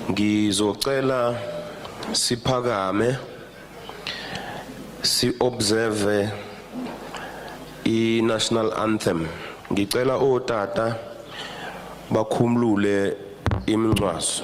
Ngizocela siphakame si observe I national anthem. Ngicela otata bakhumulule imncwaso.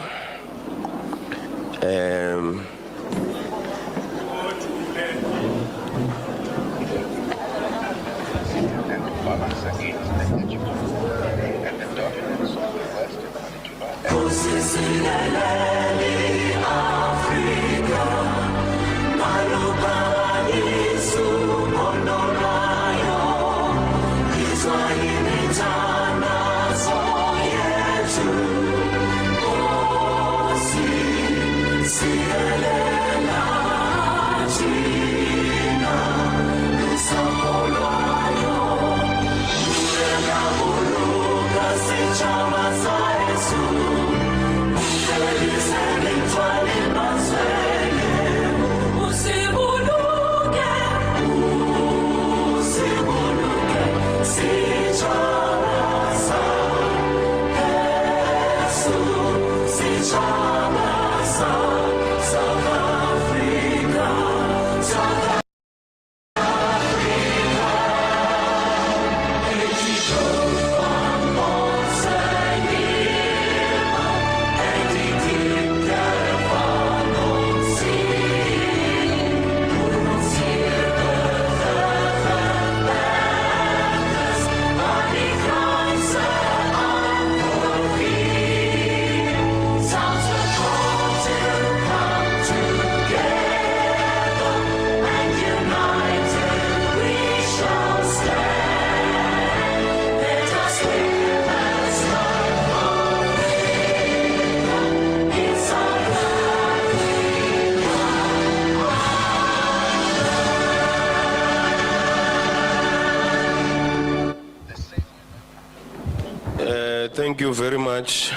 Thank you very much.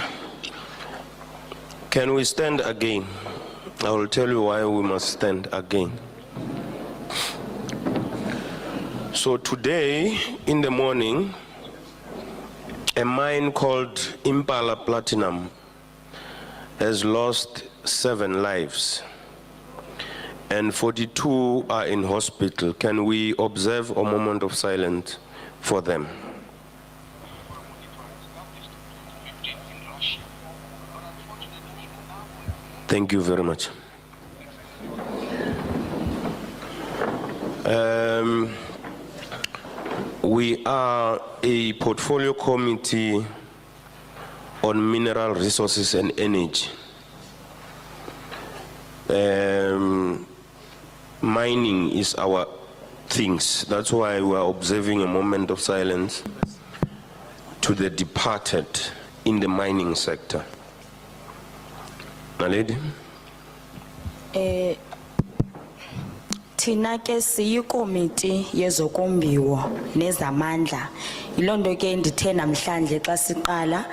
Can we stand again? I will tell you why we must stand again. So today in the morning, a mine called Impala Platinum has lost 7 lives and 42 are in hospital. Can we observe a moment of silence for them? Thank you very much. We are a portfolio committee on mineral resources and energy. Mining is our things. That's why we are observing a moment of silence to the departed in the mining sector. Lady? Thina ke siyikomiti yezokombiwo nezamandla ilonto ke ndithe namhlanje xa siqala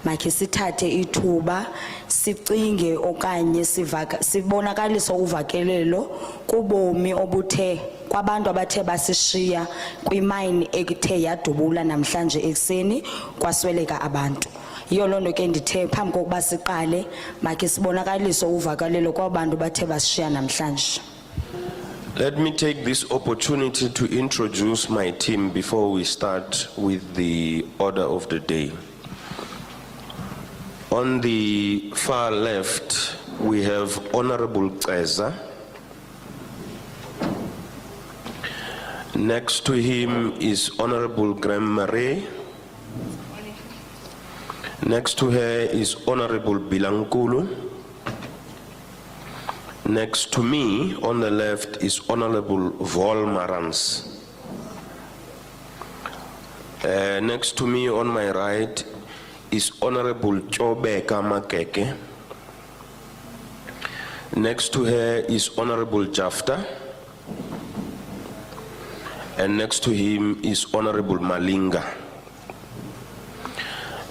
makhe sithathe ithuba sicinge okanye sibonakalisa uvakelelo kubomi obuthe kwabantu abathe basishiya kwimine ekuthe yadubula namhlanje ekseni kwasweleka abantu. Iyo lonto ke ndithe phambi kokuba siqale makhe sibonakalisa uvakalelo kwabantu bathe basishiya namhlanje. Let me take this opportunity to introduce my team before we start with the order of the day. On the far left, we have Honorable Ceza. Next to him is Honorable Graham Murray. Next to her is Honorable Bilankulu. Next to me, on the left, is Honorable Vol Marans. Next to me, on my right, is Honorable Chobeka Makeke. Next to her is Honorable Jafta. And next to him is Honorable Malinga.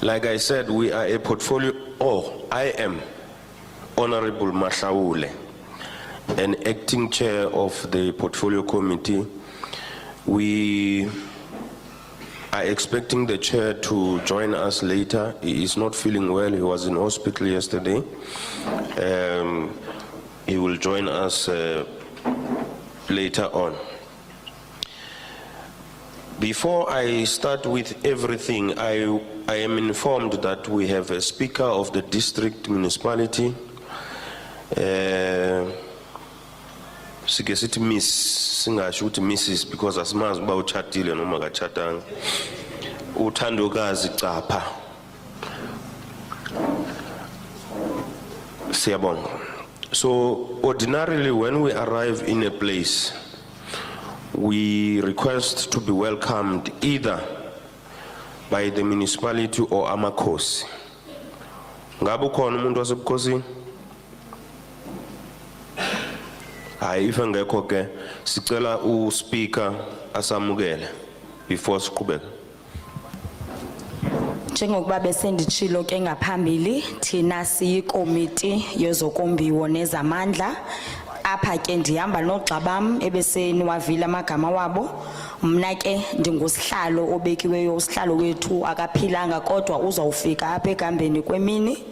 Like I said, we are a portfolio, I am Honorable Mashaule, an acting chair of the portfolio committee. We are expecting the chair to join us later. He is not feeling well. He was in hospital yesterday. He will join us later on. Before I start with everything, I am informed that we have a speaker of the district municipality. Sike sithi miss, singasho ukuthi Mrs because asimazi uba uchatile noma akachatanga. Uthandokazi Capha. Siyabonga. So ordinarily when we arrive in a place, we request to be welcomed either by the municipality or amakhosi. Ngabe ukhona umuntu wasebukhosini? Hayi, if engekho ke sicela uSpeaker asamukele before siqhubeka. Njengokuba besenditshilo ke ngaphambili thina siyikomiti yezokombiwo nezamandla apha ke ndihamba nogxa bam ebeseni wavile amagama wabo. Mna ke ndingusihlalo obekiweyo, usihlalo wethu akaphilanga kodwa uzawufika apha egambeni kwemini.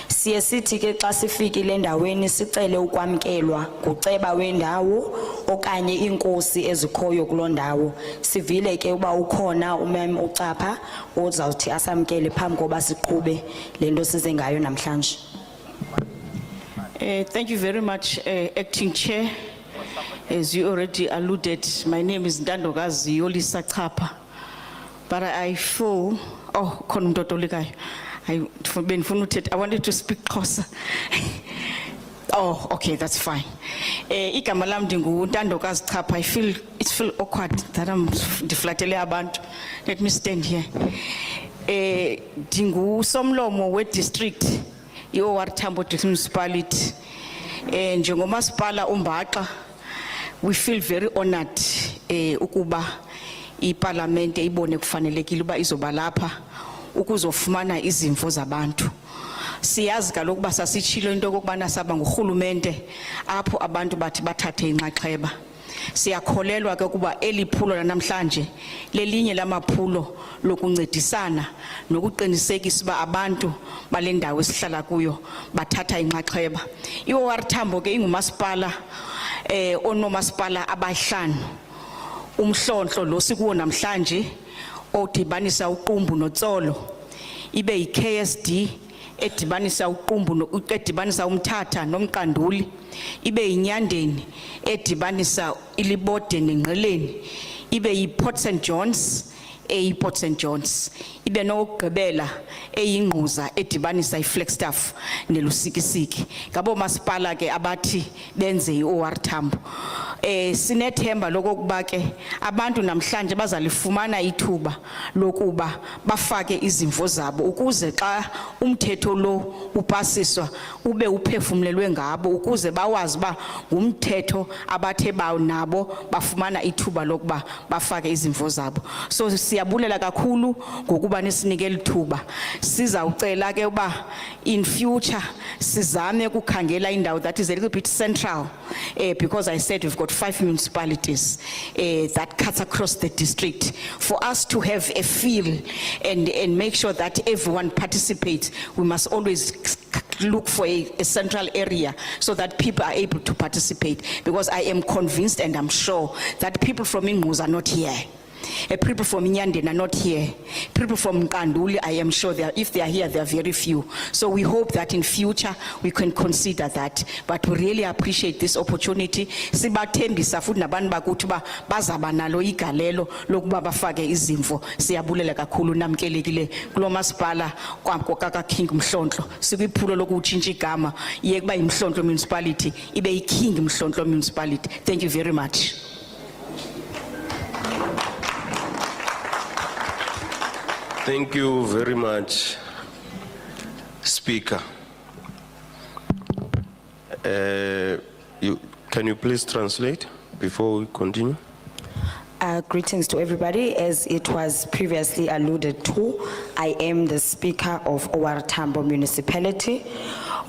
Siye sithi ke xa sifikile endaweni sicele ukwamkelwa nguceba wendawo okanye inkosi ezikhoyo kuloo ndawo. Sivile ke uba ukhona umem uCapha ozawuthi asamkele phambi koba siqhube lento size ngayo namhlanje. Thank you very much, Acting Chair. As you already alluded, my name is Ndandokazi Yolisa Capha. But I feel, oh, I wanted to speak closer. Oh, okay, that's fine. Igama lam ndingu Ndandokazi Capha. I feel awkward that I'm deflatele abantu. Let me stand here. Ndingu somlomo we district OR Tambo municipality. Njengomasipala uMbaxa, we feel very honored ukuba iparlamente ibone kufanelekile uba izoba lapha ukuzofumana izimvo zabantu. Siyazi kaloku uba sasitshilo into okubana saba ngurhulumente apho abantu bathi bathathe inxaxheba. Siyakholelwa ke kuba eliphulo namhlanje lelinye lamaphulo lokuncedisana nokuqinisekisa uba abantu balendawo esihlala kuyo bathatha inxaxheba. IOR Tambo ke ingumasipala onomasipala abahlanu. Umhlonhlo lo sikuwo namhlanje odibanisa uqumbu notsolo, ibe yiKSD edibanisa uqumbu edibanisa umthatha nomqanduli, ibe yinyandeni edibanisa ilibode nengqeleni, ibe yiPort St John's Port St John's, ibe nokugqibela eyingquza edibanisa iFlagstaff nelusikisiki. Ngabo masipala ke abathi benze iOR Tambo. Sinethemba lokuba ke abantu namhlanje bazalifumana ithuba lokuba bafake izimvo zabo ukuze xa umthetho lo upasiswa ube uphefumlelwe ngabo ukuze bawazi ba ngumthetho abathe bawo nabo bafumana ithuba lokuba bafake izimvo zabo. So siyabulela kakhulu ngokuba nesinikele ithuba. Sizawucela ke uba in future sizame ukukhangela indawo that is a little bit central, because I said we've got 5 municipalities that cuts across the district, for us to have a feel and make sure that everyone participates. We must always look for a central area so that people are able to participate, because I am convinced and I'm sure that people from Ingus are not here. People from Nyanden are not here. People from Kanduli, I am sure if they are here, they are very few. So we hope that in future we can consider that. But we really appreciate this opportunity. Sibathembisa futhi nabantu bakuthi ba bazaba nalo igalelo lokuba bafake izimvo. Siyabulela kakhulu namkelekile kulo masipala kwakaka King Mhlonhlo. Sikwiphulo lokutshintsha igama iye kuba iMhlonhlo municipality ibe iKing Mhlonhlo municipality. Thank you very much. Thank you very much, Speaker. Can you please translate before we continue? Greetings to everybody. As it was previously alluded to, I am the Speaker of OR Tambo Municipality.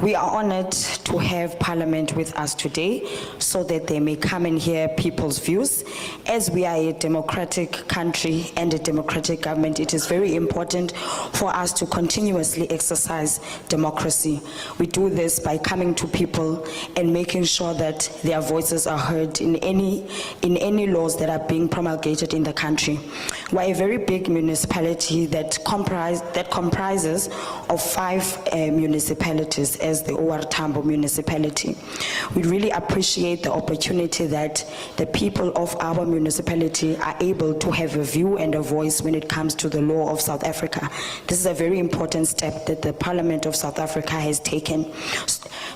We are honored to have Parliament with us today so that they may come and hear people's views. As we are a democratic country and a democratic government, it is very important for us to continuously exercise democracy. We do this by coming to people and making sure that their voices are heard in any laws that are being promulgated in the country. We're a very big municipality that comprises of 5 municipalities as the OR Tambo municipality. We really appreciate the opportunity that the people of our municipality are able to have a view and a voice when it comes to the law of South Africa. This is a very important step that the Parliament of South Africa has taken.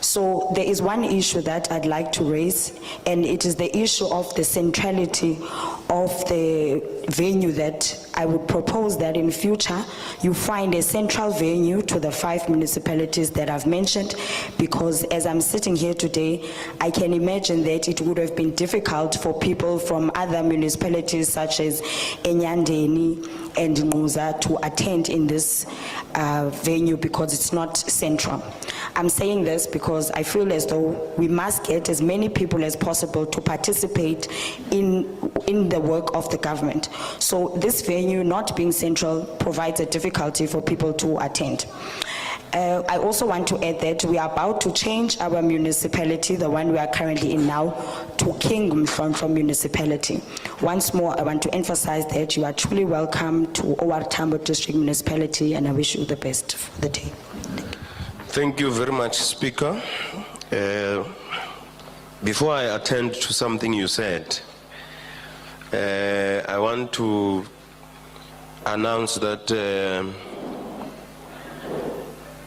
So there is one issue that I'd like to raise, and it is the issue of the centrality of the venue. That I would propose that in future you find a central venue to the 5 municipalities that I've mentioned, because as I'm sitting here today, I can imagine that it would have been difficult for people from other municipalities such as Enyandeni and Nguza to attend in this venue because it's not central. I'm saying this because I feel as though we must get as many people as possible to participate in the work of the government. So this venue not being central provides a difficulty for people to attend. I also want to add that we are about to change our municipality, the one we are currently in now, to King Mhlonhlo municipality. Once more, I want to emphasize that you are truly welcome to OR Tambo District Municipality, and I wish you the best for the day. Thank you very much, Speaker. Before I attend to something you said, I want to announce that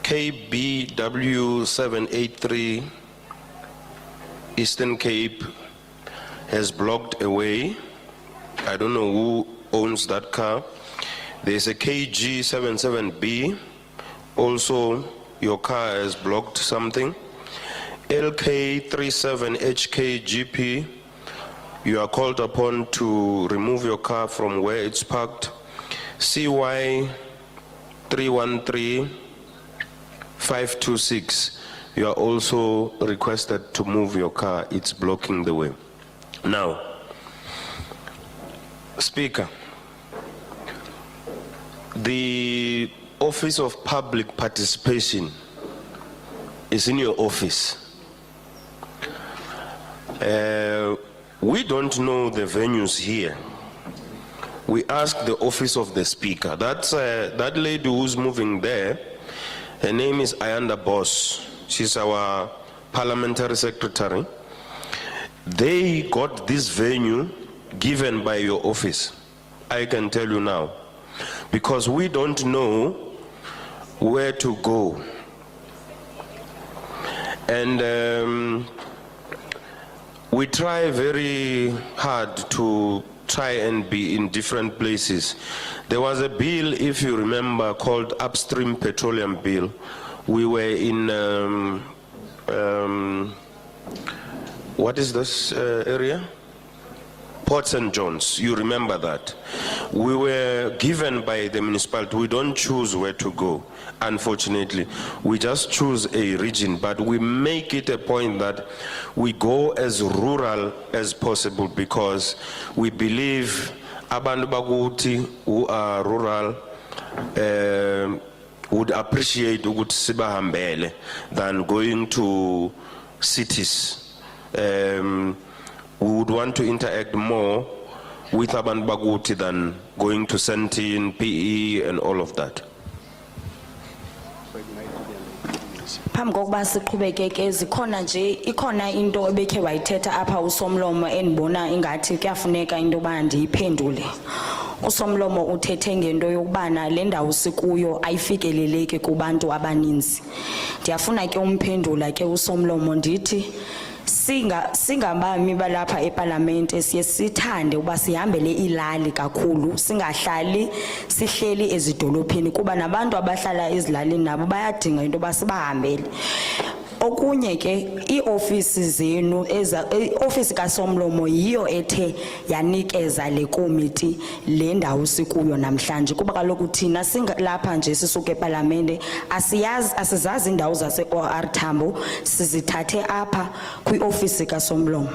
KBW 783 Eastern Cape has blocked a way. I don't know who owns that car. There's a KG 77B. Also, your car has blocked something. LK 37HKGP, you are called upon to remove your car from where it's parked. CY 313526, you are also requested to move your car. It's blocking the way. Now, Speaker, the Office of Public Participation is in your office. We don't know the venues here. We ask the office of the Speaker. That's that lady who's moving there. Her name is Ayanda Boss. She's our parliamentary secretary. They got this venue given by your office. I can tell you now, because we don't know where to go. And we try very hard to try and be in different places. There was a bill, if you remember, called Upstream Petroleum Bill. We were in, what is this area? Port St. John's, you remember that. We were given by the municipality, we don't choose where to go, unfortunately. We just choose a region, but we make it a point that we go as rural as possible, because we believe abantu bakuthi who are rural would appreciate ukuthi sibahambele than going to cities. We would want to interact more with abantu bakuthi than going to Sentin, PE, and all of that. Phambi kokuba siqhubeke ke zikhona nje ikhona into ebekhe wayithetha apha uSomlomo enibona ingathi kuyafuneka into yoba ndiyiphendule. uSomlomo uthethe ngento yokubana le ndawo sikuyo ayifikeleleki kubantu abaninzi. Ndiyafuna ke umphendula ke uSomlomo ndithi singabami balapha eParliament siye sithande uba sihambele ilali kakhulu, singahlali sihleli ezidolophini kuba nabantu abahlala ezilalini nabo bayadinga into basibahambele. Okunye ke iofisi zenu iofisi kaSomlomo yiyo ethe yanikeza le komiti le ndawo sikuyo namhlanje kuba kaloku thina singalapha nje sisuke eParliament asizazi indawo zase OR Tambo sizithathe apha kwiofisi kaSomlomo.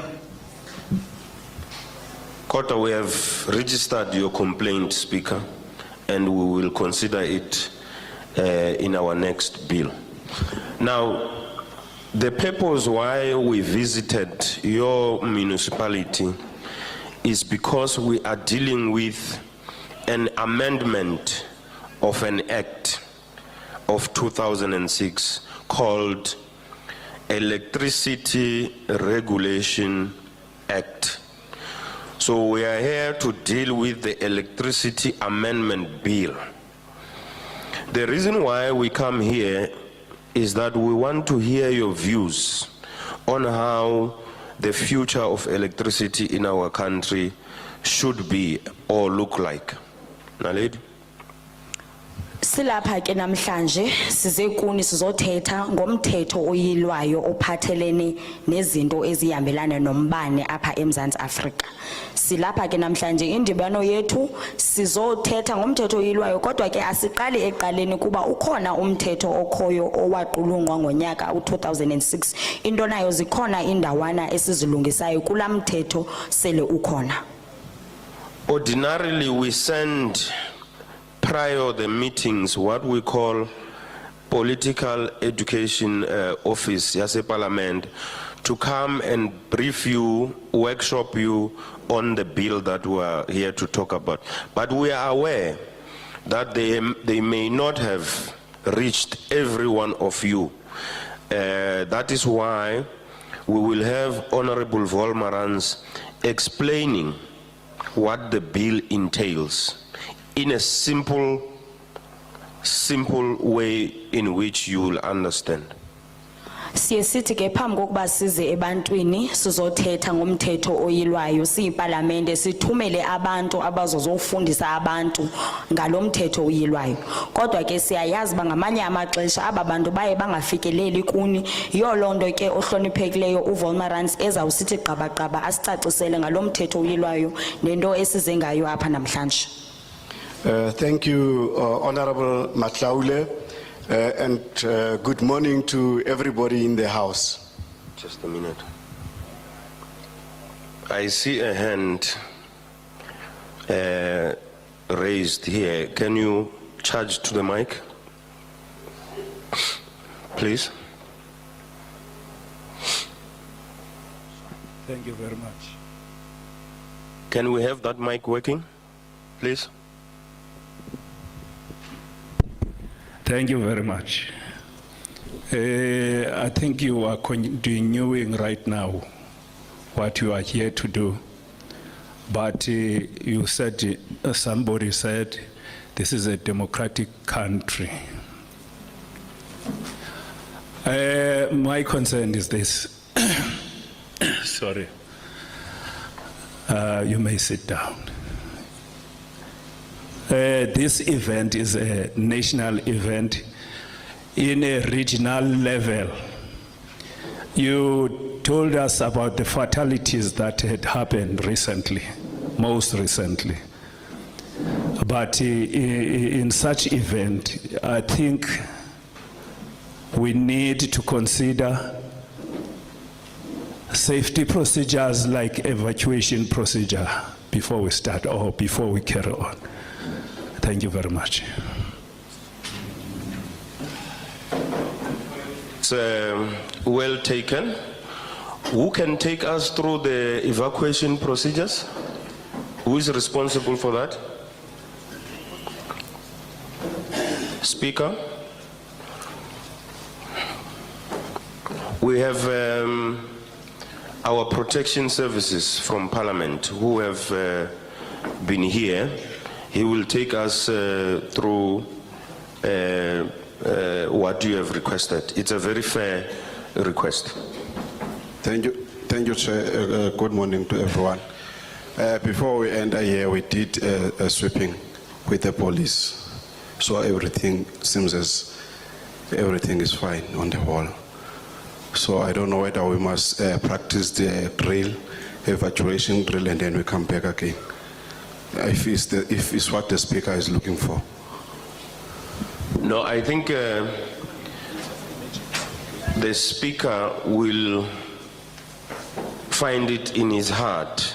Kota, we have registered your complaint, Speaker, and we will consider it in our next bill. Now, the purpose why we visited your municipality is because we are dealing with an amendment of an act of 2006 called Electricity Regulation Act. So we are here to deal with the Electricity Amendment Bill. The reason why we come here is that we want to hear your views on how the future of electricity in our country should be or look like. Naledi? Silapha ke namhlanje size kuni sizothetha ngomthetho oyilwayo ophathelene nezinto ezihambelana nombane apha eMzantsi Afrika. Silapha ke namhlanje indibano yethu sizothetha ngomthetho oyilwayo kodwa ke asiqali eqaleni kuba ukhona umthetho okhoyo owaqulungwa ngonyaka u2006 into nayo zikhona indawana esizilungisayo kulamthetho sele ukhona. Ordinarily we send prior the meetings what we call political education office yase Parliament to come and brief you, workshop you on the bill that we are here to talk about. But we are aware that they may not have reached every one of you. That is why we will have Honorable Volmarans explaining what the bill entails in a simple way in which you will understand. Siyesithi ke phambi kokuba size ebantwini sizothetha ngomthetho oyilwayo siyiParliament sithumele abantu abazozofundisa abantu ngalomthetho oyilwayo kodwa ke siyayazi bangamanye amaxesha aba bantu baye bangafikeleli kuni yolonto ke ohloniphekileyo uVolmarans ezawusithi gqabagqaba asicacisele ngalomthetho oyilwayo nento esize ngayo apha namhlanje. Thank you, Honorable Matlaule, and good morning to everybody in the House. Just a minute. I see a hand raised here. Can you charge to the mic? Please. Thank you very much. Can we have that mic working, please? Thank you very much. I think you are continuing right now what you are here to do. But you said, somebody said, this is a democratic country. My concern is this. Sorry. You may sit down. This event is a national event in a regional level. You told us about the fatalities that had happened recently, most recently. But in such event, I think we need to consider safety procedures like evacuation procedure before we start or before we carry on. Thank you very much. It's well taken. Who can take us through the evacuation procedures? Who is responsible for that? Speaker? We have our protection services from Parliament who have been here. He will take us through what you have requested. It's a very fair request. Thank you, Chair. Good morning to everyone. Before we enter here, we did a sweeping with the police, so everything seems as everything is fine on the wall. So I don't know whether we must practice the drill, evacuation drill, and then we come back again. If it's what the speaker is looking for. No, I think the speaker will find it in his heart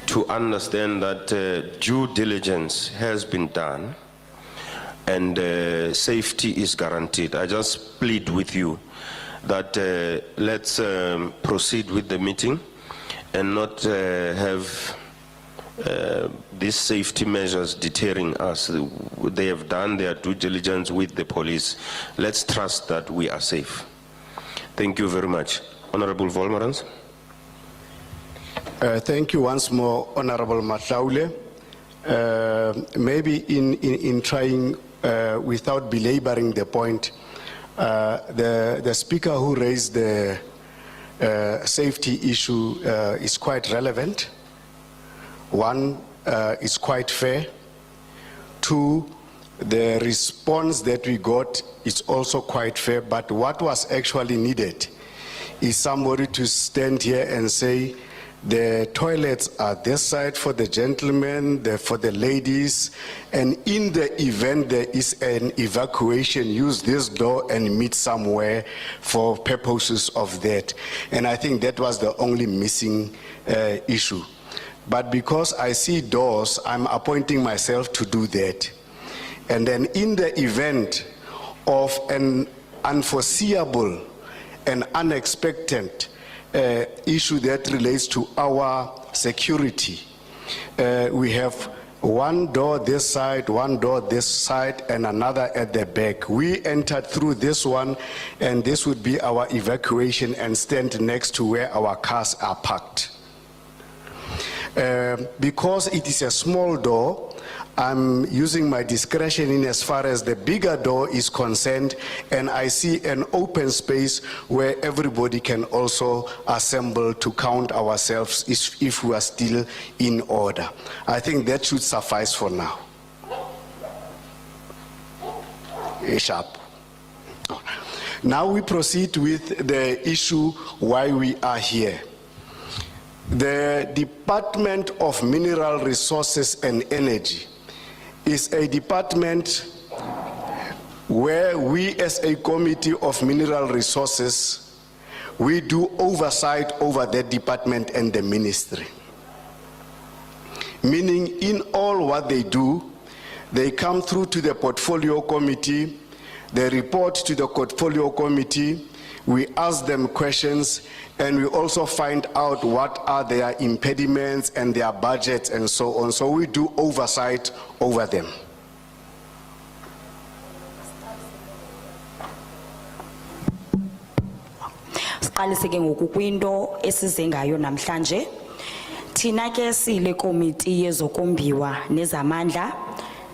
to understand that due diligence has been done and safety is guaranteed. I just plead with you that let's proceed with the meeting and not have these safety measures deterring us. They have done their due diligence with the police. Let's trust that we are safe. Thank you very much. Honorable Volmerans. Thank you once more, Honorable Matlaule. Maybe in trying, without belaboring the point, the speaker who raised the safety issue is quite relevant. One, is quite fair. Two, the response that we got is also quite fair, but what was actually needed is somebody to stand here and say, the toilets are this side for the gentlemen, for the ladies, and in the event there is an evacuation, use this door and meet somewhere for purposes of that. And I think that was the only missing issue. But because I see doors, I'm appointing myself to do that. And then in the event of an unforeseeable and unexpected issue that relates to our security, we have one door this side, one door this side, and another at the back. We entered through this one, and this would be our evacuation and stand next to where our cars are parked. Because it is a small door, I'm using my discretion in as far as the bigger door is concerned, and I see an open space where everybody can also assemble to count ourselves if we are still in order. I think that should suffice for now. Sharp. Now we proceed with the issue why we are here. The Department of Mineral Resources and Energy is a department where we as a committee of mineral resources, we do oversight over that department and the ministry. Meaning in all what they do, they come through to the portfolio committee, they report to the portfolio committee, we ask them questions, and we also find out what are their impediments and their budgets and so on. So we do oversight over them. Siqalise ke ngoku kwinto esize ngayo namhlanje. Thina ke sile komiti yezokombiwa nezamandla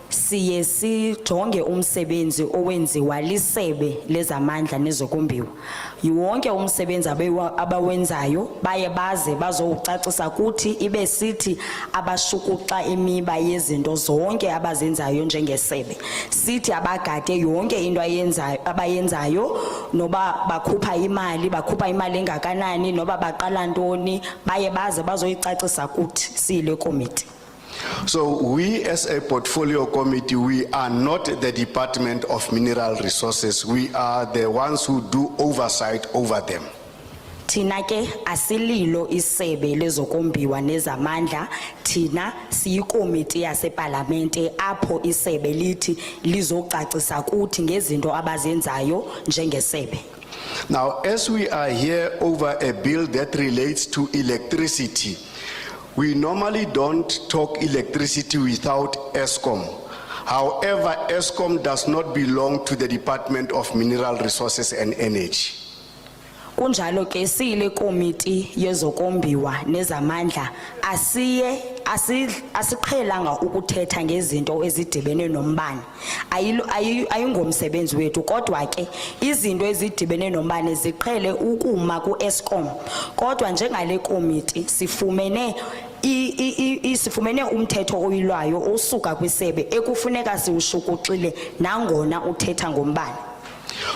siye sijonge umsebenzi owenziwa lisebe lezamandla nezokombiwa. Yonke umsebenzi abawenzayo baye baze bazowucacisa kuthi ibe sithi abashukuxa imiba yezinto zonke abazenzayo njengesebe. Sithi abagade yonke into abayenzayo, noba bakhupha imali engakanani, noba baqala ntoni, baye baze bazoyicacisa kuthi sile komiti. So we as a portfolio committee, we are not the Department of Mineral Resources. We are the ones who do oversight over them. Thina ke asililo isebe lezokombiwa nezamandla, thina siyikomiti yaseParlamente apho isebe lithi lizocacisa kuthi ngezinto abazenzayo njengesebe. Now, as we are here over a bill that relates to electricity, we normally don't talk electricity without ESCOM. However, ESCOM does not belong to the Department of Mineral Resources and Energy. Kunjalo ke sile komiti yezokombiwa nezamandla asiqhelanga ukuthetha ngezinto ezidibene nombane. Ayingomsebenzi wethu, kodwa ke izinto ezidibene nombane ziqhele ukuma ku-ESCOM. Kodwa njengale komiti sifumene umthetho oyilwayo osuka kwisebe ekufuneka siwushukuxile nangona uthetha ngombane.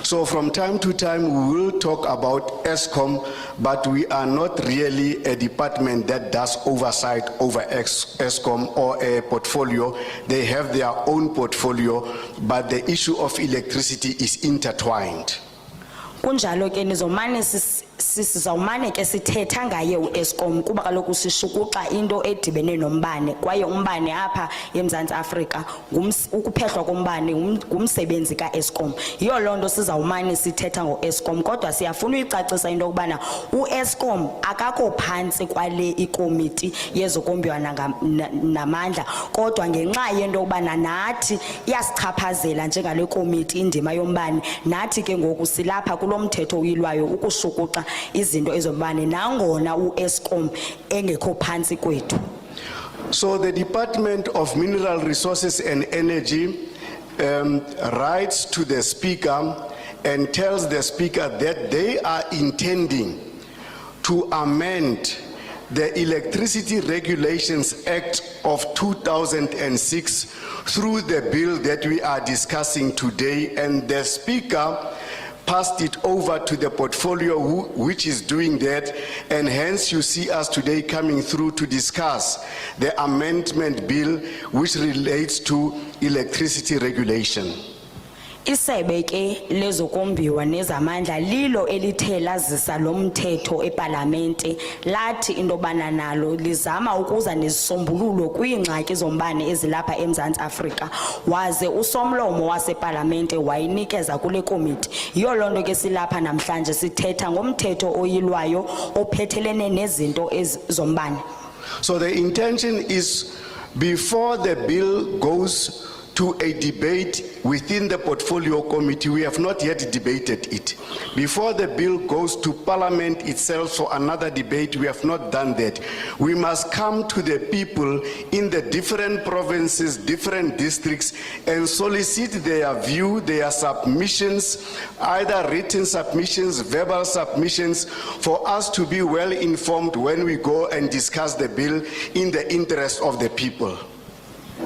So from time to time, we will talk about ESCOM, but we are not really a department that does oversight over ESCOM or a portfolio. They have their own portfolio, but the issue of electricity is intertwined. Kunjalo ke nizomane sizawumane ke sithetha ngaye uEskom kuba kaloku sishukuxa into edibene nombane kwaye umbane apha eMzantsi Afrika ukuphehlwa kombane ngumsebenzi kaEskom. Yiyo lonto sizawumane sithetha ngoEskom kodwa siyafuna uyicacisa into okubana uEskom akakho phantsi kwale ikomiti yezokombiwa namandla kodwa ngenxa yento okubana nathi iyasichaphazela njengale komiti indima yombane nathi ke ngoku silapha kulo mthetho uyilwayo ukushukuxa izinto ezombane nangona uEskom engekho phansi kwethu. So the Department of Mineral Resources and Energy writes to the Speaker and tells the Speaker that they are intending to amend the Electricity Regulations Act of 2006 through the bill that we are discussing today, and the Speaker passed it over to the portfolio which is doing that, and hence you see us today coming through to discuss the amendment bill which relates to electricity regulation. Isebe ke lezokombiwa nezamandla lilo elithe lazisa lo mthetho eParlamente lathi into bana nalo lizama ukuza nezisombululo kwiingxaki zombane ezilapha eMzantsi Afrika waze usomlomo waseParlamente wayinikeza kule komiti. Yiyo lonto ke silapha namhlanje sithetha ngomthetho oyilwayo ophethelene nezinto zombane. So the intention is before the bill goes to a debate within the portfolio committee, we have not yet debated it. Before the bill goes to Parliament itself for another debate, we have not done that. We must come to the people in the different provinces, different districts, and solicit their view, their submissions, either written submissions, verbal submissions, for us to be well informed when we go and discuss the bill in the interest of the people.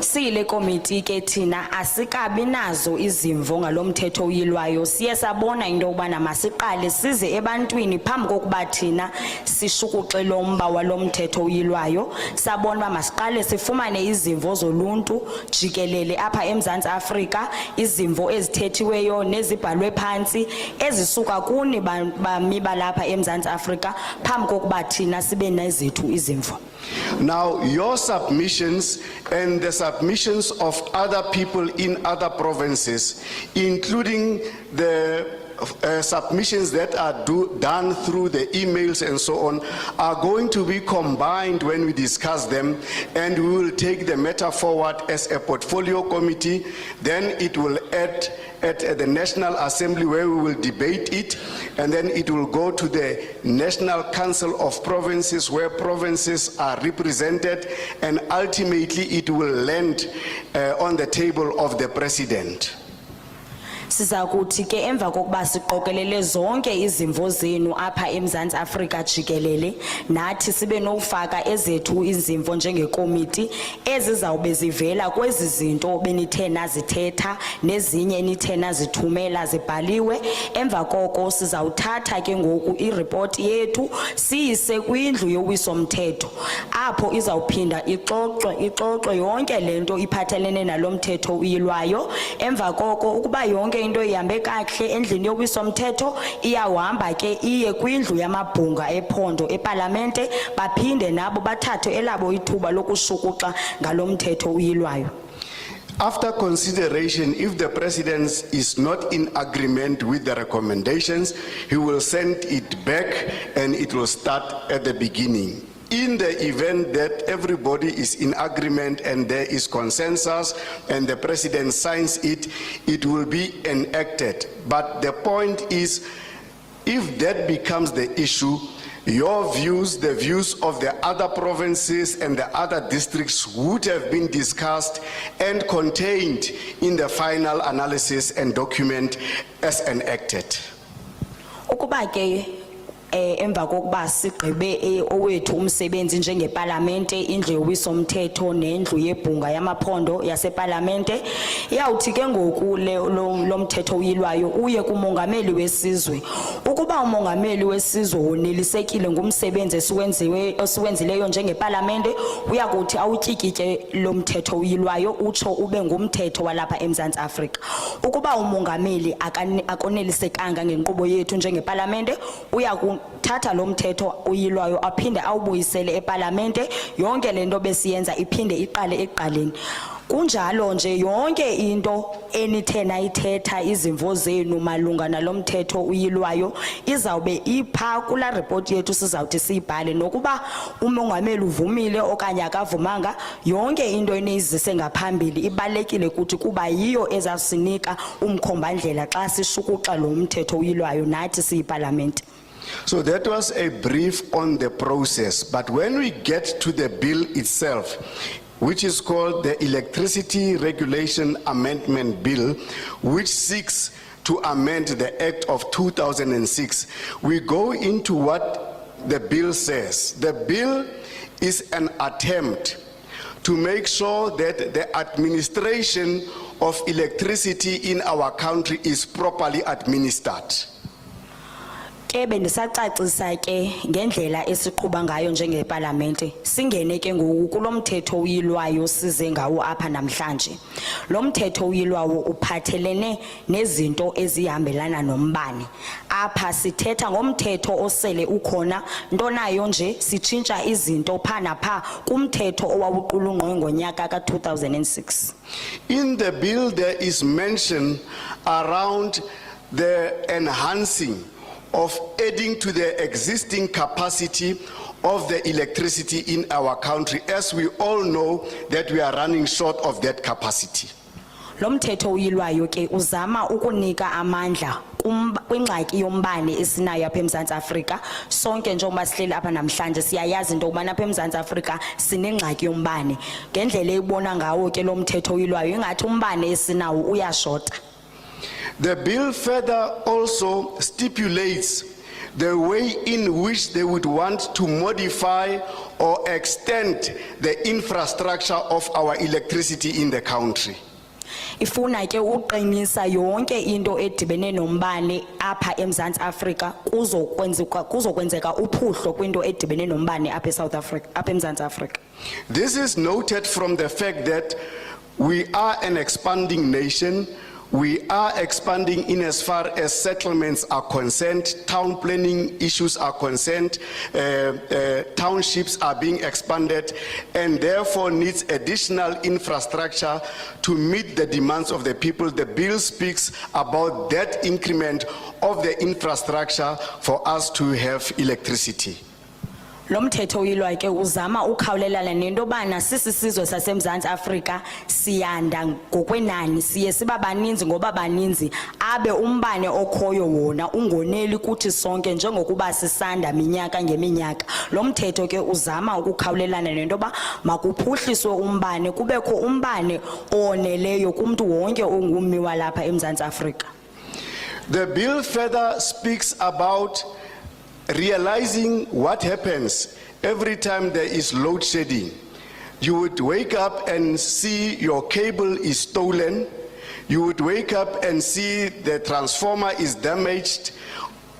Sile komiti ke thina asikabi nazo izimvo ngalomthetho uyilwayo siye sabona into ubana masiqale size ebantwini phambi kokuba thina sishukuxe lomba walomthetho uyilwayo sabona ba masiqale sifumane izimvo zoluntu jikelele apha eMzantsi Afrika izimvo ezithethiweyo nezibhalwe phansi ezisuka kuni bami balapha eMzantsi Afrika phambi kokuba thina sibe nezethu izimvo. Now, your submissions and the submissions of other people in other provinces, including the submissions that are done through the emails and so on, are going to be combined when we discuss them, and we will take the matter forward as a portfolio committee. Then it will add at the National Assembly where we will debate it, and then it will go to the National Council of Provinces where provinces are represented, and ultimately it will land on the table of the President. Sizakuthi ke emva kokuba siqokelele zonke izimvo zenu apha eMzantsi Afrika jikelele nathi sibe nofaka ezethu izimvo njengekomiti ezizawube zivela kwezi zinto benithe nazithetha nezinye nithe nazithumela zibhaliwe. Emva koko sizawuthatha ke ngoku ireport yethu siyise kwindlu yowiso mthetho apho izawuphinda ixoxwe yonke lento iphathelene nalomthetho uyilwayo. Emva koko ukuba yonke into ihambe kahle endlini yowisomthetho iyahamba ke iye kwindlu yamabhunga ephondo eParlamente baphinde nabo bathathe elabo ithuba lokushukuxa ngalomthetho uyilwayo. After consideration, if the President is not in agreement with the recommendations, he will send it back and it will start at the beginning. In the event that everybody is in agreement and there is consensus and the President signs it, it will be enacted. But the point is, if that becomes the issue, your views, the views of the other provinces and the other districts would have been discussed and contained in the final analysis and document as enacted. Ukuba ke emva kokuba sigqibe owethu umsebenzi njengeParlamente, indlu yowisomthetho nendlu yebhunga yamaphondo yaseParlamente, iyawuthi ke ngoku lo mthetho uyilwayo uye kumongameli wesizwe. Ukuba umongameli wesizwe wonelisekile ngumsebenzi esiwenzileyo njengeParlamente, uyakuthi awutyikitye lo mthetho uyilwayo utsho ube ngumthetho walapha eMzantsi Afrika. Ukuba umongameli akonelisekanga ngenkqubo yethu njengeParlamente, uyakuthatha lo mthetho uyilwayo aphinde awubuyisele eParlamente, yonke lento besiyenza iphinde iqale ekuqaleni. Kunjalo nje yonke into enithe nayithetha izimvo zenu malunga nalo mthetho uyilwayo izawube ipha kula report yethu sizawuthi siyibhale, nokuba umongameli uvumile okanye akavumanga, yonke into enizise ngaphambili ibalekile kuthi kuba yiyo ezasinika umkhombandlela xa sishukuxa lo mthetho uyilwayo nathi siyiParlamente. So that was a brief on the process, but when we get to the bill itself, which is called the Electricity Regulation Amendment Bill, which seeks to amend the Act of 2006, we go into what the bill says. The bill is an attempt to make sure that the administration of electricity in our country is properly administered. Ke bendisacacisa ke ngendlela esiqhuba ngayo njengeParlamente, singene ke ngoku kulo mthetho uyilwayo size ngawo apha namhlanje. Lo mthetho uyilwayo uphathelene nezinto ezihambelana nombane. Apha sithetha ngomthetho osele ukhona, nto nayo nje sitshintsha izinto phana pha kumthetho owawuqulunqwe ngonyaka ka-2006. In the bill there is mention around the enhancing of adding to the existing capacity of the electricity in our country, as we all know that we are running short of that capacity. Lo mthetho uyilwayo ke uzama ukunika amandla kwingxaki yombane esinayo apha eMzantsi Afrika. Sonke njengoba sihleli apha namhlanje siyayazi into ukubana apha eMzantsi Afrika sinengxaki yombane. Ngendlela ebona ngawo ke lo mthetho uyilwayo ingathi umbane esinawo uyashota. The bill further also stipulates the way in which they would want to modify or extend the infrastructure of our electricity in the country. Ifuna ke uqinisa yonke into edibene nombane apha eMzantsi Afrika kuzokwenzeka uphuhlo kwinto edibene nombane apha eSouth Africa, apha eMzantsi Afrika. This is noted from the fact that we are an expanding nation. We are expanding in as far as settlements are concerned, town planning issues are concerned, townships are being expanded, and therefore needs additional infrastructure to meet the demands of the people. The bill speaks about that increment of the infrastructure for us to have electricity. Lo mthetho uyilwayo ke uzama ukhawulelana nento bana sisizwe saseMzantsi Afrika siyanda ngokwenani, siye siba baninzi ngoba baninzi abe umbane okhoyo wona ungoneli kuthi sonke njengokuba sisanda minyaka ngeminyaka. Lo mthetho ke uzama ukukhawulelana nento ba makuphuhliswe umbane, kubekho umbane oneleyo kumntu wonke ongummi walapha eMzantsi Afrika. The bill further speaks about realizing what happens every time there is load shedding. You would wake up and see your cable is stolen. You would wake up and see the transformer is damaged,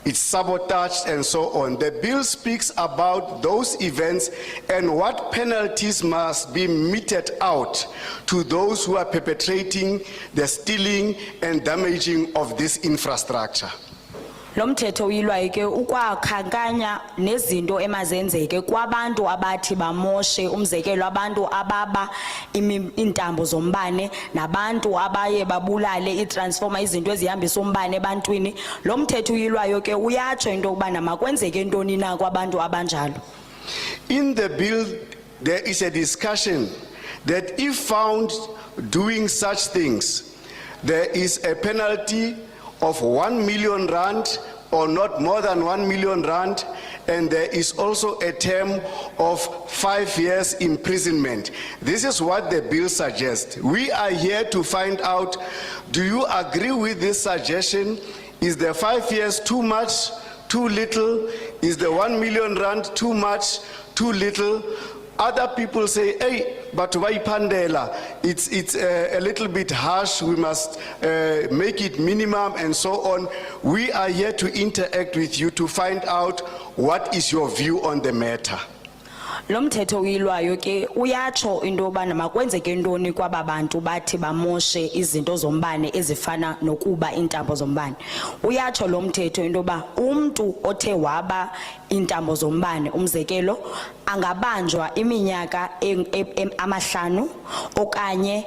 it's sabotaged, and so on. The bill speaks about those events and what penalties must be meted out to those who are perpetrating the stealing and damaging of this infrastructure. Lo mthetho uyilwayo ke ukwakhankanya nezinto emazenzeke kwabantu abathi bamoshe, umzekelo abantu ababa intambo zombane nabantu abaye babulale itransformer, izinto ezihambisa umbane ebantwini. Lo mthetho uyilwayo ke uyatsho into ukubana makwenzeke ntoni na kwabantu abanjalo. In the bill there is a discussion that if found doing such things, there is a penalty of 1 million rand or not more than 1 million rand, and there is also a term of 5 years imprisonment. This is what the bill suggests. We are here to find out, do you agree with this suggestion? Is the 5 years too much, too little? Is the 1 million rand too much, too little? Other people say, hey, but why Pandela? It's a little bit harsh, we must make it minimum and so on. We are here to interact with you to find out what is your view on the matter. Lo mthetho uyilwayo ke uyatsho into yobana makwenzeke ntoni kwaba bantu bathi bamoshe izinto zombane ezifana nokuba iintambo zombane. Uyatsho lo mthetho into yoba umntu othe waba iintambo zombane umzekelo angabanjwa iminyaka amahlanu okanye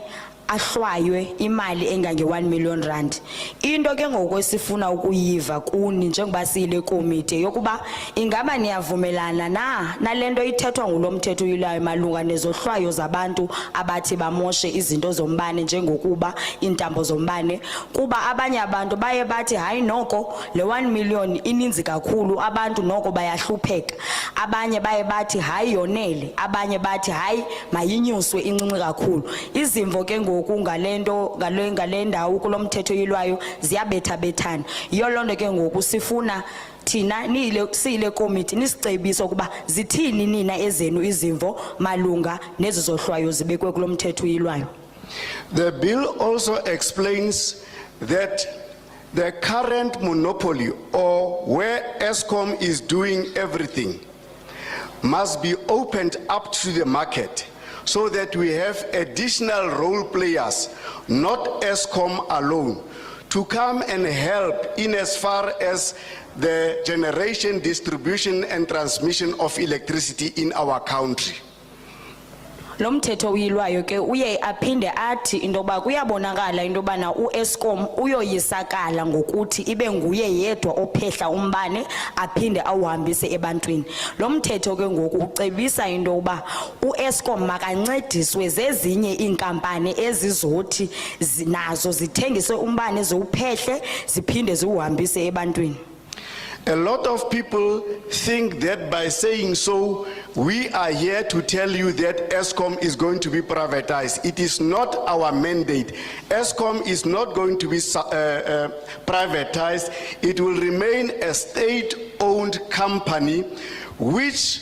ahlwaywe imali engange 1 million rand. Into ke ngokwesifuna ukuyiva kuni njengoba siyile komite yokuba ingaba niyavumelana nalento ithethwa ngulo mthetho uyilayo malunga nezohlwayo zabantu abathi bamoshe izinto zombane njengokuba intambo zombane, kuba abanye abantu baye bathi hayi noko le 1 million ininzi kakhulu, abantu noko bayahlupheka. Abanye baye bathi hayi yonele, abanye bathi hayi mayinyuswe incinci kakhulu. Izimvo ke ngokungalento ngalendawo kulo mthetho yilwayo ziyabethabethana. Yiyo lonto ke ngoku sifuna thina siyile committee nisicebisa ukuba zithini nina ezenu izimvo malunga nezizohlwayo zibekwe kulo mthetho yilwayo. The bill also explains that the current monopoly, or where Eskom is doing everything, must be opened up to the market, so that we have additional role players, not Eskom alone, to come and help in as far as the generation, distribution and transmission of electricity in our country. Lo mthetho uyilwayo ke uye aphinde athi into yoba kuyabonakala into yobana uEskom uyoyisakala ngokuthi ibe nguye yedwa ophehla umbane aphinde awuhambise ebantwini. Lo mthetho ke ngoku ucebisa into yoba uEskom makancediswe zezinye iinkampani ezizothi nazo zithengise umbane ziwuphehle ziphinde ziwuhambise ebantwini. A lot of people think that by saying so, we are here to tell you that Eskom is going to be privatized. It is not our mandate. Eskom is not going to be privatized. It will remain a state-owned company which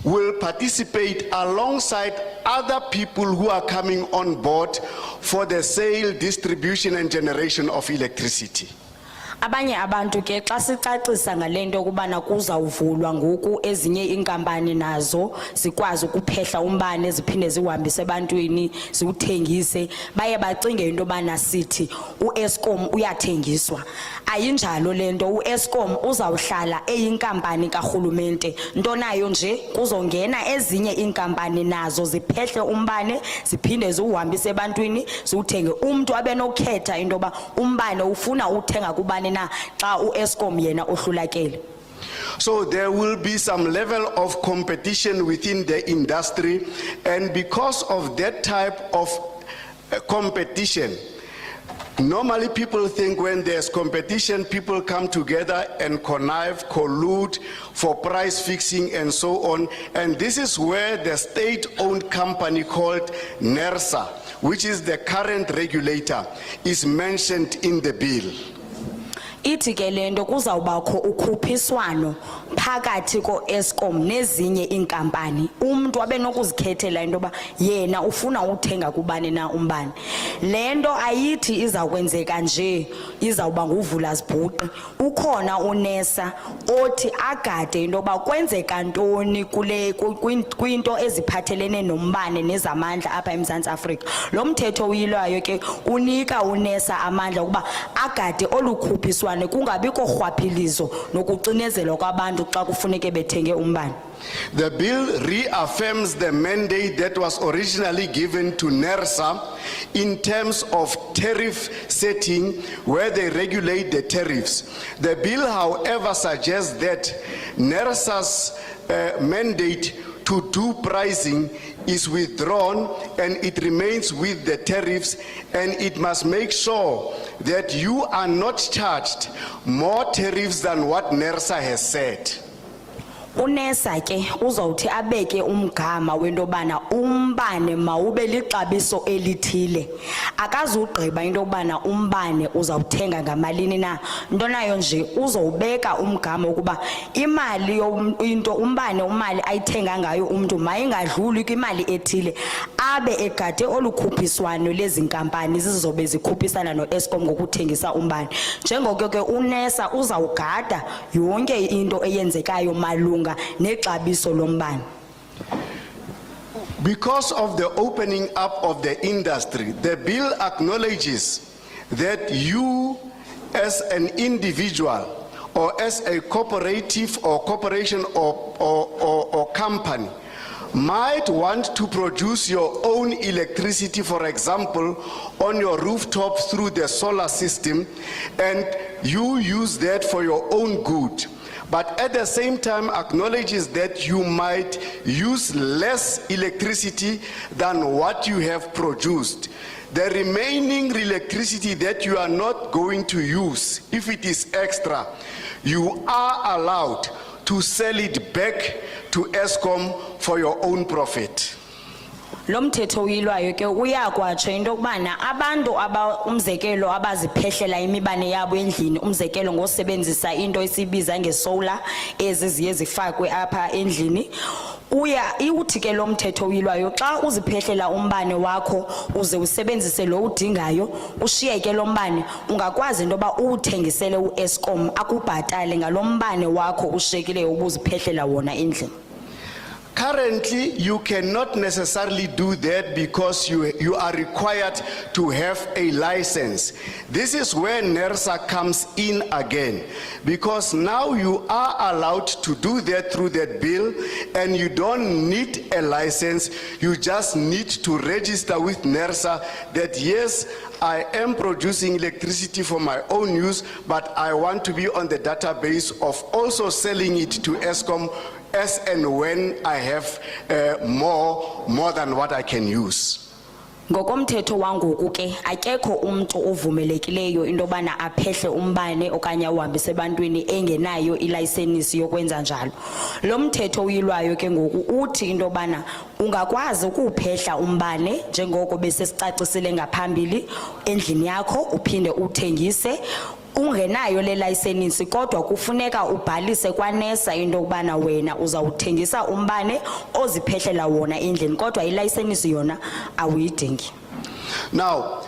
will participate alongside other people who are coming on board for the sale, distribution and generation of electricity. Abanye abantu ke xa sicacisa ngalento kubana kuzawuvulwa ngoku ezinye inkampani nazo sikwazi ukuphehla umbane ziphinde ziwahambise ebantwini ziwuthengise, baye bacinge into bana sithi uEskom uyathengiswa. Ayinjalo lento, uEskom uzawuhlala eyinkampani karhulumente, nto nayo nje kuzongena ezinye inkampani nazo ziphehle umbane ziphinde ziwuhambise ebantwini ziwuthenge. Umuntu abenokhetha into yoba umbane ufuna uthenga kubani na xa uEskom yena ohlulakele. So there will be some level of competition within the industry, and because of that type of competition, normally people think when there's competition, people come together and connive, collude for price fixing and so on. And this is where the state-owned company called NERSA, which is the current regulator, is mentioned in the bill. Ithi ke lento kuzawubakho ukhuphiswano phakathi koEskom nezinye inkampani. Umuntu abenokuzikhethela into yoba yena ufuna uthenga kubani na umbane. Lento ayithi izawukwenzeka nje izawuba nguvula zibhuqe. Ukhona uNESA othi agade into yoba kwenzeka ntoni kwinto eziphathelene nombane nezamandla apha eMzantsi Afrika. Lo mthetho uyilwayo ke unika uNESA amandla ukuba agade olukhuphiswano kungabikho rhwaphilizo nokucinezelwa kwabantu xa kufuneke bethenge umbane. The bill reaffirms the mandate that was originally given to NERSA in terms of tariff setting, where they regulate the tariffs. The bill, however, suggests that NERSA's mandate to do pricing is withdrawn and it remains with the tariffs, and it must make sure that you are not charged more tariffs than what NERSA has said. Unesa ke uzawuthi abeke umgama wento bana umbane mawube lixabiso elithile. Akazugqiba into bana umbane uzawuthenga ngamalini na. Nto nayo nje uzowubeka umgama ukuba imali into umbane umali ayithenga ngayo umuntu mayingadluli kwimali ethile. Abe egade olukhuphiswano lezi nkampani zizobe zikhuphisana no-Eskom ngokuthengisa umbane. Njengoko ke unesa uzawugada yonke into eyenzekayo malunga nexabiso lombane. Because of the opening up of the industry, the bill acknowledges that you as an individual or as a cooperative or corporation or company might want to produce your own electricity, for example, on your rooftop through the solar system, and you use that for your own good. But at the same time acknowledges that you might use less electricity than what you have produced. The remaining electricity that you are not going to use, if it is extra, you are allowed to sell it back to Eskom for your own profit. Lo mthetho uyilwayo ke uyakwatsho into kubana abantu umzekelo abaziphehlela imibane yabo endlini, umzekelo ngosebenzisa into esibiza ngesolar eziziye zifakwe apha endlini. Iuthi ke lo mthetho uyilwayo xa uziphehlela umbane wakho uze usebenzise lo udingayo ushiyeke lo mbane, ungakwazi into ba uthengisele uEskom akubhatale ngalo mbane wakho ushiyekileyo ubuziphehlela wona endlini. Currently, you cannot necessarily do that because you are required to have a license. This is where NERSA comes in again, because now you are allowed to do that through that bill, and you don't need a license. You just need to register with NERSA that yes, I am producing electricity for my own use, but I want to be on the database of also selling it to Eskom as and when I have more than what I can use. Ngokomthetho wangoku ke akekho umuntu ovumelekileyo into bana aphehle umbane okanye uhambise ebantwini engenayo ilicense yokwenza njalo. Lo mthetho uyilwayo ke ngoku uthi into bana ungakwazi ukuphehla umbane njengoko bese sicacisile ngaphambili endlini yakho uphinde uthengise ungenayo le license, kodwa kufuneka ubhalise kwaNERSA into kubana wena uzawuthengisa umbane oziphehlela wona endlini kodwa ilicense yona awuyidingi. Now,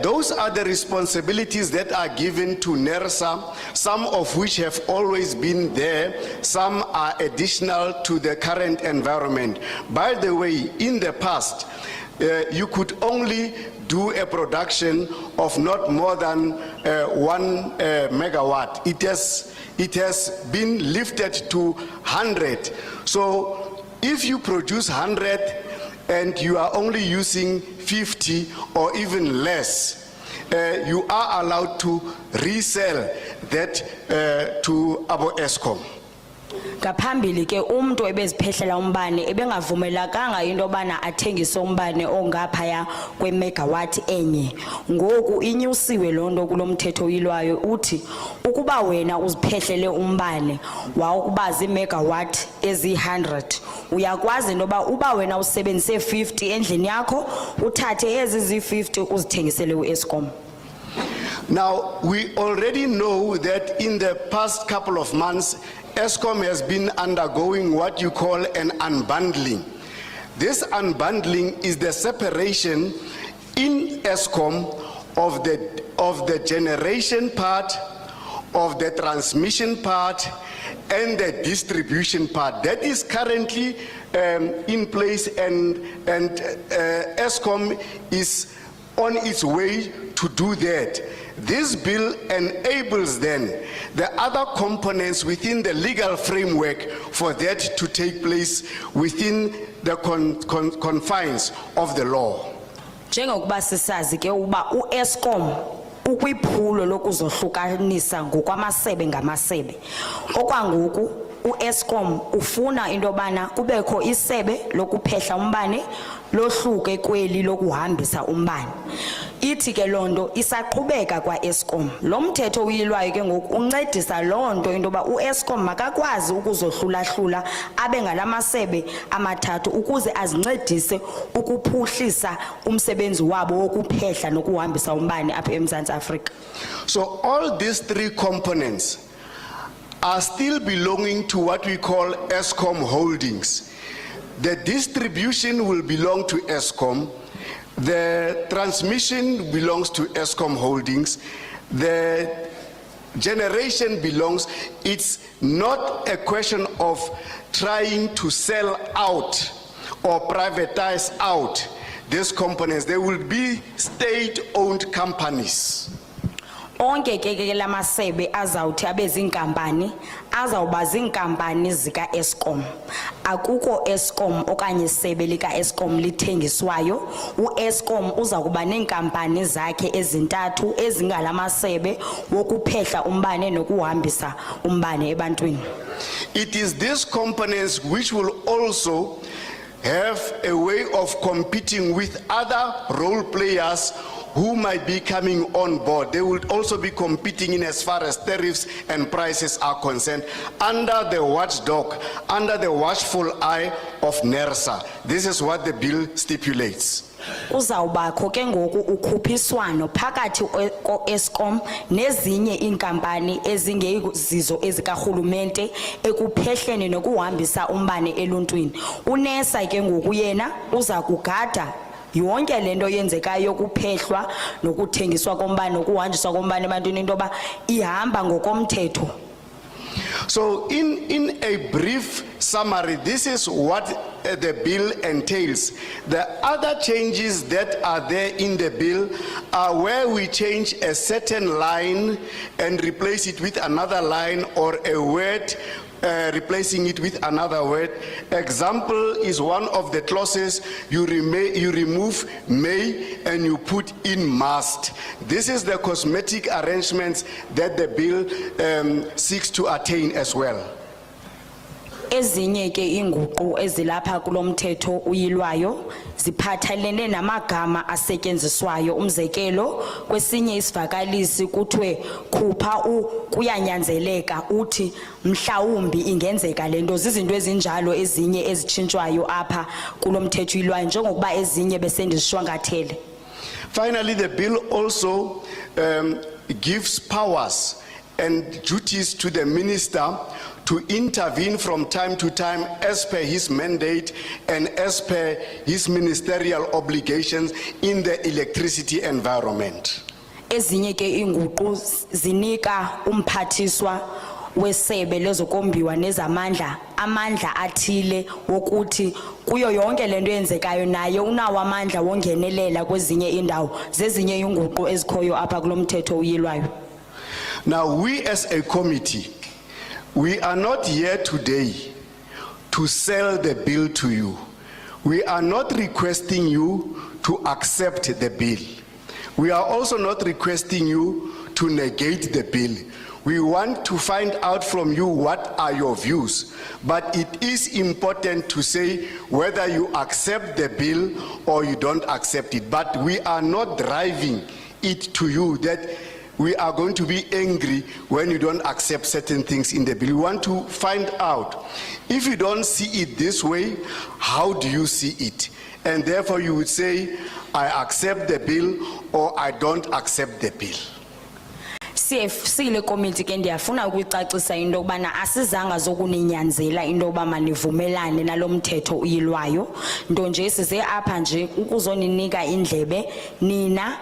those are the responsibilities that are given to NERSA, some of which have always been there, some are additional to the current environment. By the way, in the past, you could only do a production of not more than 1 megawatt. It has been lifted to 100. So if you produce 100 and you are only using 50 or even less, you are allowed to resell that to Abo Eskom. Ngaphambili ke umuntu ebeziphehlela umbane ebengavumelakanga into bana athengise umbane ongaphaya kwemegawatt enye. Ngoku inyusiwe lonto kulomthetho oyilwayo uthi ukuba wena uziphehlele umbane wawukuba zimegawatt ezi100 uyakwazi noba uba wena usebenzise 50 endlini yakho uthathe ezi 50 uzithengisele uEskom. Now, we already know that in the past couple of months, Eskom has been undergoing what you call an unbundling. This unbundling is the separation in Eskom of the generation part, of the transmission part, and the distribution part. That is currently in place, and Eskom is on its way to do that. This bill enables then the other components within the legal framework for that to take place within the confines of the law. Njengokuba sisazi ke uba uEskom ukwiphulo lokuzohlukanisa ngokwamasebe ngamasebe. Okwangoku uEskom ufuna into bana kubekho isebe lokuphehla umbane lohluke kweli lokuhambisa umbane. ithi ke londo isaqhubeka kwa Eskom. Lo mthetho uyilwayo ke ngoku uncedisa lonto into ba uEskom makakwazi ukuzohlula abe ngalamasebe amathathu ukuze azincedise ukuphuhlisa umsebenzi wabo wokuphehla nokuhambisa umbane apha eMzantsi Afrika. So all these three components are still belonging to what we call Eskom Holdings. The distribution will belong to Eskom, the transmission belongs to Eskom Holdings, the generation belongs. It's not a question of trying to sell out or privatize out these components. They will be state-owned companies. Onke ke lamasebe azawuthi abezinkampani azawuba zinkampani zika Eskom. Akuko Eskom okanye sebe lika Eskom lithengiswayo. uEskom uza kuba nenkampani zakhe ezintathu ezingalamasebe wokuphehla umbane nokuhambisa umbane ebantwini. It is these components which will also have a way of competing with other role players who might be coming on board. They will also be competing in as far as tariffs and prices are concerned under the watchdog, under the watchful eye of NERSA. This is what the bill stipulates. Uzawubakho ke ngoku ukhuphiswano phakathi koEskom nezinye inkampani ezingezizo ezikarhulumente ekuphehleni nokuhambisa umbane eluntwini. UNERSA ke ngoku yena uza kugada yonke lento yenzekayo yokuphehlwa nokuthengiswa kombane nokuhanjiswa kombane ebantwini into ba ihamba ngokomthetho. So in a brief summary, this is what the bill entails. The other changes that are there in the bill are where we change a certain line and replace it with another line, or a word replacing it with another word. Example is one of the clauses you remove may and you put in must. This is the cosmetic arrangements that the bill seeks to attain as well. Ezinye ke inguqu ezilapha kulomthetho uyilwayo ziphathelene namagama asetyenziswayo. Umzekelo kwesinye isivakalisi kuthiwe khupha kuyanyanzeleka uthi mhlawumbi ingenzeka lento. Zizinto ezinjalo ezinye ezitshintshwayo apha kulomthetho uyilwayo njengokuba ezinye besendizishwangathele. Finally, the bill also gives powers and duties to the minister to intervene from time to time as per his mandate and as per his ministerial obligations in the electricity environment. Ezinye ke inguqu zinika umphathiswa wesebe lezokombiwa nezamandla amandla athile wokuthi kuyo yonke lento yenzekayo naye unawo amandla wongenelela kwezinye indawo. Zezinye inguqu ezikhoyo apha kulomthetho uyilwayo. Now we as a committee, we are not here today to sell the bill to you. We are not requesting you to accept the bill. We are also not requesting you to negate the bill. We want to find out from you what are your views. But it is important to say whether you accept the bill or you don't accept it. But we are not driving it to you that we are going to be angry when you don't accept certain things in the bill. We want to find out, if you don't see it this way, how do you see it? And therefore you would say, I accept the bill or I don't accept the bill. Sile committee ke ndiyafuna ukuyicacisa into kubana asizanga zokuninyanzela into ba manivumelane nalomthetho uyilwayo. Nto nje size apha nje ukuzoninika indlebe nina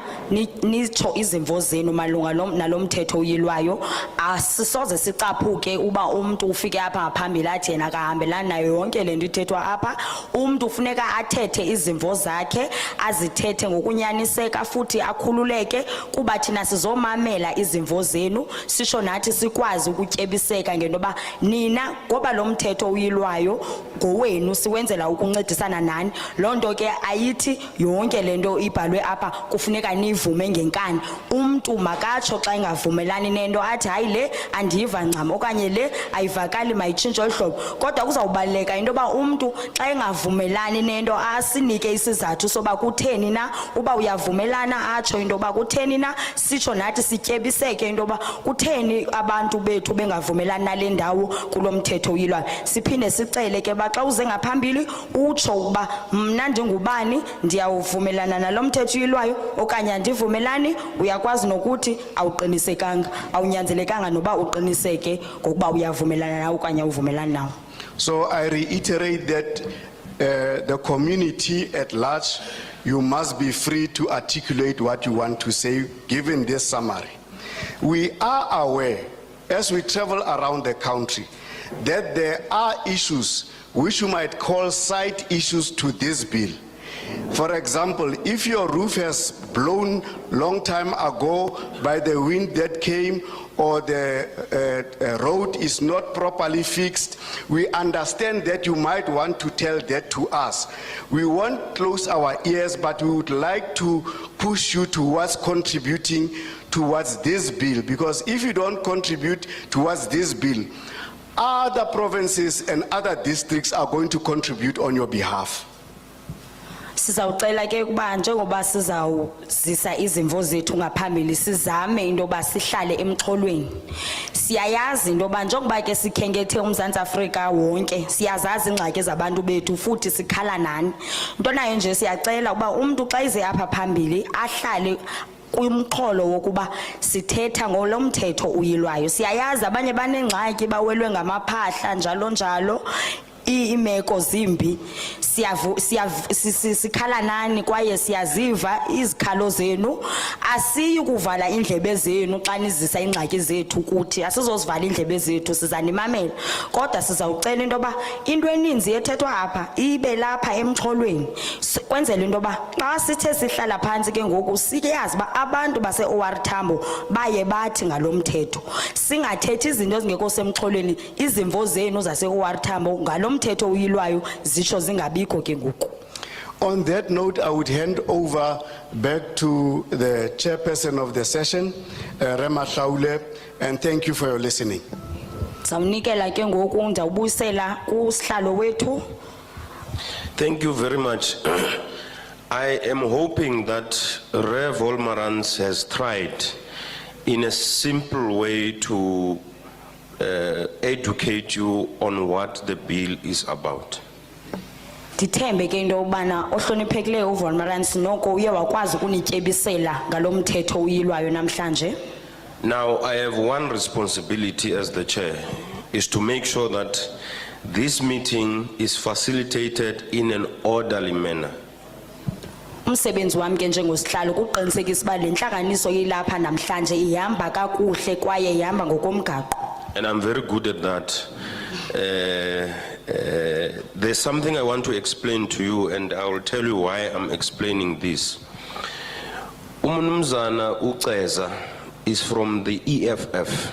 nitsho izimvo zenu malunga nalomthetho uyilwayo. Asisoze sicaphuke uba umuntu ufike apha ngaphambili athi yena akahambelani nayo yonke lento ithethwa apha. Umuntu ufuneka athethe izimvo zakhe, azithethe ngokunyaniseka futhi akhululeke kuba thina sizomamela izimvo izimvo zenu sisho nathi sikwazi ukutyebiseka ngento yoba nina ngoba lo mthetho uyilwayo ngowenu siwenzela ukuncedisana nani. Loo nto ke ayithi yonke le nto ibhalwe apha kufuneka nivume ngenkani. Umntu makatsho xa engavumelani nento athi hayi le andiyiva ncam okanye le ayivakali mayitshintshe olu hlobo. Kodwa kuzawubaluleka into yoba umntu xa engavumelani nento asinike isizathu soba kutheni na. Uba uyavumelana atsho into yoba kutheni na, sitsho nathi sityebiseke into yoba kutheni abantu bethu bengavumelani nale ndawo kulo mthetho uyilwayo. Siphinde sicele ke ba xa uze ngaphambili utsho uba mna ndingubani ndiyawuvumelana nalo mthetho uyilwayo okanye andivumelani. Uyakwazi nokuthi awuqinisekanga, awunyanzelekanga noba uqiniseke ngokuba uyavumelana nawo okanye awuvumelani nawo. So I reiterate that the community at large, you must be free to articulate what you want to say given this summary. We are aware as we travel around the country that there are issues which you might call side issues to this bill. For example, if your roof has blown long time ago by the wind that came, or the road is not properly fixed, we understand that you might want to tell that to us. We won't close our ears, but we would like to push you towards contributing towards this bill, because if you don't contribute towards this bill, other provinces and other districts are going to contribute on your behalf. Sizawucela ke kuba njengoba sizawuzisa izimvo zethu ngaphambili sizame into yoba sihlale emxholweni. Siyayazi into yoba njengoba ke sikhenkethe uMzantsi Afrika wonke siyazazi ingxaki zabantu bethu futhi sikhala nani. Into nayo nje siyacela uba umntu xa ize apha phambili ahlale kumxholo wokuba sithetha ngolo mthetho uyilwayo. Siyayazi abanye banengxaki bawelwe ngamaphahla njalo njalo. Iimeko zimbi sikhala nani kwaye siyaziva izikhalo zenu. Asiyi kuvala indlebe zenu xa nizisa ingxaki zethu kuthi, asizozivala indlebe zethu, sizanimamela. Kodwa sizawucela into yoba into eninzi ethethwa apha ibe lapha emxholweni kwenzela into yoba xa sithe sihlala phantsi ke ngoku siyazi uba abantu base-OR Tambo baye bathi ngalo mthetho. Singathethi izinto ezingekho semxholweni, izimvo zenu zase-OR Tambo ngalo mthetho uyilwayo zitsho zingabikho ke ngoku. On that note, I would hand over back to the chairperson of the session, Rema Shaule, and thank you for your listening. Zawunikela ke ngoku ndawubuyisela kusihlalo wethu. Thank you very much. I am hoping that Rev Olmarans has tried in a simple way to educate you on what the bill is about. Ndithembe ke into yobana ohloniphekileyo uVolmarans noko uye wakwazi ukunityebisela ngalo mthetho uyilwayo namhlanje. Now I have one responsibility as the chair, is to make sure that this meeting is facilitated in an orderly manner. Umsebenzi wami ke njengosihlalo kuqinisekisa uba le ntlanganiso ilapha namhlanje ihamba kakuhle kwaye ihamba ngokomgaqo. And I'm very good at that. There's something I want to explain to you, and I will tell you why I'm explaining this. Umnumzana Uceza is from the EFF.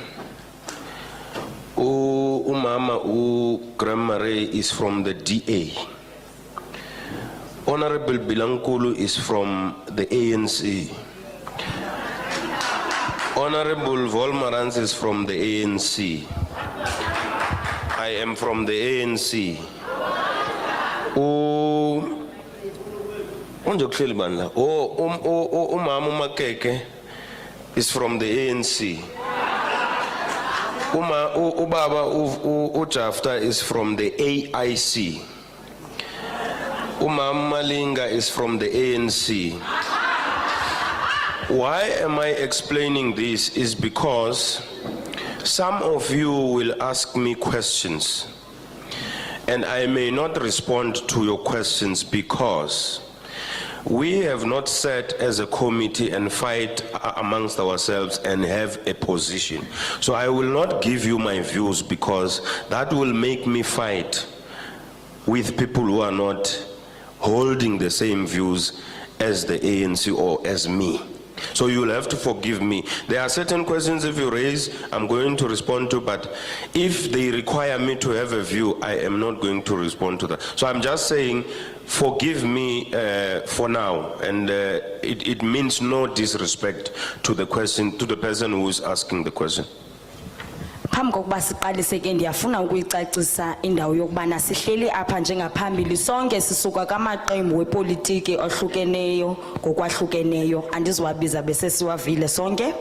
Umama Grandma Ray is from the DA. Honorable Bilankulu is from the ANC. Honorable Volmarans is from the ANC. I am from the ANC. Umama Makeke is from the ANC. Ubaba Ujafta is from the AIC. Umama Malinga is from the ANC. Why am I explaining this is because some of you will ask me questions and I may not respond to your questions because we have not sat as a committee and fight amongst ourselves and have a position. So I will not give you my views because that will make me fight with people who are not holding the same views as the ANC or as me. So you'll have to forgive me. There are certain questions if you raise, I'm going to respond to, but if they require me to have a view, I am not going to respond to that. So I'm just saying, forgive me for now, and it means no disrespect to the question, to the person who is asking the question. Phambi kokuba siqalise ke ndiyafuna ukuyicacisa indawo yokubana sihleli apha njengaphambili sonke sisuka kamaqembu wepolitiki ohlukeneyo ngokwahlukeneyo andiziwabiza bese siwavile sonke.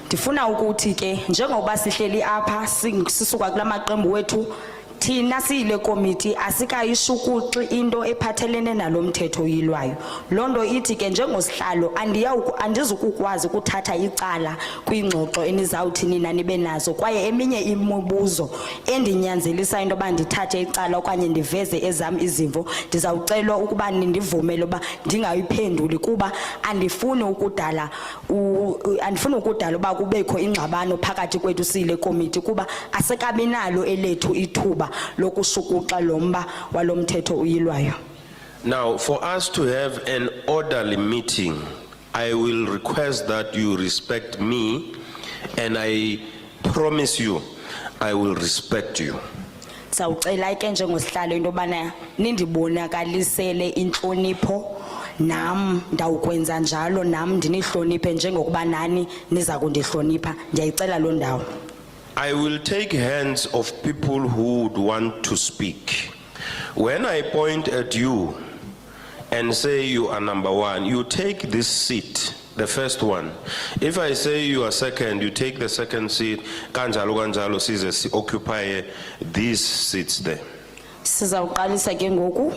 Ndifuna ukuthi ke njengoba sihleli apha sisuka kulamaqembu wethu thina siyile komiti asikayishukuxi into ephathelene nalomthetho oyilwayo. Londo ithi ke njengosihlalo andizukukwazi ukuthatha icala kwingxoxo enizawuthi nina nibe nazo kwaye eminye imibuzo endinyanzelisa into ba ndithathe icala okanye ndiveze ezam izimvo ndizawucelwa ukuba nindivumele uba ndingayiphenduli kuba andifuni ukudala uba kubekho ingxabano phakathi kwethu siyile komiti kuba asekabinalo elethu ithuba lokushukuxa lomba walomthetho uyilwayo. Now, for us to have an orderly meeting, I will request that you respect me, and I promise you, I will respect you. Sawucela ke njengosihlalo into bana nindibonakalisele inhlonipho nam ndawukwenza njalo nam ndinihloniphe njengokuba nani niza kundihlonipha ndiyayicela lo ndawo. I will take hands of people who would want to speak. When I point at you and say you are number one, you take this seat, the first one. If I say you are second, you take the second seat. Kanjalo kanjalo size occupy these seats there. Sizawuqalisa ke ngoku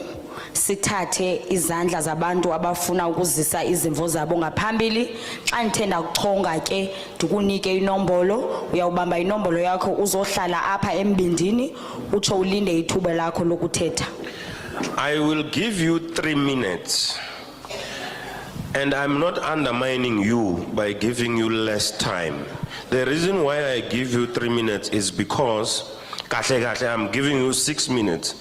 sithathe izandla zabantu abafuna ukuzisa izimvo zabo ngaphambili. Xa ndithenda kuchonga ke ndikunike inombolo, uyawubamba inombolo yakho uzohlala apha embindini utsho ulinde ithuba lakho lokuthetha. I will give you 3 minutes, and I'm not undermining you by giving you less time. The reason why I give you 3 minutes is because I'm giving you 6 minutes.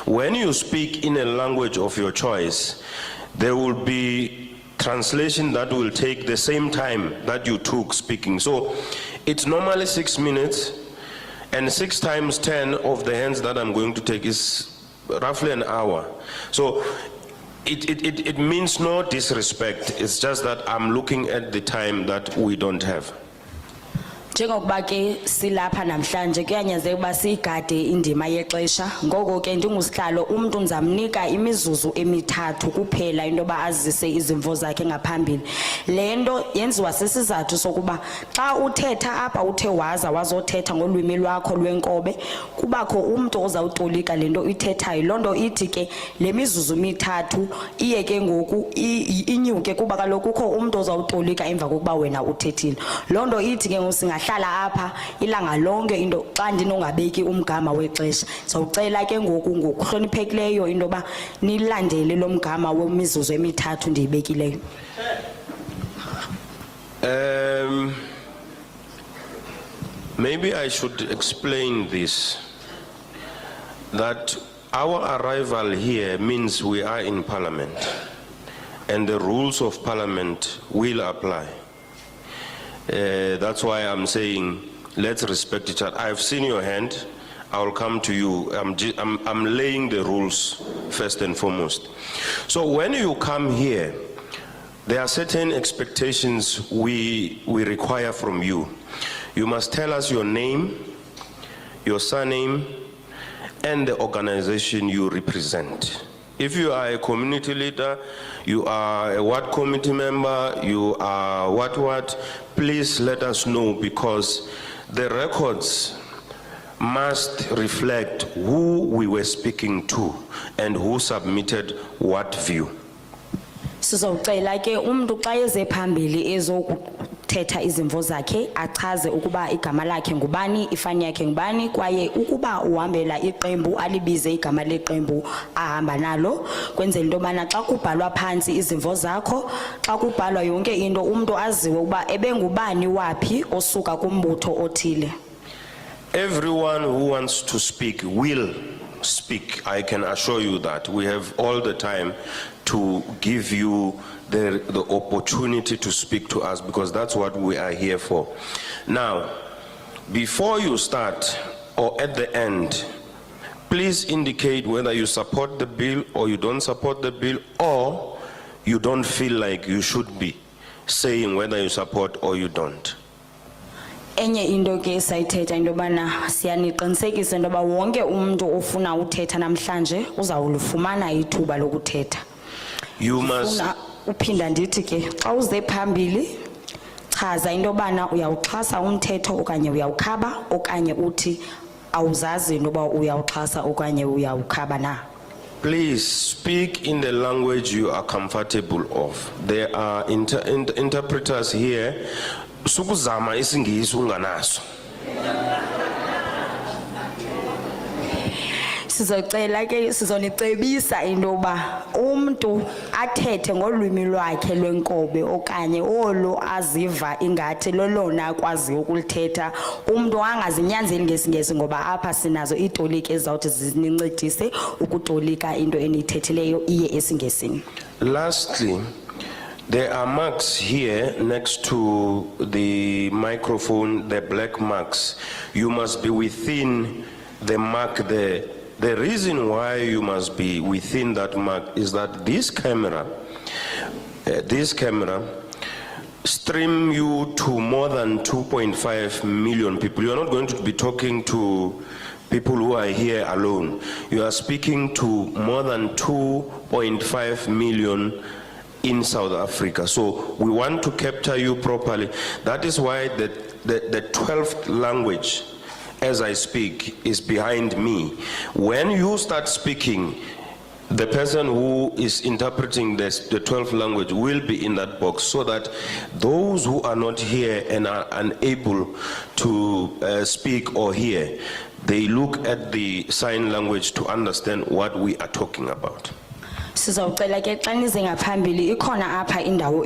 When you speak in a language of your choice, there will be translation that will take the same time that you took speaking. So it's normally 6 minutes, and 6 times 10 of the hands that I'm going to take is roughly an hour. So it means no disrespect. It's just that I'm looking at the time that we don't have. Njengokuba ke silapha namhlanje kuyanyanzeleka ukuba siyigade indima yexesha ngoko ke ndingusihlalo umuntu ndizamnika imizuzu emithathu kuphela into ba azise izimvo zakhe ngaphambili. Lento yenziwa sisizathu sokuba xa uthetha apha uthe wazothetha ngolwimi lwakho lwenkobe kubakho umuntu ozawutolika lento uyithethayo. Londo ithi ke le mizuzu mithathu iye ke ngoku inyuke kuba kaloku kukho umuntu ozawutolika emva kokuba wena uthethile. Londo ithi ke ngosingahlala apha ilanga lonke into xa ndinongabeki umgama wexesha. Sawucela ke ngoku ngokuhloniphekileyo into ba nilandele lo mgama wemizuzu emithathu ndiyibekileyo. Maybe I should explain this, that our arrival here means we are in Parliament, and the rules of Parliament will apply. That's why I'm saying, let's respect each other. I've seen your hand. I'll come to you. I'm laying the rules first and foremost. So when you come here, there are certain expectations we require from you. You must tell us your name, your surname, and the organization you represent. If you are a community leader, you are a ward committee member, you are what, please let us know, because the records must reflect who we were speaking to and who submitted what view. Sizocela ke umuntu xa eze phambili ezokuthetha izimvo zakhe achaze ukuba igama lakhe ngubani, ifani yakhe ngubani, kwaye ukuba uhambela iqembu alibize igama leqembu ahamba nalo, kwenzela into bana xa kubhalwa phansi izimvo zakho, xa kubhalwa yonke into umuntu aziwe ukuba ebengubani wapi osuka kumbutho othile. Everyone who wants to speak will speak. I can assure you that. We have all the time to give you the opportunity to speak to us, because that's what we are here for. Now, before you start or at the end, please indicate whether you support the bill or you don't support the bill, or you don't feel like you should be saying whether you support or you don't. Enye into ke sayithetha into bana siyaniqinisekisa into ba wonke umuntu ofuna uthetha namhlanje uzawulufumana ithuba lokuthetha. You must Ufuna uphinda ndithi ke xa uze phambili chaza into bana uyawuxhasa umthetho okanye uyawukhaba okanye uthi awuzazi into ba uyawuxhasa okanye uyawukhaba na. please speak in the language you are comfortable of. There are interpreters here. Sukuzama isingisi unganaso. Sizocela ke sizonicebisa into ba umuntu athethe ngolwimi lwakhe lwenkobe okanye olo aziva ingathi lolona akwazi ukulithetha. Umuntu angazinyanzeli ngesingesi ngoba apha sinazo iitoliki ezawuthi zinincedise ukutolika into eniyithethileyo iye esingesini. Lastly, there are marks here next to the microphone, the black marks. You must be within the mark there. The reason why you must be within that mark is that this camera stream you to more than 2.5 million people. You are not going to be talking to people who are here alone. You are speaking to more than 2.5 million in South Africa. So we want to capture you properly. That is why the 12th language, as I speak, is behind me. When you start speaking, the person who is interpreting the 12th language will be in that box, so that those who are not here and are unable to speak or hear, they look at the sign language to understand what we are talking about. Sizawucela ke xa nize ngaphambili ikhona apha indawo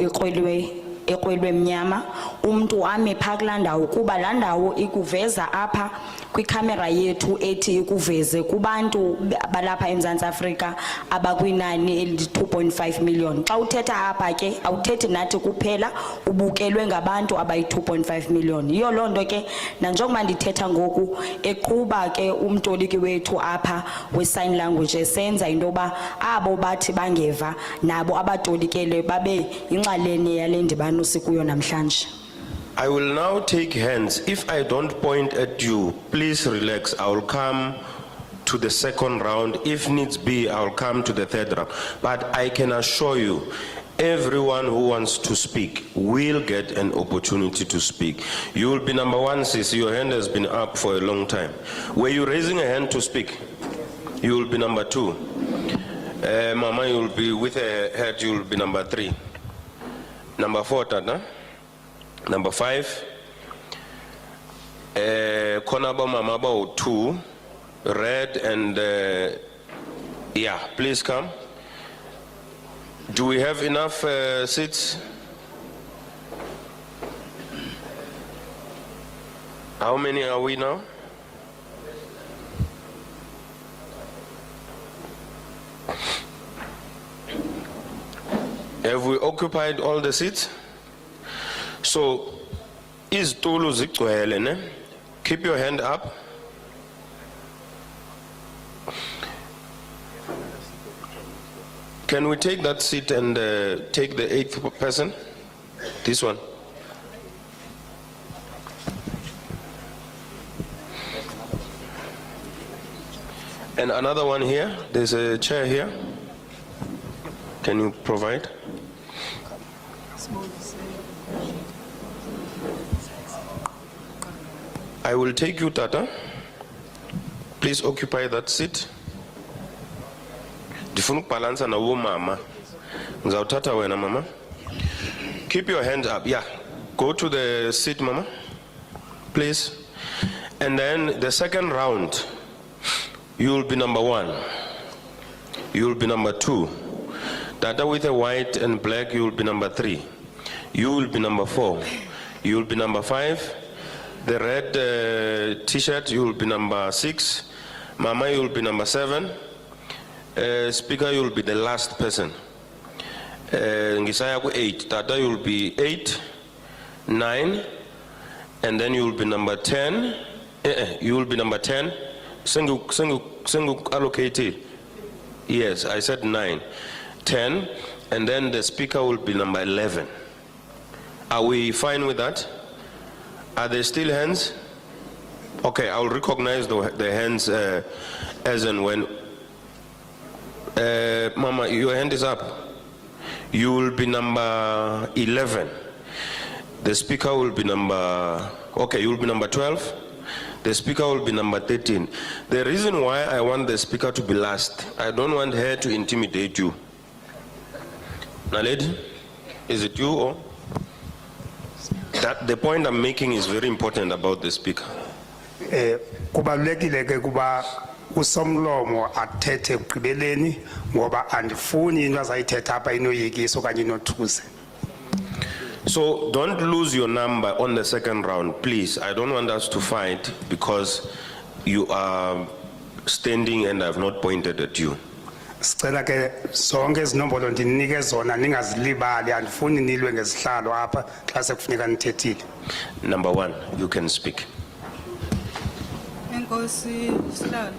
ekrwelwe mnyama umuntu ame pha kulaa ndawo kuba laa ndawo ikuveza apha kwikhamera yethu ethi ikuveze kubantu balapha eMzantsi Afrika abakwinani eli-2.5 million. Xa uthetha apha ke awuthethi nathi kuphela, ubukelwe ngabantu abayi-2.5 million. Yiyo loo nto ke nanjengoba ndithetha ngoku eqhuba ke umtoliki wethu apha we-sign language esenza into yoba abo bathi bangeva nabo abatolikele babe yinxalenye yale ndibano sikuyo namhlanje. I will now take hands. If I don't point at you, please relax. I will come to the second round. If needs be, I will come to the third round. But I can assure you, everyone who wants to speak will get an opportunity to speak. You will be number one, sis. Your hand has been up for a long time. Were you raising a hand to speak? You will be number two. Mama, you will be with a head, you will be number three. Number four, Tata. Number five, Konaba Mamaba 2, red and yeah, please come. Do we have enough seats? How many are we now? Have we occupied all the seats? So, izitulo zigcwele ne? Keep your hand up. Can we take that seat and take the 8th person? This one. And another one here. There's a chair here. Can you provide? I will take you, Tata. Please occupy that seat. Ndifuna ukubalansa nawo mama. Ngizawuthatha wena mama. Keep your hands up. Yeah. Go to the seat, mama. Please. And then the second round, you will be number one. You will be number two. Tata with a white and black, you will be number three. You will be number four. You will be number five. The red t-shirt, you will be number 6. Mama, you will be number 7. Speaker, you will be the last person. Ngisaya ku 8. Tata, you'll be 8, 9, and then you'll be number 10. You will be number 10. Sengu allocated. Yes, I said 9. 10, and then the speaker will be number 11. Are we fine with that? Are there still hands? Okay, I'll recognize the hands as and when. Mama, your hand is up. You will be number 11. The speaker will be number, okay, you will be number 12. The speaker will be number 13. The reason why I want the speaker to be last, I don't want her to intimidate you. Naledi, is it you or? That the point I'm making is very important about the speaker. Kubalulekile ke kuba usomlomo athethe ekugqibeleni ngoba andifuni into azayithetha apha inoyikisa okanye inothuze. So don't lose your number on the second round, please. I don't want us to fight because you are standing and I've not pointed at you. Sicela ke zonke izinombolo ndinike zona ningazilibali andifuni nilwe ngezihlalo apha xa sekufuneka nithethile. Number 1, you can speak. Enkosi sihlalo.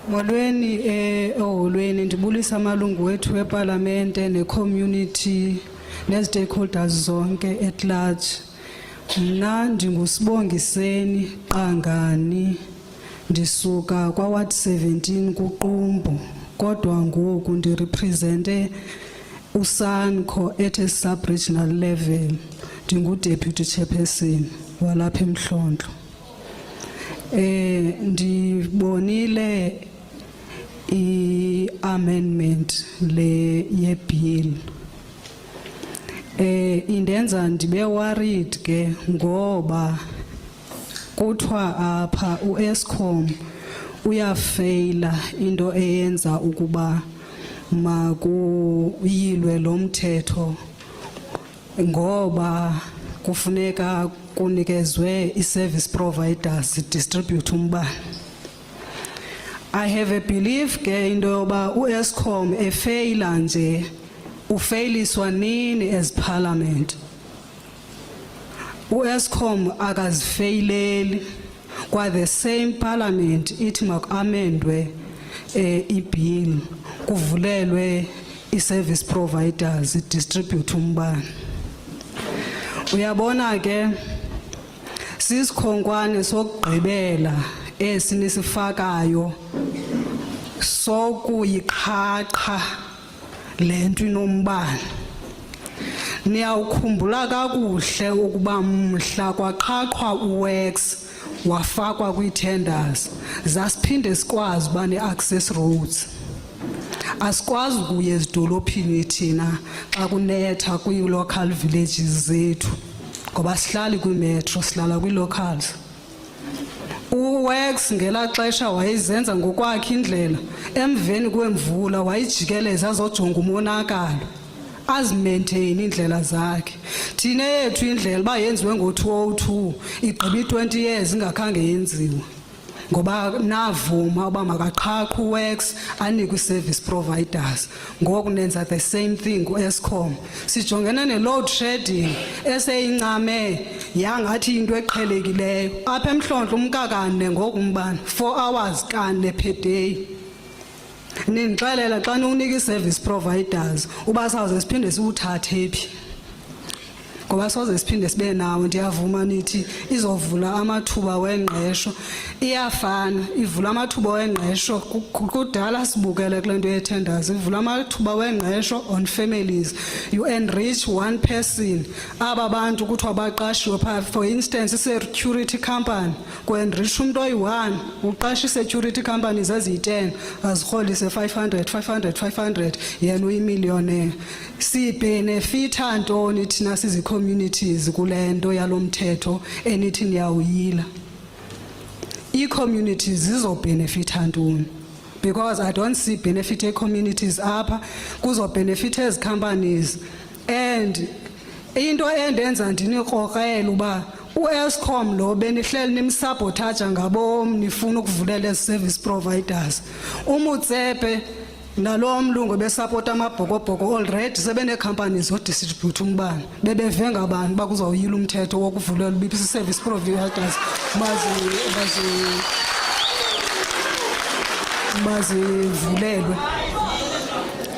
Molweni eholweni ndibulisa amalungu wethu eParlamente neCommunity ne-stakeholders zonke at large. Mna ndingusibongiseni Qangani ndisuka kwa Ward 17 kuQumbu kodwa ngoku ndirepresente uSanco at a sub-regional level. Ndingu-deputy chairperson walapha eMhlonhlo. Ndibonile i-amendment le ye-bill. Indenza ndibe worried ke ngoba kuthiwa apha u-Eskom uyafeyila into eyenza ukuba makuyilwe lo mthetho ngoba kufuneka kunikezwe i-service providers distribute umbane. I have a belief ke into yoba u-Eskom efeyila nje ufeyliswa nini as parliament. U-Eskom akazifeyileli kwa the same parliament ithi makamendwe i-bill kuvulelwe i-service providers distribute umbane. Uyabona ke sisikhonkwane sokugqibela esinisifakayo sokuyiqhaqha lento inombane. Niyawukhumbula kakuhle ukuba mhla kwaqhaqhwa uWorks wafakwa kwi-tenders zasiphinde sikwazi uba ne-access roads. Asikwazi ukuya ezidolophini thina xa kunetha kwi-local villages zethu ngoba sihlali kwi-metro sihlala kwi-locals. uWorks ngela xesha wayezenza ngokwakhe indlela emveni kwemvula wayijikeleza azojonga umonakalo azimaintain indlela zakhe. Thina yethu indlela ba yenziwe ngo-2002 igqiba i-20 years ingakhange yenziwe ngoba navuma uba makaqhaqhe uWorks anikwe service providers. Ngoku nenza the same thing ku-Eskom. Sijongene ne-load shedding eseyincame yangathi into eqhelekileyo apha eMhlonhlo umkakane ngoku umbane 4 hours kane per day. Nindixelela xa niwunika i-service providers uba sawuze siphinde siwuthathe phi ngoba soze siphinde sibe nawo. Ndiyavuma nithi izovula amathuba wengqesho, iyafana ivula amathuba wengqesho kudala sibukele kule nto ye-tenders. Ivula amathuba wengqesho on families, you enrich one person. Aba bantu kuthiwa baqashiwe phaa, for instance i-security company ku-enrich umntu oyi-1 uqasha i-security companies eziyi-10 azirholise 500 yena uyimillionaire. Sibhenefitha ntoni thina sizi-communities kule nto yalo mthetho enithi niyawuyila? I-communities zizobhenefitha ntoni? Because I don't see benefit e-communities apha, kuzobenefit ezi companies. And into endenza ndinikrokele uba u-Eskom lo benihleli nimsabotaja ngabom nifuna ukuvulela ezi service providers. Umutsepe nalo mlungu besapota amabhokobhoko already sebene companies odistribute umbane bebevenga abantu bakuzawuyila umthetho wokuvulela ubiphi service providers bazivulelwe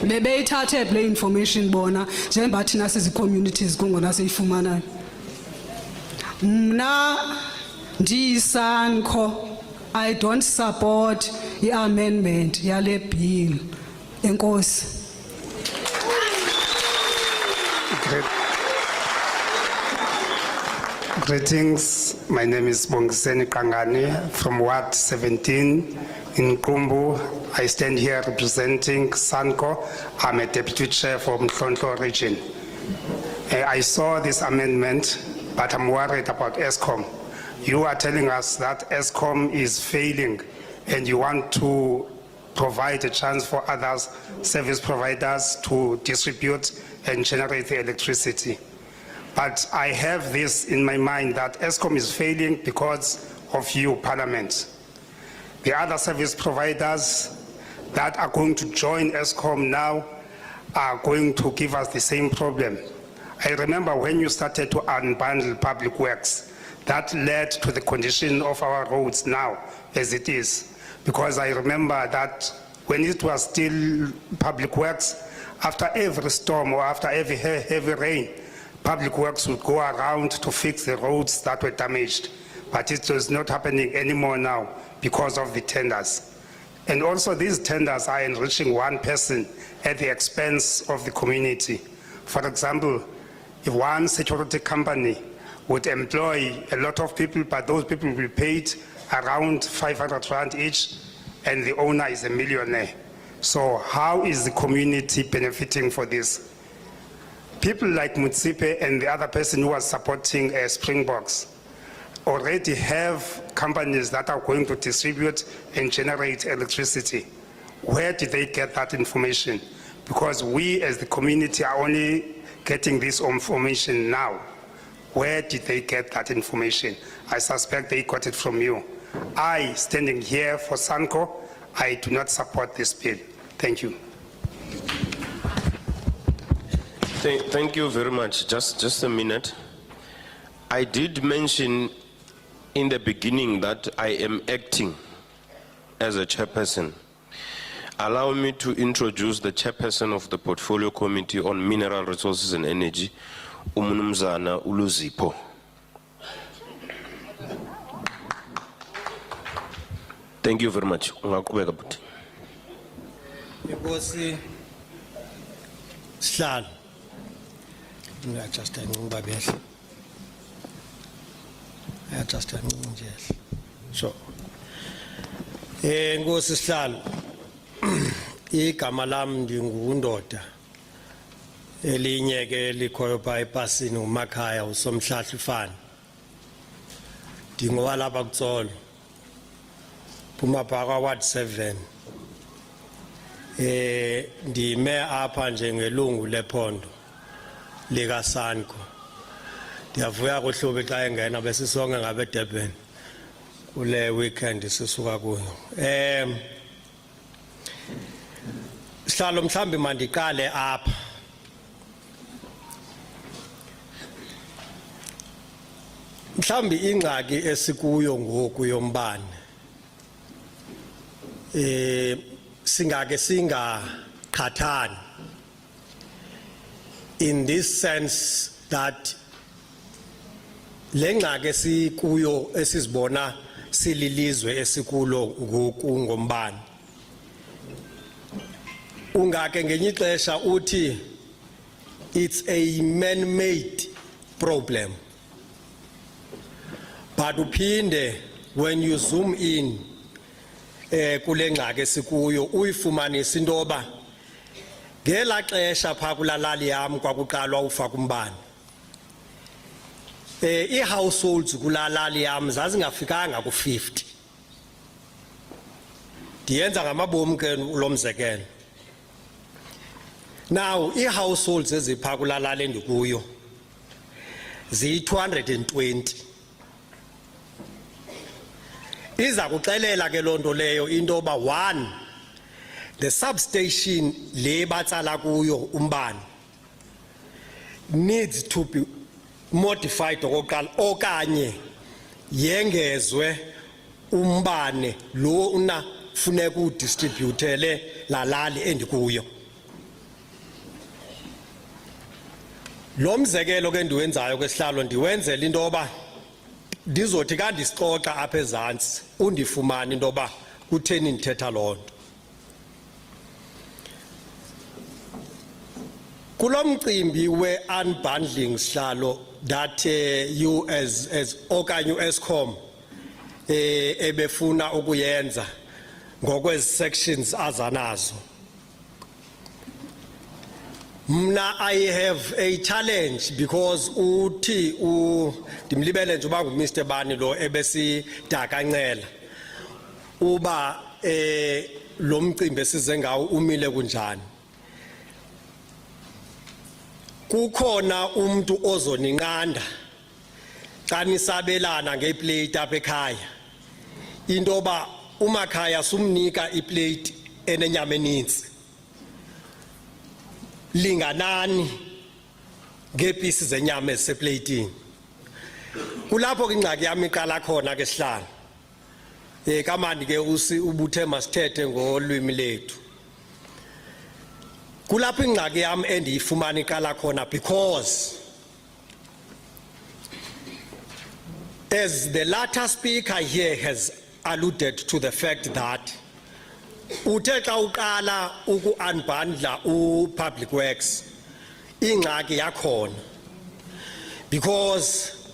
bebeyithathe le information bona njengoba thina sizi-communities kungona siyifumanayo. Mna ndiyisanko I don't support i-amendment yale bill. Enkosi. Greetings, my name is Bongiseni Kangani from Ward 17 in Kumbu. I stand here representing Sanko. I'm a deputy chair from Mhlonhlo region. I saw this amendment, but I'm worried about ESCOM. You are telling us that ESCOM is failing and you want to provide a chance for others, service providers to distribute and generate the electricity. But I have this in my mind that ESCOM is failing because of you, Parliament. The other service providers that are going to join ESCOM now are going to give us the same problem. I remember when you started to unbundle public works, that led to the condition of our roads now as it is. Because I remember that when it was still public works, after every storm or after every heavy rain, public works would go around to fix the roads that were damaged. But it is not happening anymore now because of the tenders. And also these tenders are enriching one person at the expense of the community. For example, if one security company would employ a lot of people, but those people will be paid around 500 rand each, and the owner is a millionaire. So how is the community benefiting for this? People like Mutsipe and the other person who was supporting Springboks already have companies that are going to distribute and generate electricity. Where did they get that information? Because we as the community are only getting this information now. Where did they get that information? I suspect they got it from you. I, standing here for Sanko, I do not support this bill. Thank you. Thank you very much. Just a minute. I did mention in the beginning that I am acting as a chairperson. Allow me to introduce the chairperson of the Portfolio Committee on Mineral Resources and Energy, Umunumzana Uluzipo. Thank you very much. Ungaqhubeka bhuti. Inkosi Sihlalo. Mina just ngibabehla. I just nje. So Inkosi Sihlalo. Igama lami ndingundoda. Elinye ke likhoyo pha epasini uMakhaya uSomhlahla Fani. Ndingowalapha kuTsolo. Phuma phaka Ward 7. Ndime apha njengelungu lephondo lika Sanko. Ndiyavuya kuhlobo xa engena besisonke ngabe Durban kule weekend sisuka kuyo. Sihlalo mhlambi mandiqale apha. Mhlambi ingxaki esikuyo ngoku yombane. Singake singaqhathani in this sense that lengxaki esikuyo esizibona sililizwe esikulo ngoku ngombane. Ungake ngenye ixesha uthi it's a man-made problem. But uphinde when you zoom in kule ngxaki esikuyo uyifumanisa into yoba ngela xesha phaa kulalali yam kwakuqalwa ufaka umbane i-households kulalali yam zazingafikanga ku-50. Ndiyenza ngamabomi ke lo mzekelo. Now i-households eziphaa kulalali endikuyo ziyi-220. Iza kuxelela ke lonto leyo into yoba 1 the substation le batsala kuyo umbane needs to be modified okokuqala okanye yengezwe umbane lo una funeka udistributele lalali endikuyo. Lo mzekelo ke ndiwenzayo kwesihlalo ndiwenzela into yoba ndizothi kandisixoxa apha ezantsi undifumane into yoba kutheni ndithetha loo nto. Kulo mcimbi we-unbundling sihlalo that you as okanye u-Eskom ebefuna ukuyenza ngokwezi sections azanazo. Mna I have a challenge because uthi ndimlibele nje uba nguMr Bani lo ebesidakancela uba lo mcimbi esize ngawo umile kunjani. Kukhona umuntu ozoninqanda xa nisabelana ngeplate apha ekhaya into yoba umakhaya sumnika iplate enenyama eninzi linganani ngeepisi zenyama eziseplatini. Kulapho ke ingxaki yami iqala khona ke sihlalo. Kamandi ke ubuthe masithethe ngolwimi lethu. Kulapho ingxaki yami endiyifumana iqala khona because as the latter speaker here has alluded to the fact that uthe xa uqala uku-unbundla u-public works ingxaki yakhona because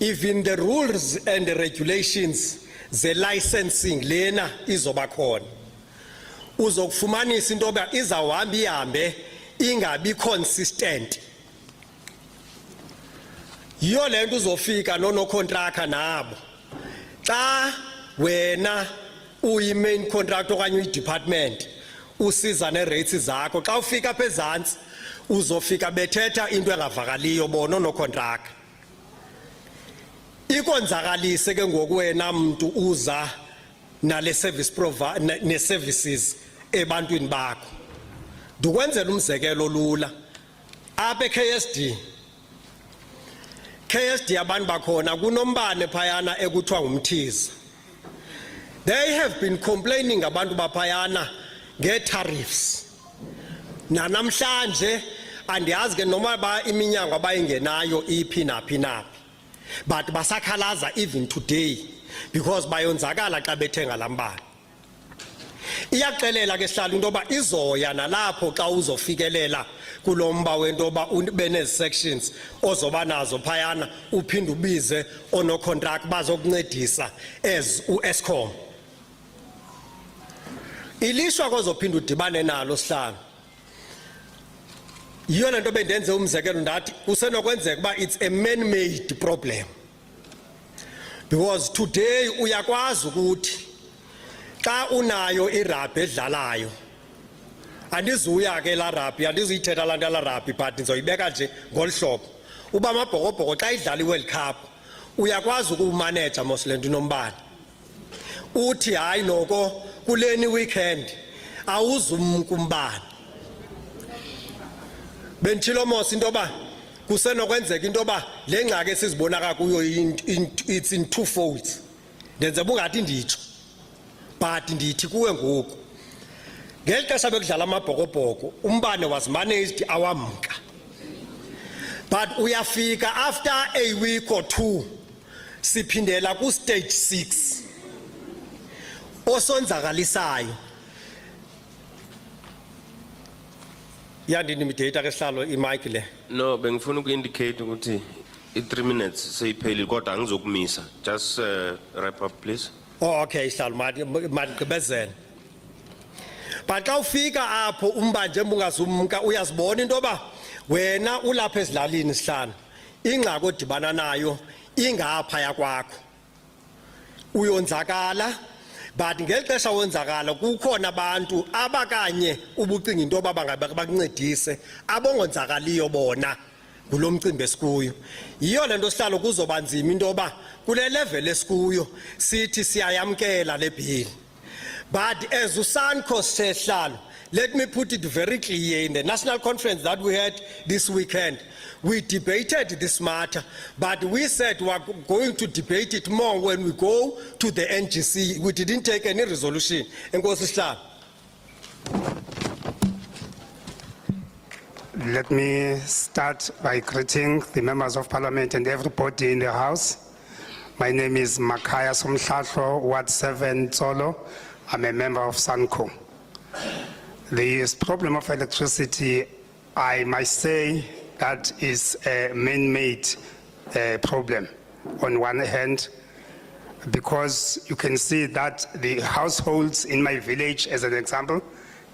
even the rules and the regulations ze-licensing lena izoba khona uzokufumanisa into yoba izawuhamba ihambe ingabi consistent. Yiyo le nto uzofika nonocontractor nabo xa wena uyi-main contractor okanye uyi-department usiza ne-rates zakho xa ufika apha ezantsi uzofika bethetha into engavakaliyo bona nocontractor. Ikonzakalise ke ngoku wena mntu uza nale service provider ne-services ebantwini bakho. Ndikwenzela umzekelo lula apha KSD abantu bakhona kunombane phayana ekuthiwa ngumthiza. They have been complaining abantu baphayana nge-tariffs. Nanamhlanje andiyazi ke noma ba iminyango abayingenayo iphi naphi naphi. But basakhalaza even today because bayonzakala xa bethenga lambane. Iyaxelela ke sihlalo into yoba izoya nalapho xa uzofikelela kulomba wento yoba ube nezi-sections ozoba nazo phayana uphinde ubize ono-contract bazokuncedisa as u-Eskom. Ilishwa kozophinda udibane nalo sihlalo. Yiyo le nto bendenze umzekelo ndathi kusenokwenzeka uba it's a man-made problem because today uyakwazi ukuthi xa unayo irabhi edlalayo andizuya ke la rabhi andizuyithetha laa nto yala rabhi but ndizoyibeka nje ngolu hlobo uba amabhokobhoko xa idlala iWorld Cup uyakwazi ukuwumaneja mos le nto inombane uthi hayi noko kuleni weekend awuzumka umbane. Bentshilo mos into yoba kusenokwenzeka into yoba le ngxaki esizibona kakuyo it's in two folds. Ndenze bungathi nditsho but ndithi kuwe ngoku ngeli xesha bekudlala amabhokobhoko umbane was managed awamka but uyafika after a week or two siphindela ku stage 6 osonzakalisayo. Yandinimidate ke sihlalo imic le. No, bengifuna uku-indicate ukuthi i-3 minutes seyiphelile kodwa angizokumisa. Just wrap up please. Oh okay sihlalo madigqibezela. But xa ufika apho umbanje ungazumka uyazibona into yoba wena ulapha ezilalini sihlalo ingxaki odibana nayo ingapha yakwakho uyonzakala. But ngeli xesha wonzakala kukhona abantu abakanye ubucinga into yoba bakuncedise abongonzakaliyo bona kulo mcimbi esikuyo. Yiyo le nto sihlalo kuzoba nzima into yoba kule level esikuyo sithi siyayamkela le bill But as Usanko Sehlalo, let me put it very clear, in the national conference that we had this weekend, we debated this matter, but we said we are going to debate it more when we go to the NGC. We didn't take any resolution. Enkosi Sihlalo. Let me start by greeting the members of parliament and everybody in the house. My name is Makaya Somhlatlo, Ward 7, Tsolo. I'm a member of SANCO. The problem of electricity, I must say, that is a man-made problem on one hand, because you can see that the households in my village, as an example,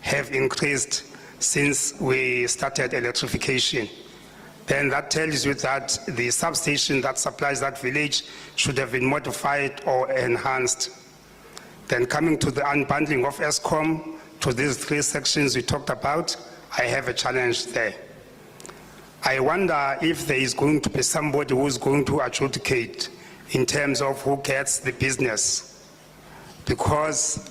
have increased since we started electrification. Then that tells you that the substation that supplies that village should have been modified or enhanced. Then coming to the unbundling of ESCOM, to these 3 sections we talked about, I have a challenge there. I wonder if there is going to be somebody who's going to adjudicate in terms of who gets the business, because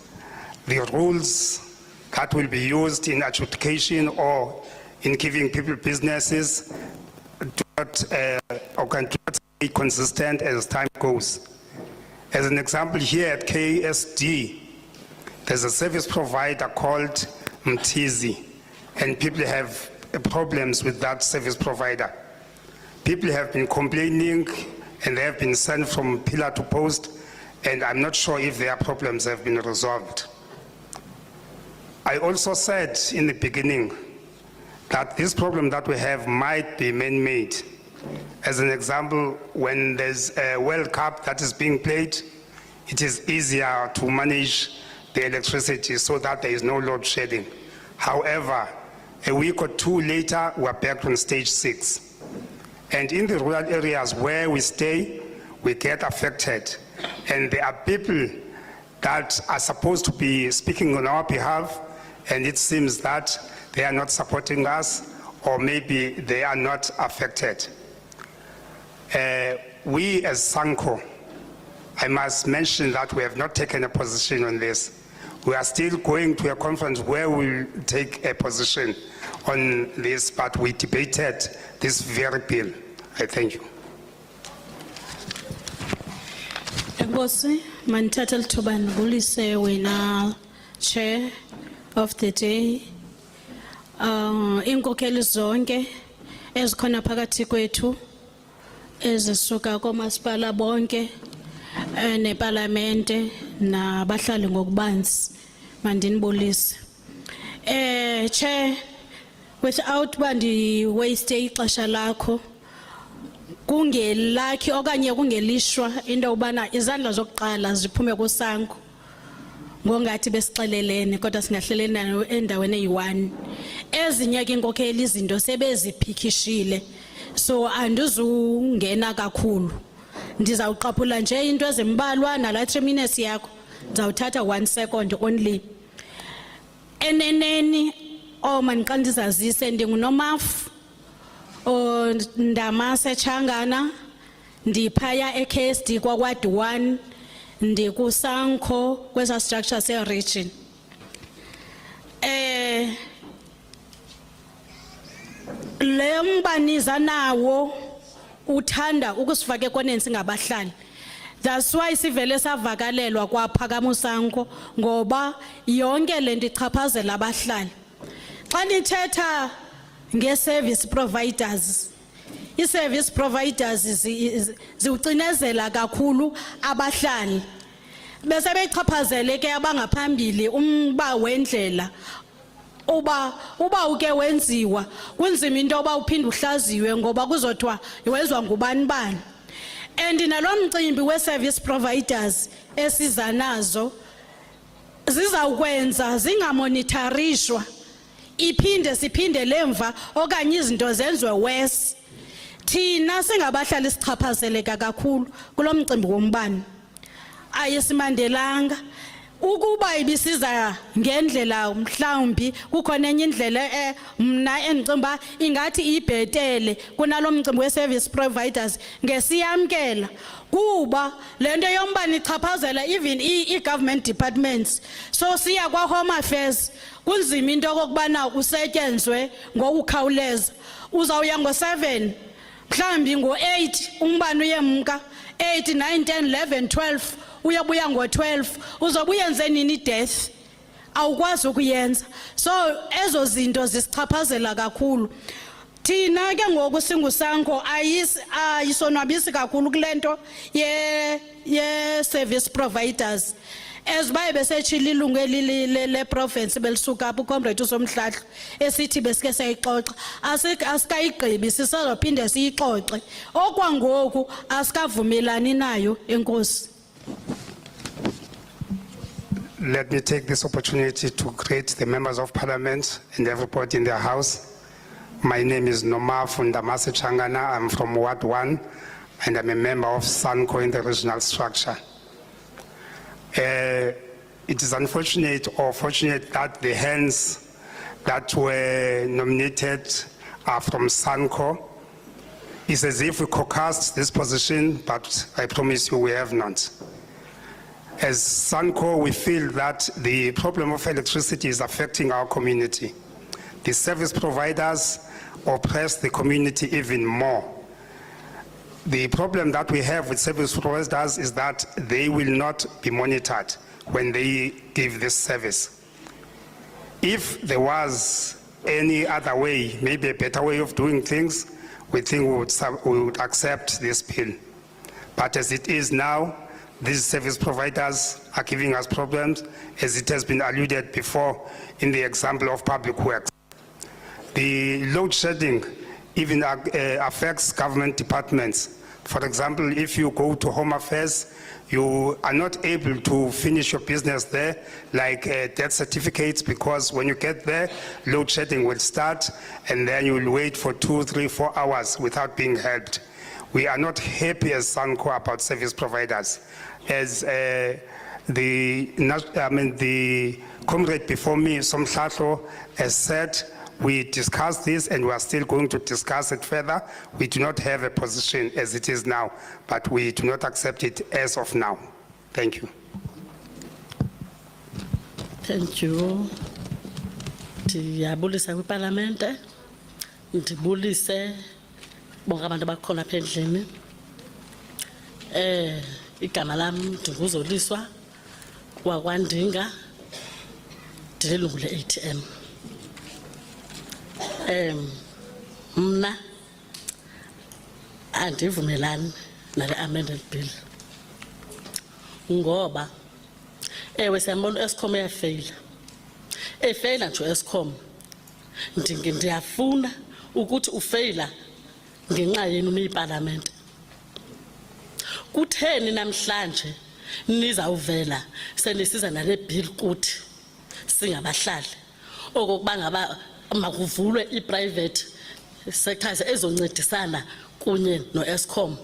the rules that will be used in adjudication or in giving people businesses do not be consistent as time goes. As an example, here at KSD, there's a service provider called Mtizi, and people have problems with that service provider. People have been complaining and they have been sent from pillar to post, and I'm not sure if their problems have been resolved. I also said in the beginning that this problem that we have might be man-made. As an example, when there's a World Cup that is being played, it is easier to manage the electricity so that there is no load shedding. However, a week or 2 later, we're back on stage 6. And in the rural areas where we stay, we get affected. And there are people that are supposed to be speaking on our behalf, and it seems that they are not supporting us, or maybe they are not affected. We as SANCO, I must mention that we have not taken a position on this. We are still going to a conference where we'll take a position on this, but we debated this very bill. I thank you. Enkosi, manithatha lithuba ndibulise wena chair of the day. Inkokheli zonke ezikhona phakathi kwethu ezisuka komasipala bonke neparlamente nabahlali ngokubanzi, mandinibulise. Chair, without bandi waste ixesha lakho, kungelakhi okanye kungelishwa into ubana izandla zokuqala ziphume kuSANCO ngongathi besixelelene kodwa singahlelelana endaweni eyi-1. Ezinye ke inkokheli izinto sebeziphikishile, so andizungena kakhulu. Ndizawuqaphula nje into ezimbalwa nala 3 minutes yakho, ndizawuthatha 1 second only. Eneneni maniqa ndizazise, ndinguNomafu Ndamase Changana, ndiphaya eKSD kwaWard 1, ndikuSANCO kwesa structure se-region. Le mbaniza nawo uthanda ukusifaka ekoneni singabahlali. That's why sivele savakalelwa kwaphakama uSANCO, ngoba yonke lento ichaphazela abahlali. Xa nithetha nge-service providers, i-service providers ziwucinezela kakhulu abahlali. Bese bechaphazele ke abangaphambili umba wendlela. Uba uke wenziwa, kunzima into oba uphinde uhlaziwe ngoba kuzothiwa iwezwa ngubani bani. And nalomcimbi we-service providers esiza nazo zizawukwenza zingamonitorishwa, siphinde lemva okanye izinto zenziwe worse. Thina singabahlali sichaphazeleka kakhulu kulomcimbi wombane. Ayisimandelanga ukuba ibisiza ngendlela mhlawumbi kukhona enye indlela mna endicimba ingathi ibhetele kunalo mcimbi we-service providers ngesiyamkela kuba lento yombane ichaphazela even i-government departments so siya kwa-home affairs kunzima into okokubana usetyenzwe ngokukhawuleza uzawuya ngo-7 mhlawumbi ngo-8 umbane uyemka 8 9 10 11 12 uyabuya ngo-12 uzobuyenze nini death awukwazi ukuyenza so ezo zinto zisichaphazela kakhulu thina ke ngoku singusanko ayisonwabisi kakhulu kulento ye-service providers as baye besetshile ilungu le province belisuka apho uComrade uSomhlahlo esithi besike siyixoxa asikayigqibi sisazophinde siyixoxe okwangoku asikavumelani nayo enkosi. Let me take this opportunity to greet the members of parliament and everybody in their house. My name is Noma Fundamase Changana. I'm from Ward 1 and I'm a member of SANCO in the regional structure. It is unfortunate or fortunate that the hands that were nominated are from SANCO. It's as if we caucused this position, but I promise you we have not. As SANCO, we feel that the problem of electricity is affecting our community. The service providers oppress the community even more. The problem that we have with service providers is that they will not be monitored when they give this service. If there was any other way, maybe a better way of doing things, we think we would accept this bill. But as it is now, these service providers are giving us problems, as it has been alluded before in the example of public works. The load shedding even affects government departments. For example, if you go to Home Affairs, you are not able to finish your business there, like death certificates, because when you get there, load shedding will start, and then you will wait for 2, 3, 4 hours without being helped. We are not happy as SANCO about service providers. As the comrade before me, Somhlahlo, has said, we discussed this and we are still going to discuss it further. We do not have a position as it is now, but we do not accept it as of now. Thank you. Thank you. Ndiyabulisa kwiParlamente, ndibulise bonke abantu abakhona apha endlini. Igama lam ndinguZoliswa wakwaNdinga, ndililungu le-ATM. Mna andivumelani nale amended bill ngoba ewe siyambona Eskom eyafeyila efeyila nje Eskom ndiyafuna ukuthi ufeyila ngenxa yenu niyiParlament. Kutheni namhlanje nizawuvela senisiza nale bill kuthi singabahlali okokuba ngaba makuvulwe i-private sectors ezoncedisana kunye no-Eskom.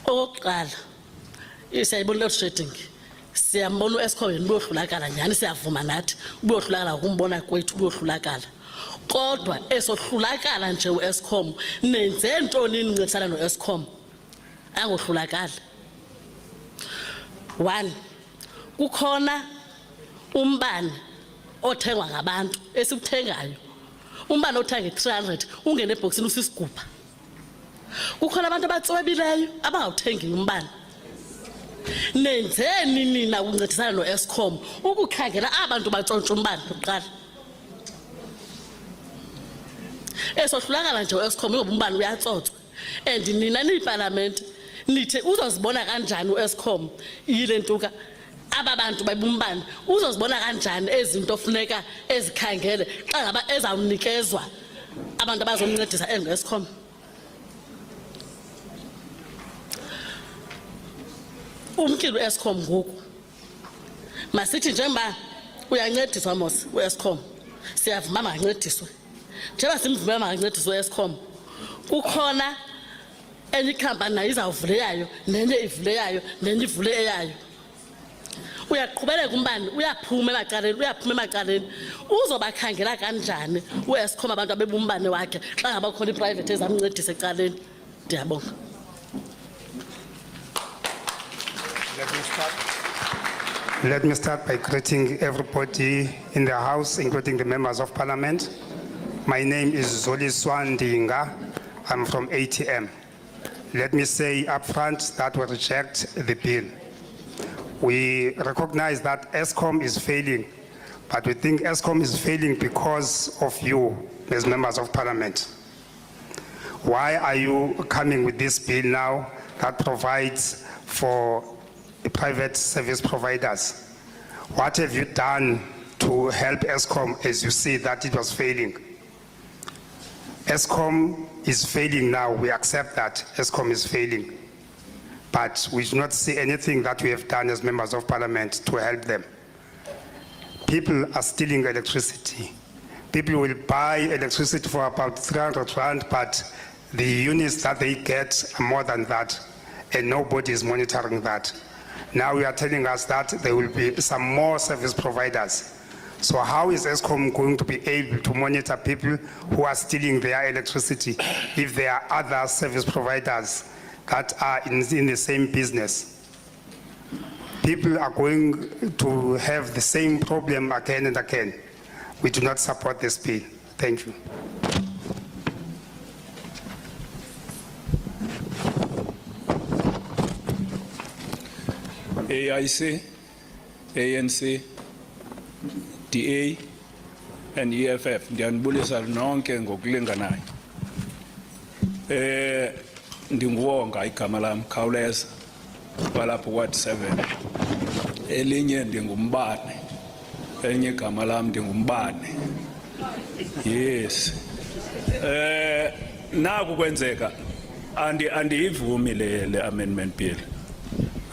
Okokuqala siyayibona load shedding, siyambona u-Eskom yena ubuyohlulakala nyhani, siyavuma nathi ubuyohlulakala ukumbona kwethu ubuyohlulakala, kodwa esohlulakala nje u-Eskom nenze ntoni nincedisana no-Eskom angohlulakala. 1 kukhona umbane othengwa ngabantu esikuthengayo, umbane othenga 300 ungene ebhokisini usisigubha. Kukhona abantu abatswebileyo abangawuthengi umbane. Nenzeni nina ukuncedisana no-Eskom ukukhangela abantu batshontsha umbane kuqala? Esohlulakala nje u-Eskom ngoba umbane uyatsotswa, and nina niyiParlament nithe uzozibona kanjani u-Eskom yile ntuka aba bantu bayibumbane, uzozibona kanjani ezinto ofuneka ezikhangele xa ngaba ezawunikezwa abantu abazomncedisa engu-Eskom? Umkile u-Eskom ngoku masithi njengoba uyancediswa mos u-Eskom, siyavuma mangancediswe. Njengoba simvumela mangancediswe u-Eskom, kukhona enye ikhampani nayo izawuvuleyayo nenye ivuleyayo nenye ivule eyayo. uyaqhubeleka umbane uyaphuma emacaleni uzobakhangela kanjani uEskom abantu abebumbane wakhe xa ngaba khona iprivate ezamncedisa ecaleni. Ndiyabonga. Let me start by greeting everybody in the House, including the members of Parliament. My name is Zoliswa Ndinga. I'm from ATM. Let me say up front that we reject the bill. We recognize that Eskom is failing, but we think Eskom is failing because of you, as members of Parliament. Why are you coming with this bill now that provides for private service providers? What have you done to help Eskom as you see that it was failing? Eskom is failing now, we accept that Eskom is failing. But we do not see anything that we have done as members of Parliament to help them. People are stealing electricity. People will buy electricity for about 300 rand, but the units that they get are more than that, and nobody is monitoring that. Now you are telling us that there will be some more service providers. So how is Eskom going to be able to monitor people who are stealing their electricity if there are other service providers that are in the same business? People are going to have the same problem again and again. We do not support this bill. Thank you. AIC, ANC, DA, and EFF. Ndiyanibulisa nonke ngokulinganayo. Ndinguwonga igama lami Khawuleza walapho Ward 7. Elinye ndingumbane. Elinye igama lami ndingumbane. Yes. Naku kwenzeka andiyivumi le amendment bill.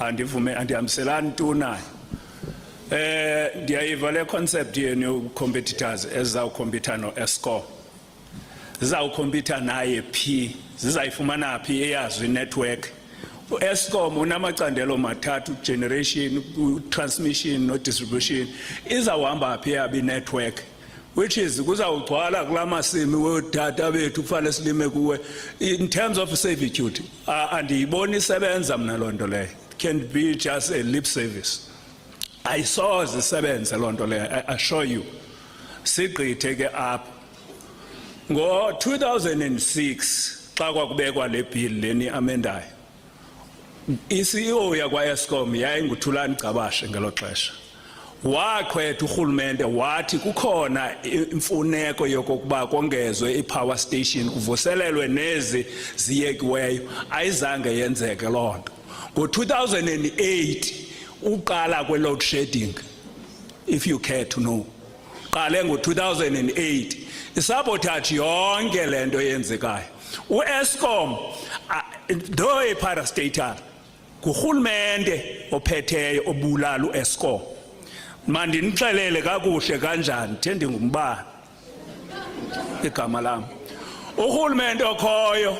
Andihambiselani tu nayo. Ndiyayiva le concept yenu competitors ezizawukhompitha no-Eskom. Zizawukhompitha naye phi, zizayifumana phi eyazi i-network. U-Eskom unamacandelo mathathu, generation, transmission no distribution. Izawuhamba phi yabi network, which is kuzawugcwala kula masimi wodata bethu kufanele silime kuwe. In terms of servitude, andiyiboni isebenza mna loo nto leyo. Can be just a lip service. I saw the seventh I assure you. Sigqithe ke apha. Ngo 2006 xa kwakubekwa le bill leni amendayo. iCEO yakwa Eskom yayinguThulani Gcabashe ngelo xesha. Waqhwetha urhulumente wathi kukhona imfuneko yokokuba kongezwe ipower station kuvuselelwe nezi ziyekiweyo. Ayizange yenzeke loo nto. Ngo 2008 uqala kwe load shedding, if you care to know. Qale ngo 2008 isabotage yonke lento yenzekayo. uEskom though a parastatal kuhulumende ophetheyo obulala uEskom. Mandinixelele kakuhle kanjani ndingumbane igama lami. Uhulumende okhoyo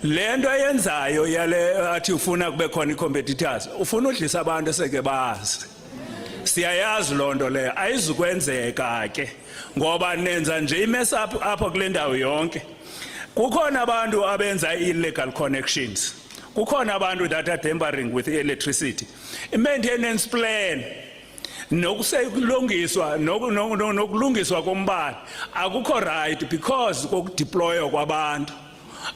lento yenzayo yale athi ufuna kube khona icompetitors ufuna udlisa abantu eseke bazi. Siyayazi loo nto leyo ayizukwenzeka ke ngoba nenza nje imess up apha kule ndawo yonke. Kukhona abantu abenza illegal connections. Kukhona abantu that are tampering with electricity. I-maintenance plan nokulungiswa kombane akukho right because kokudeploywa kwabantu.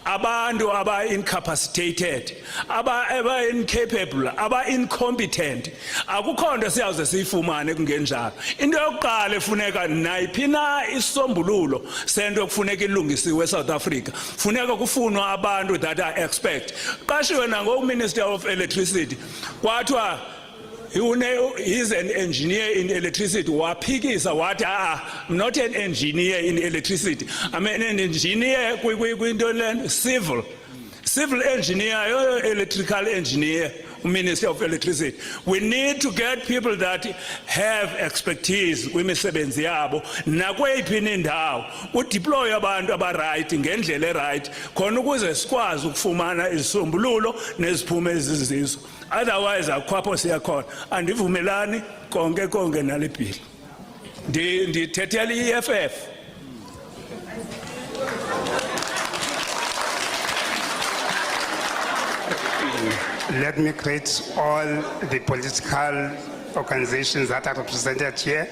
Abantu aba incapacitated, aba incapable, aba incompetent. Akukho nto siyawuze siyifumane kungenjalo. Into yokuqala efuneka nayiphi na isombululo sento okufuneka ilungisiwe eSouth Africa. Funeka kufunwa abantu that are expert. Qashiwe nango Minister of Electricity. Kwathiwa he's an engineer in electricity. Waphikisa wathi I'm not an engineer in electricity. I'm an engineer civil engineer, electrical engineer, Minister of Electricity. We need to get people that have expertise kwimisebenzi yabo nakweyiphi indawo udeploy abantu aba-right ngendlela right khona ukuze sikwazi ukufumana izisombululo neziphumo ezizizo. otherwise akhwapho siyakhona andivumelani konke nale bill ndithethela i-EFF. Let me greet all the political organizations that are represented here.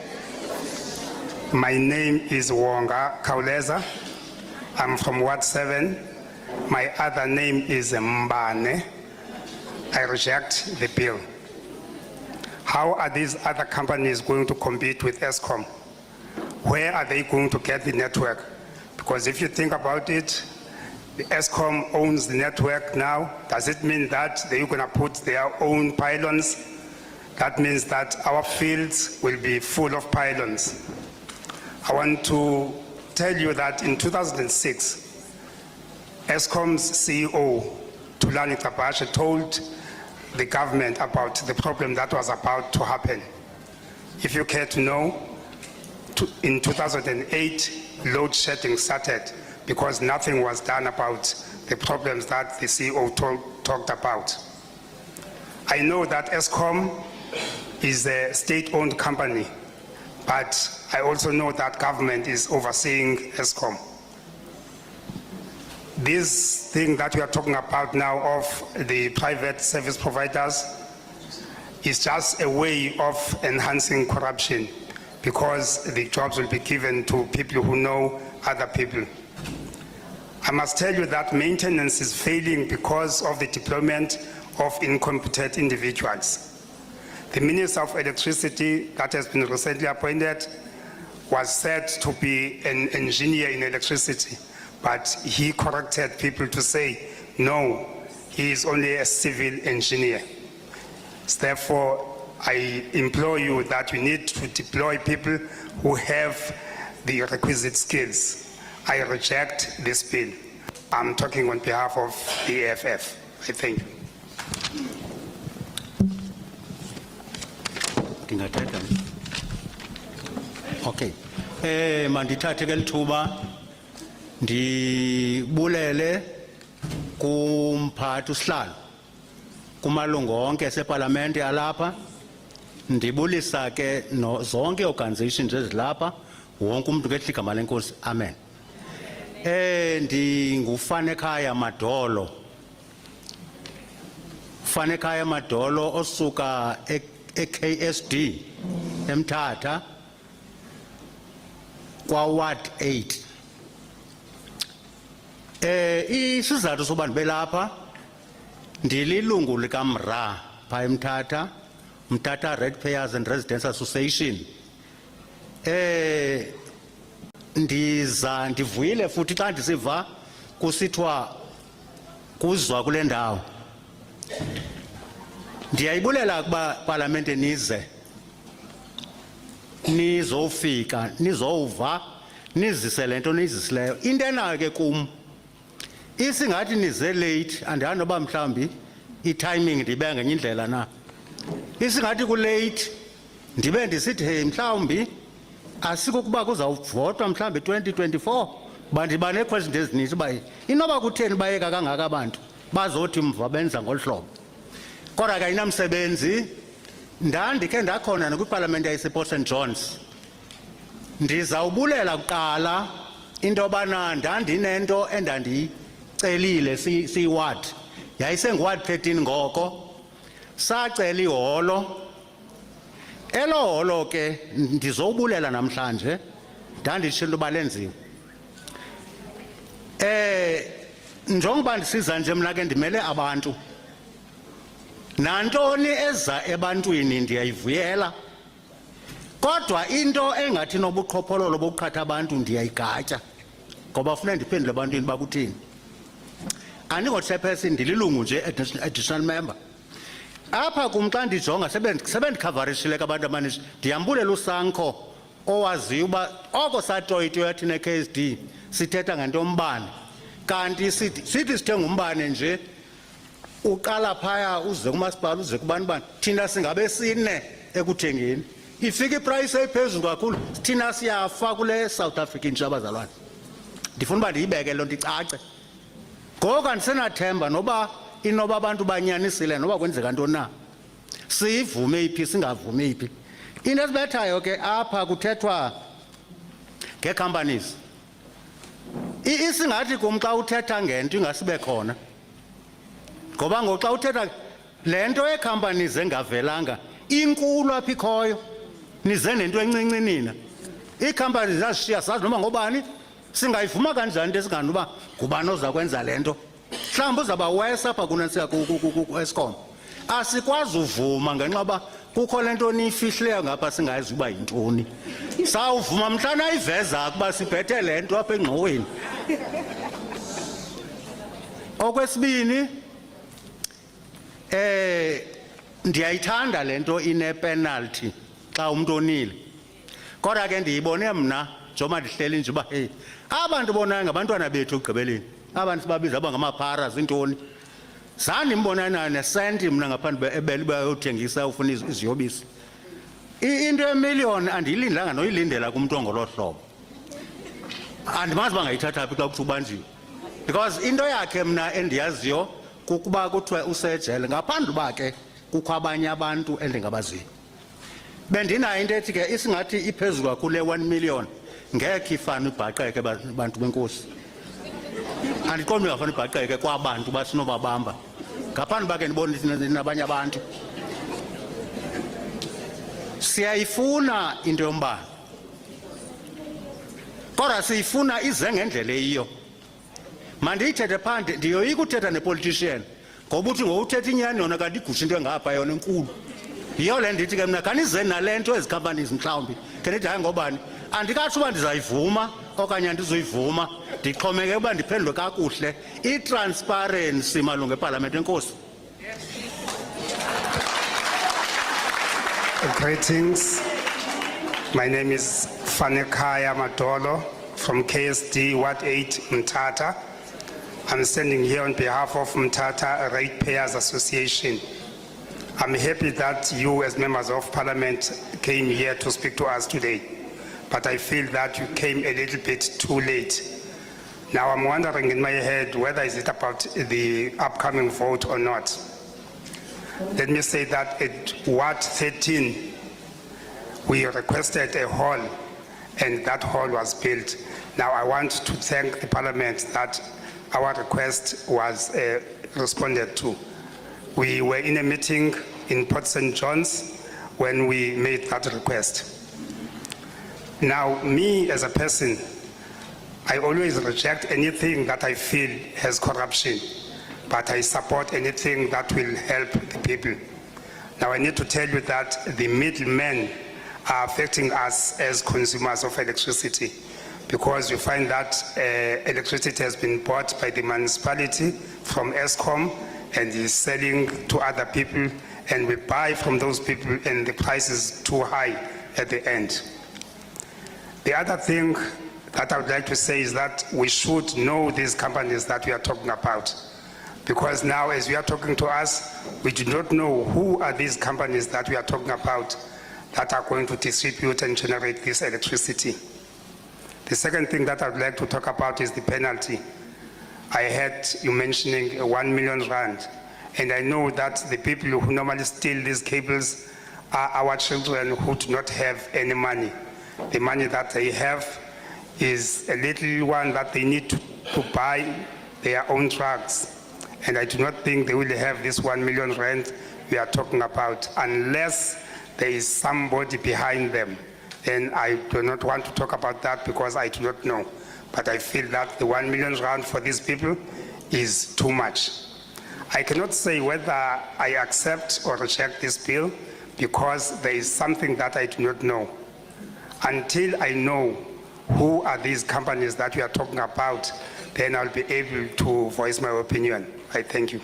My name is Wonga Kauleza. I'm from Ward 7. My other name is Mbane. I reject the bill. How are these other companies going to compete with ESCOM? Where are they going to get the network? Because if you think about it, the ESCOM owns the network now. Does it mean that they're going to put their own pylons? That means that our fields will be full of pylons. I want to tell you that in 2006, ESCOM's CEO, Tulani Kabashe, told the government about the problem that was about to happen. If you care to know, in 2008, load shedding started because nothing was done about the problems that the CEO talked about. I know that ESCOM is a state-owned company, but I also know that government is overseeing ESCOM. This thing that we are talking about now of the private service providers is just a way of enhancing corruption because the jobs will be given to people who know other people. I must tell you that maintenance is failing because of the deployment of incompetent individuals. The Minister of Electricity that has been recently appointed was said to be an engineer in electricity, but he corrected people to say, no, he is only a civil engineer. Therefore, I implore you that we need to deploy people who have the requisite skills. I reject this bill. I'm talking on behalf of the EFF. I thank you. Okay. Mandithathe ke lithuba ndibulele kumphathi usihlalo kumalungu onke seParlamente alapha ndibulisa ke zonke organizations ezilapha wonke umuntu ngehle igama lenkosi amen. Ndingufanekhaya Madolo. Fanekhaya Madolo osuka eKSD eMthatha kwa Ward 8. Isizathu soba ndibelapha ndililungu likaMra pha eMthatha, Mthatha Ratepayers and Residents Association. Ndivuyile futhi xa ndisiva kusithiwa kuzwa kule ndawo. Ndiyayibulela kuba Parliamente nize nizofika nizova nizise lento nizisileyo. Into enayo ke kum isingathi nize late andihamba noba mhlawumbi i-timing ndibe ngenye indlela na. Isingathi ku-late ndibe ndisithi hey mhlawumbi asiko kuba kuzawuvotwa mhlawumbi 2024 bandiba nee-questions ezininzi uba inoba kutheni bayeka kangaka abantu bazothi mva benza ngolu hlobo. Kodwa ke ayinamsebenzi. Ndandikhe ndakhona nakwiParlamente yasePort St John's. Ndizawubulela kuqala into yobana ndandinento endandicelile siyiward. Yayisenguward 13 ngoko. Sacela iholo. Elo holo ke ndizowubulela namhlanje. Ndanditsho into yoba lenziwe. Njengoba ndisiza nje mna ke ndimele abantu. Nantoni eza ebantwini ndiyayivuyela. Kodwa into engathi nobuqhophololo bokuqhatha abantu ndiyayigatya. Ngoba ufuna ndiphendule ebantwini bakuthini. Andingo-chairperson ndililungu nje additional member. Apha kum xa ndijonga sebendikhavarishile ke abantu abaninzi. Ndiyambulela uSanko owaziyo uba oko satoyitoya thina eKSD sithetha ngento yombane. Kanti sithi sithenga umbane nje uqala phaya uze kumasipala uze kubantu thina singabe sine ekuthengeni. Ifika iprice ephezulu kakhulu thina siyafa kule South African abazalwane. Ndifuna uba ndiyibeke loo nto icace. Ngoku andisenathemba noba inoba abantu banyanisile noba kwenzeka ntoni na. Sivume iphi singavume iphi. Into esibethayo ke apha kuthethwa nge-companies. Isingathi kum xa uthetha ngento ingasibe khona. Ngoba ngoxa uthetha le nto ye-companies engavelanga inkulu apha ikhoyo. Nize nento encinci nina. Ii-companies zazishiya sazi noma ngobani singayivuma kanjani into esingani uba ngubani oza kwenza le nto. Mhlawumbi uzawuba wesa apha kunantsika ku-Eskom. Asikwazi uvuma ngenxa yoba kukho le nto niyifihleyo ngapha singayazi uba yintoni. Sawuvuma mhlana iveza ukuba siphethe le nto apha engxoweni. Okwesibini, ndiyayithanda le nto ine-penalty xa umuntu onile. Kodwa ke ndiyibone mna njengoba ndihleli nje uba hey abantu bonayo ngabantwana bethu ekugqibeleni. Abantu sibabiza ngamaphara zintoni. Zange ndimbona nesenti mna ngaphandle ebeli bayothengisa ufuna iziyobisi. Into ye-million andiyilindelanga noyilindela kumntu ongolo hlobo. Andimazi bangayithatha phi xa kuthi ubanjiwe. Because into yakhe mna endiyaziyo kukuba kuthiwe usejele ngaphandle uba ke kukho abanye abantu endingabaziyo. Bendinayo into ethi ke isingathi iphezulu kakhulu le-1 million ngekhe ifane ibhaqeke bantu benkosi. Andiqondi ngafane ibhaqeke kwabantu basinobabamba. Ngaphandle bakhe ndibone nabanye abantu. Siyayifuna into yombane. Kodwa siyifuna ize ngendlela eyiyo. Mandiyithethe phandle ndiyoyika uthetha ne-politician. Ngoba uthi ngowuthetha inyani yona kanti igusha into engapha yona enkulu. Yiyo le ndithi ke mna khanize nale nto ezi companies mhlawumbi. Ke ndithi hayi ngobani. Andikatsho uba ndizayivuma okanye andizoyivuma. Ndixhomeke uba ndiphendule kakuhle. I-transparency malunga eParlamente enkosi. Greetings. My name is Fanekaya Madolo from KSD Ward 8 Mthatha. I'm standing here on behalf of Mthatha Ratepayers Association. I'm happy that you as members of parliament came here to speak to us today, but I feel that you came a little bit too late. Now I'm wondering in my head whether is it about the upcoming vote or not. Let me say that at Ward 13, we requested a hall and that hall was built. Now I want to thank the parliament that our request was responded to. We were in a meeting in Port St. John's when we made that request. Now, me as a person, I always reject anything that I feel has corruption, but I support anything that will help the people. Now, I need to tell you that the middlemen are affecting us as consumers of electricity, because you find that electricity has been bought by the municipality from Eskom and is selling to other people, and we buy from those people and the price is too high at the end. The other thing that I would like to say is that we should know these companies that we are talking about, because now as we are talking to us, we do not know who are these companies that we are talking about that are going to distribute and generate this electricity. The second thing that I would like to talk about is the penalty. I heard you mentioning 1 million rand, and I know that the people who normally steal these cables are our children who do not have any money. The money that they have is a little one that they need to buy their own drugs, and I do not think they will have this 1 million rand we are talking about unless there is somebody behind them. And I do not want to talk about that because I do not know. But I feel that the 1 million rand for these people is too much. I cannot say whether I accept or reject this bill because there is something that I do not know. Until I know who are these companies that we are talking about, then I'll be able to voice my opinion. I thank you.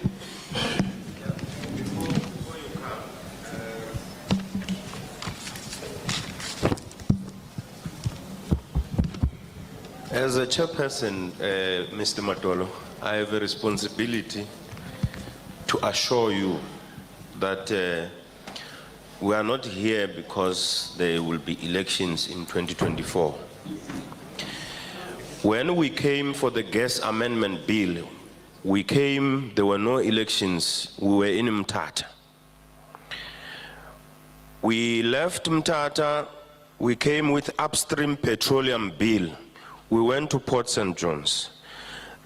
As a chairperson, Mr. Matolo, I have a responsibility to assure you that we are not here because there will be elections in 2024. When we came for the gas amendment bill, we came, there were no elections, we were in Mthatha. We left Mthatha, we came with upstream petroleum bill. We went to Port St. John's.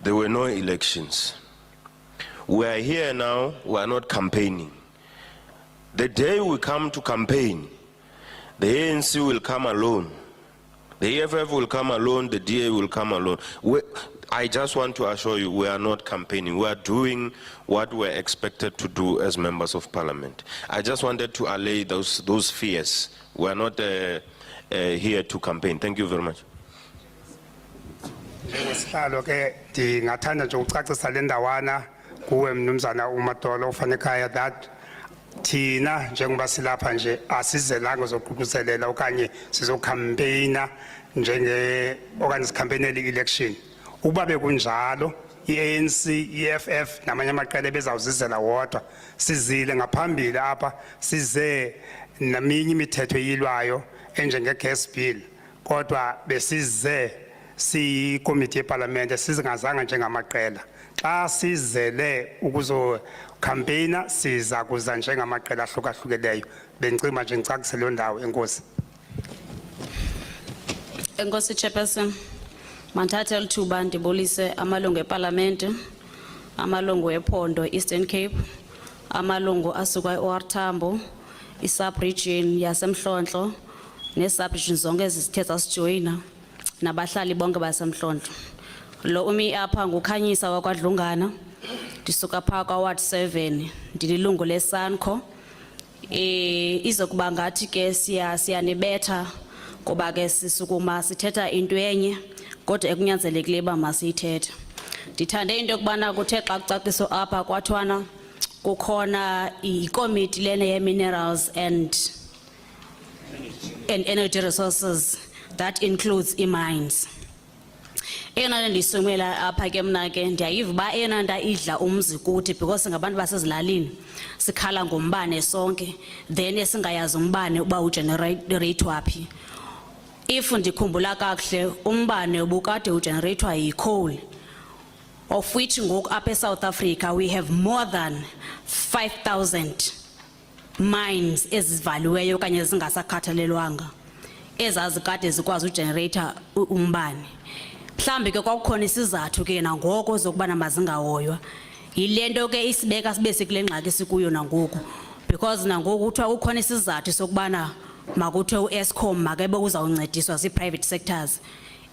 There were no elections. We are here now, we are not campaigning. The day we come to campaign, the ANC will come alone. The EFF will come alone, the DA will come alone. I just want to assure you, we are not campaigning. We are doing what we're expected to do as members of parliament. I just wanted to allay those fears. We are not here to campaign. Thank you very much. Njengosihlalo ke ndingathanda nje ucacisa le ndawana kuwe mnumzana uMadolo uFanekhaya that thina njengoba silapha nje asizelanga zokuququzelela okanye sizocampaigna njenge okanye sicampaignela election. Uba bekunjalo iANC, EFF namanye amaqela bezawuzizela wodwa sizile ngaphambili apha size naminye imithetho yilwayo enjenge gas bill kodwa besize siyikomiti yeparlamente sizingazanga njengamaqela xa sizele ukuzo campaigna siza kuza njengamaqela ahlukahlukeleyo bencima nje ngicakise lo ndawo. Enkosi. Enkosi Chairperson, mandithathe lithuba ndibulise amalungu eParlamente, amalungu ephondo Eastern Cape, amalungu asuka eOR Tambo, i-sub-region yaseMhlonhlo, ne-sub-region zonke ezithe zasijoyina, nabahlali bonke baseMhlonhlo. Lo umi apha nguKhanyisa wakwaDlungana, ndisuka phaa kwaWard 7, ndililungu leSANCO. Izokuba ngathi ke siyanibetha ngoba ke sisukuma sithetha into enye kodwa ekunyanzelekile uba masiyithethe. Ndithande into yokubana kuthe xa kucaciso apha kwathwana kukhona ikomiti lena ye-minerals and energy resources that includes i-mines. Eyona ndisumela apha ke mna ke ndiyayiva uba eyona nto idla umzi kuthi because singabantu basezilalini sikhala ngombane sonke then esingayazi umbane uba ugenerate waphi. If ndikhumbula kakuhle umbane ubukade ugeneratewa yi-coal, of which ngoku apha eSouth Africa we have more than 5,000 mines ezivaliweyo okanye zingasakhathalelwanga ezazikade zikwazi ugenerate umbane. Mhlambi ke kwakukhona isizathu ke nangoko zokubana mazingahoywa. Yilento ke isibeka sibe sikule ngxaki sikuyo nangoku because nangoku kuthiwa kukhona isizathu sokubana makuthiwe uEskom makebe uzawuncediswa zii-private sectors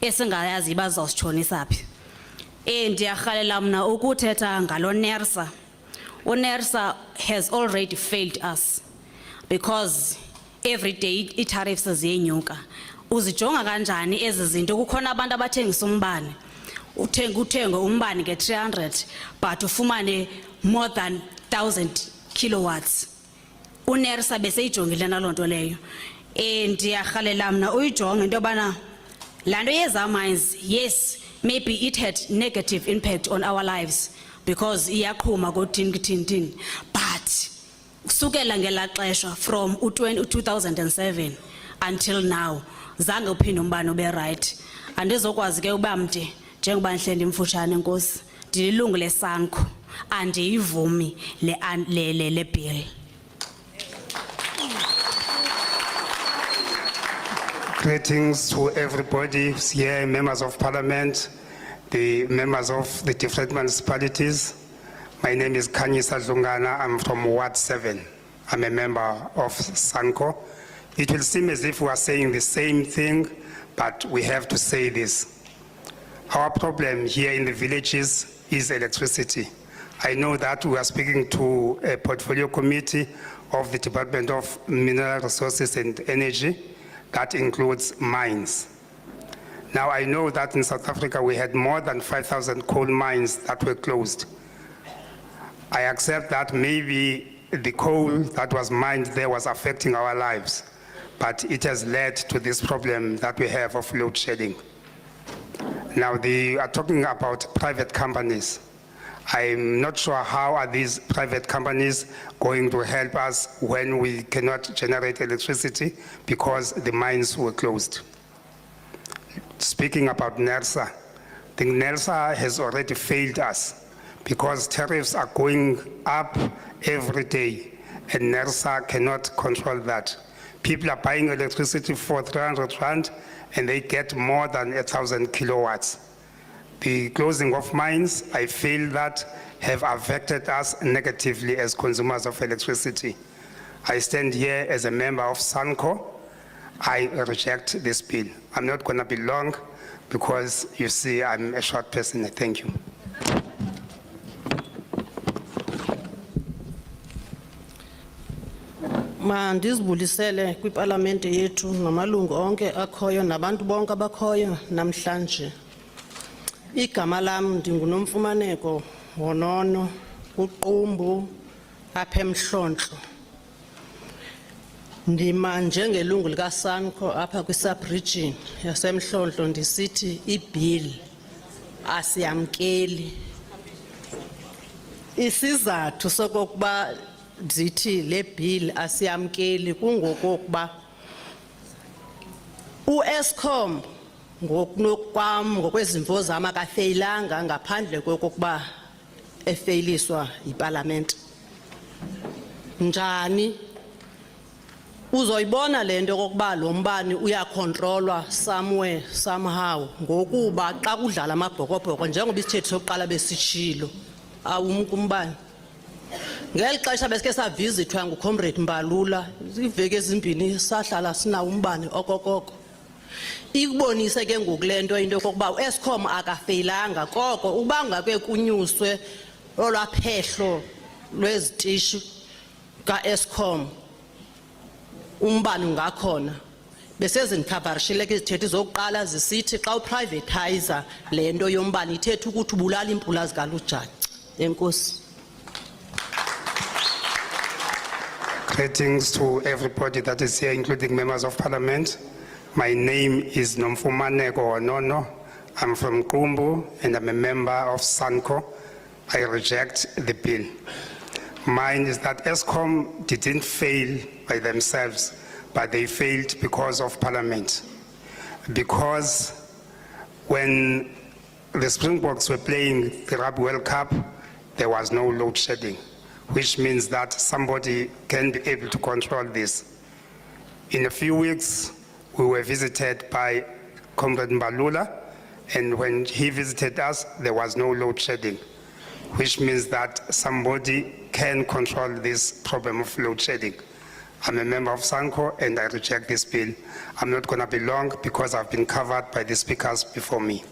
esingayazi bazawusitshonisa phi. Ndiyarhalela mna ukuthetha ngalo NERSA. UNERSA has already failed us because every day i-tariffs ziyenyuka. Uzijonga kanjani ezi zinto? Kukhona abantu abathengisa umbane, uthenge umbane nge-300 but ufumane more than 1,000 kilowatts. UNERSA beseyijongile naloo nto leyo. Ndiyarhalela mna uyijonge into yobana laa nto yeza mines, yes, maybe it had negative impact on our lives because iyaqhuma kothini, but kusukela ngelaa xesha from 2007 until now zange uphinde umbane ube right. Andizokwazi ke uba mde njengoba ndihle ndimfutshane. Enkosi. Ndililungu leSANCO, andiyivumi le bill. Greetings to everybody here, members of parliament, the members of the different municipalities. My name is Khanyisa Dlungana. I'm from Ward 7. I'm a member of SANCO. It will seem as if we are saying the same thing, but we have to say this. Our problem here in the villages is electricity. I know that we are speaking to a portfolio committee of the Department of Mineral Resources and Energy that includes mines. Now I know that in South Africa we had more than 5,000 coal mines that were closed. I accept that maybe the coal that was mined there was affecting our lives, but it has led to this problem that we have of load shedding. Now they are talking about private companies. I'm not sure how are these private companies going to help us when we cannot generate electricity because the mines were closed. Speaking about NERSA, I think NERSA has already failed us because tariffs are going up every day and NERSA cannot control that. People are buying electricity for 300 rand and they get more than 1,000 kilowatts. The closing of mines, I feel that have affected us negatively as consumers of electricity. I stand here as a member of SANCO. I reject this bill. I'm not going to be long because you see I'm a short person. Thank you. Mandizibulisele kwiparlamente yethu namalungu onke akhoyo nabantu bonke abakhoyo namhlanje. Igama lam ndinguNomfumaneko Honono uQumbu apha eMhlontlo. Ndima njengelungu lika SANCO apha kwi-sub-region yaseMhlontlo ndisithi ibill asiyamkeli. Isizathu sokokuba zithi le bill asiyamkeli kungokuba uEskom ngokunokwam ngokwezimvo zam akafeyilanga ngaphandle kokuba efeyiliswa yiparlament. Njani uzoyibona lento kokuba lo mbane uyakontrolwa somewhere somehow ngokuba xa kudlala amabhokobhoko njengoba isithethe sokuqala besitshilo awumku umbane. Ngeli xesha besike savizithwa nguComrade Mbalula iveke ezimbini sahlala sinawo umbane okokoko. Ikubonise ke ngokulento into kokuba uEskom akafeyilanga koko uba ngake kunyuswe olwaphehlo lwezitishi kaEskom umbane ngakhona bese zinkhavarishile ke izithethe zokuqala zisithi xa uprivatizer lento yombane ithethe ukuthi ubulala impula zikaLujani. Enkosi. Greetings to everybody that is here, including members of parliament. My name is Nomfumaneko Honono. I'm from Kumbu and I'm a member of SANCO. I reject the bill. Mine is that Eskom didn't fail by themselves, but they failed because of parliament. Because when the Springboks were playing the Rugby World Cup, there was no load shedding, which means that somebody can be able to control this. In a few weeks, we were visited by Comrade Mbalula, and when he visited us, there was no load shedding, which means that somebody can control this problem of load shedding. I'm a member of SANCO and I reject this bill. I'm not going to be long because I've been covered by the speakers before me.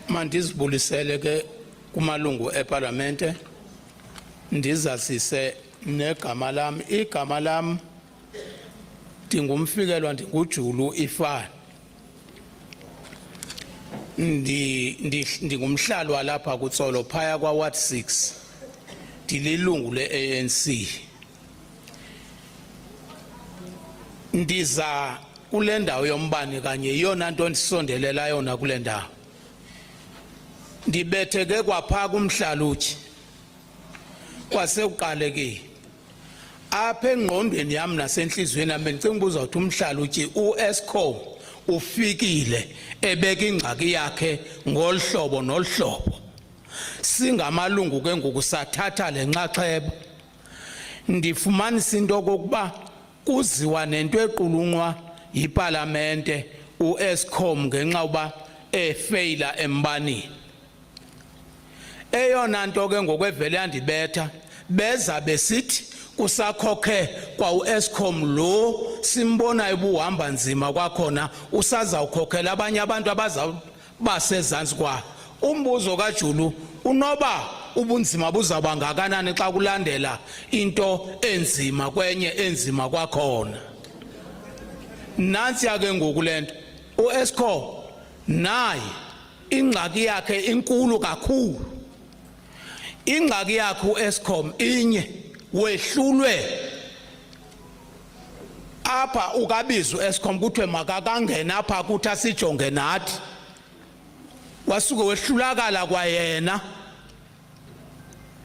Mandizibulisele ke kumalungu eParlamente ndizazise negama lam. Igama lam ndingumfikelwa ndinguJulu Ifani. Ndingumhlali walapha kuTsolo phaya kwa Ward 6. Ndililungu leANC. Ndiza kule ndawo yombane kanye iyona nto ndisondelela yona kule ndawo. Ndibetheke kwapha kumhlaluthi kwasekuqalekile apha engqondweni yami nasenhlizweni yami bengicinga ubuzawuthi umhlaluthi uEskom ufikile ebeka ingxaki yakhe ngolhlobo nolhlobo. Singamalungu ke ngoku sathatha lenxaxheba. Ndifumanisa into kokuba kuziwa nento equlunqwa yiParlamente uEskom ngenxa uba efeyila embanini. Eyona nto ke ngokwevele yandibetha beza besithi kusakhokhe kwa uEskom lo simbona ebuhamba nzima kwakhona usazawukhokhela abanye abantu abazawubasezantsi kwa. Umbuzo kaJulu unoba ubunzima buzaba ngakanani xa kulandela into enzima kwenye enzima kwakhona. Nansi ke ngoku lento uEskom naye ingxaki yakhe inkulu kakhulu. Ingxaki yakhe uEskom inye wehlulwe apha ukabizwa uEskom kuthiwe makakangena apha kuthi asijonge nathi. Wasuke wehlulakala kwayena.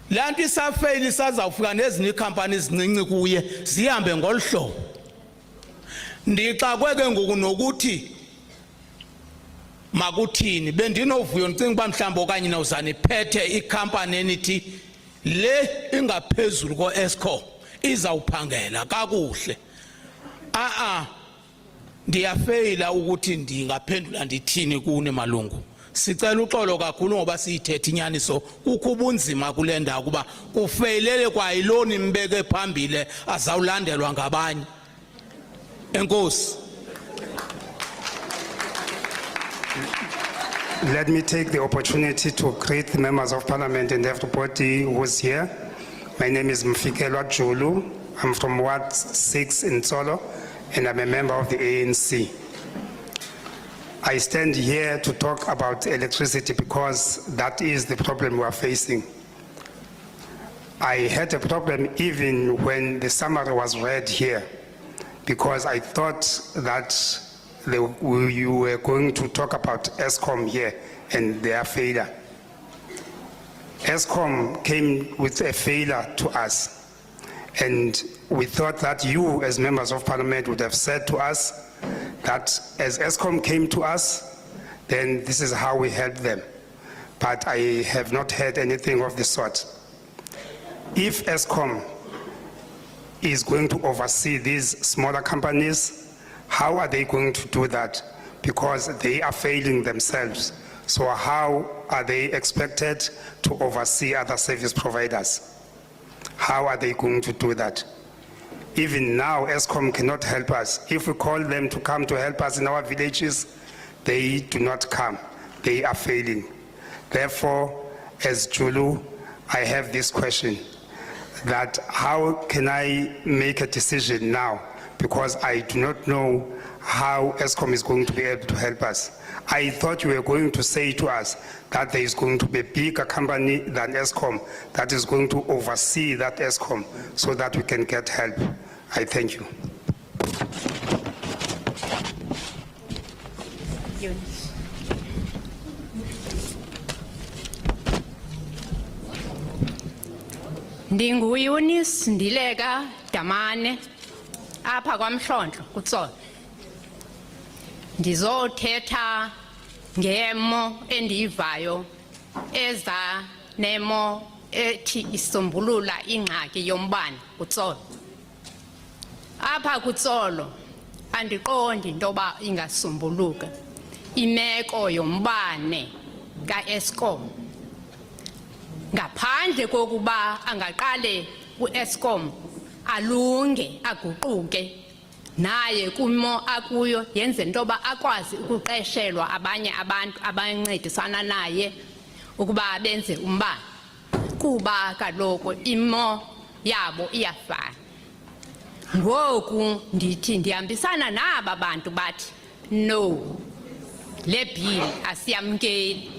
Lanto isafeyili sazawufika nezinye iikhampani ezincinci kuye zihambe ngolhlobo. Ndixakwe ke ngoku nokuthi makuthini bendinovuyo ndicinga uba mhlawumbi okanye nawuzane phethe ikhampani enithi le ingaphezulu ko-Eskom izawuphangela kakuhle ndiyafeyila ukuthi ndingaphendula ndithini kune malungu. Sicela uxolo kakhulu ngoba siyithethe inyaniso kukho ubunzima kule ndawo kuba kufeyilele kwayiloni imbeke phambile azawulandelwa ngabanye. Enkosi. Let me take the opportunity to greet the members of parliament and everybody who's here. My name is Mfikelwa Julu. I'm from Ward 6 in Tsolo, and I'm a member of the ANC. I stand here to talk about electricity because that is the problem we are facing. I had a problem even when the summary was read here, because I thought that you were going to talk about Eskom here and their failure. Eskom came with a failure to us, and we thought that you as members of parliament would have said to us that as Eskom came to us, then this is how we help them. But I have not heard anything of the sort. If Eskom is going to oversee these smaller companies, how are they going to do that? Because they are failing themselves. So how are they expected to oversee other service providers? How are they going to do that? Even now, Eskom cannot help us. If we call them to come to help us in our villages, they do not come. They are failing. Therefore, as Julu, I have this question, that how can I make a decision now? Because I do not know how Eskom is going to be able to help us. I thought you were going to say to us that there is going to be a bigger company than Eskom that is going to oversee that Eskom so that we can get help. I thank you. Ndinguyunis Ndileka Damane apha kwaMhlonhlo kuTsolo. Ndizothetha ngemo endiyivayo eza nemo ethi isombulula ingxaki yombane kuTsolo. Apha kuTsolo andiqondi intoba ingasombuluka imeko yombane kaEskom. Ngaphandle kokuba angaqale uEskom alunge aguquke naye kumo akuyo yenze intoba akwazi ukuqeshelwa abanye abantu abancedisana naye ukuba benze umbane, kuba kaloku imo yabo iyafana. Ngoku ndithi ndihambisana naba bantu bathi no, le bill asiyamkeli.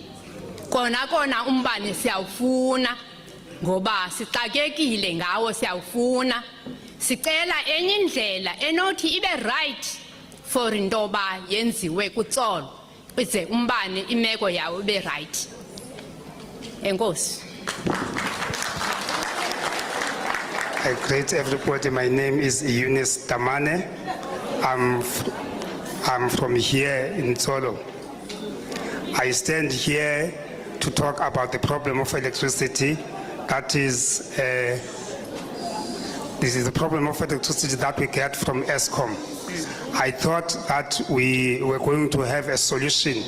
Kona umbane siyawufuna ngoba sixakekile ngawo, siyawufuna. Sicela enye indlela enothi ibe right for intoba yenziwe kuTsolo ize umbane imeko yawo ibe right. Enkosi. I greet everybody. My name is Eunice Damane. I'm from here in Tsolo. I stand here to talk about the problem of electricity. That is, this is the problem of electricity that we get from Eskom. I thought that we were going to have a solution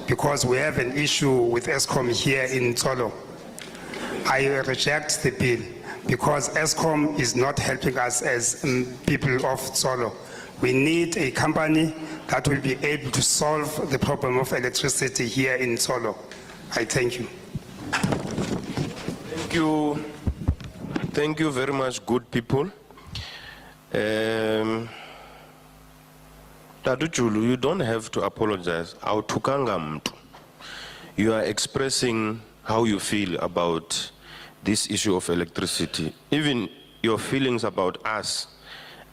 because we have an issue with Eskom here in Tsolo. I reject the bill because Eskom is not helping us as people of Tsolo. We need a company that will be able to solve the problem of electricity here in Tsolo. I thank you. Thank you. Thank you very much, good people. Tadu Julu, you don't have to apologize. Awuthukanga mntu. You are expressing how you feel about this issue of electricity. Even your feelings about us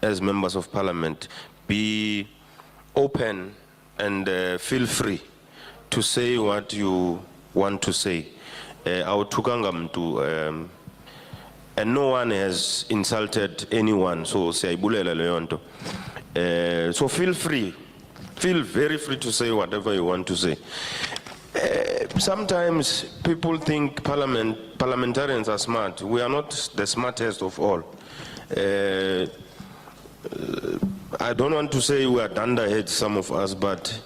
as members of parliament, be open and feel free to say what you want to say. Awuthukanga mntu, and no one has insulted anyone, so siyayibulela leyo nto. So feel free feel very free to say whatever you want to say. Sometimes people think parliamentarians are smart. We are not the smartest of all. I don't want to say we are dunderheads, some of us, but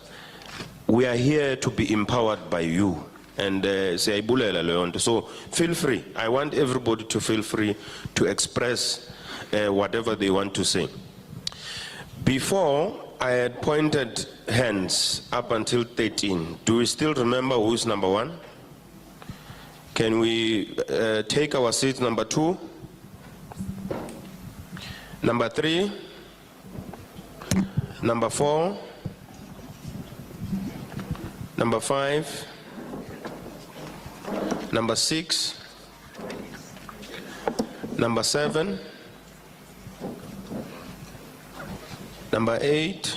we are here to be empowered by you. And so feel free. I want everybody to feel free to express whatever they want to say. Before, I had pointed hands up until 13. Do we still remember who's number 1? Can we take our seats? Number 2? Number 3? Number 4? Number 5? Number 6? Number 7? Number 8?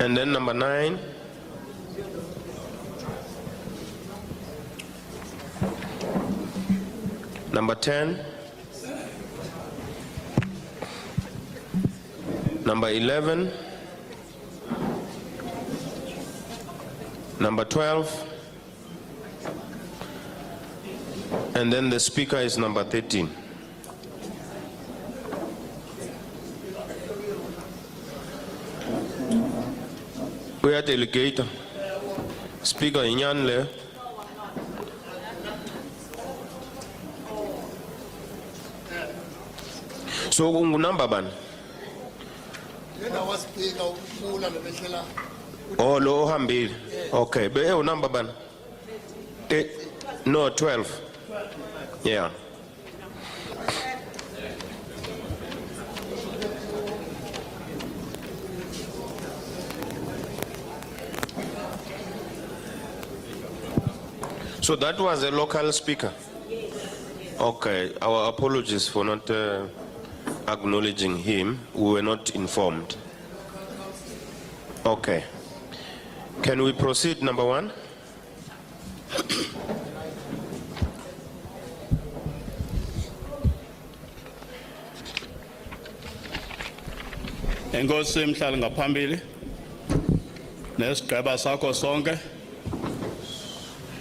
And then number 9? Number 10? Number 11? Number 12? And then the speaker is number 13. We are delegator. Speaker Inyanle. So number ban. Oh, low hambil. Okay, but number ban. No, 12. Yeah. So that was a local speaker. Okay, our apologies for not acknowledging him. We were not informed. Okay. Can we proceed, number 1? Enkosi emhlali ngaphambili nesigqeba sakho sonke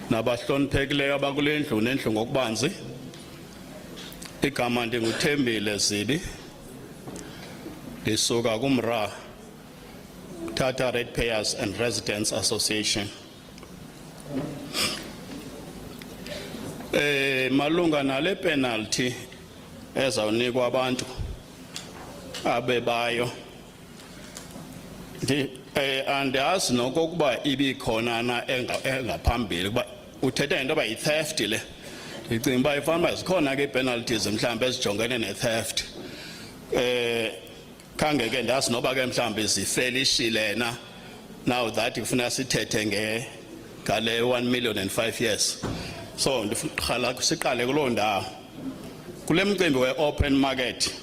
nabahloniphekileyo abakule ndlu nendlu ngokubanzi. Igama ndinguThembile Zidi, lisuka kumra Tata Ratepayers and Residents Association. Malunga nale penalty ezawunikwa abantu abebayo, andazi nokokuba ibikhona na engaphambili kuba uthetha into yoba yi-theft le. Ndicinga uba ifana uba zikhona ke penalties mhlawumbi ezijongene ne-theft. Khange ke ndazi noba ke mhlawumbi zifelishile na, now that ifuna sithethe ngale 1 million and 5 years. So ndifuna siqale kuloo ndawo. Kule mcimbi we-open market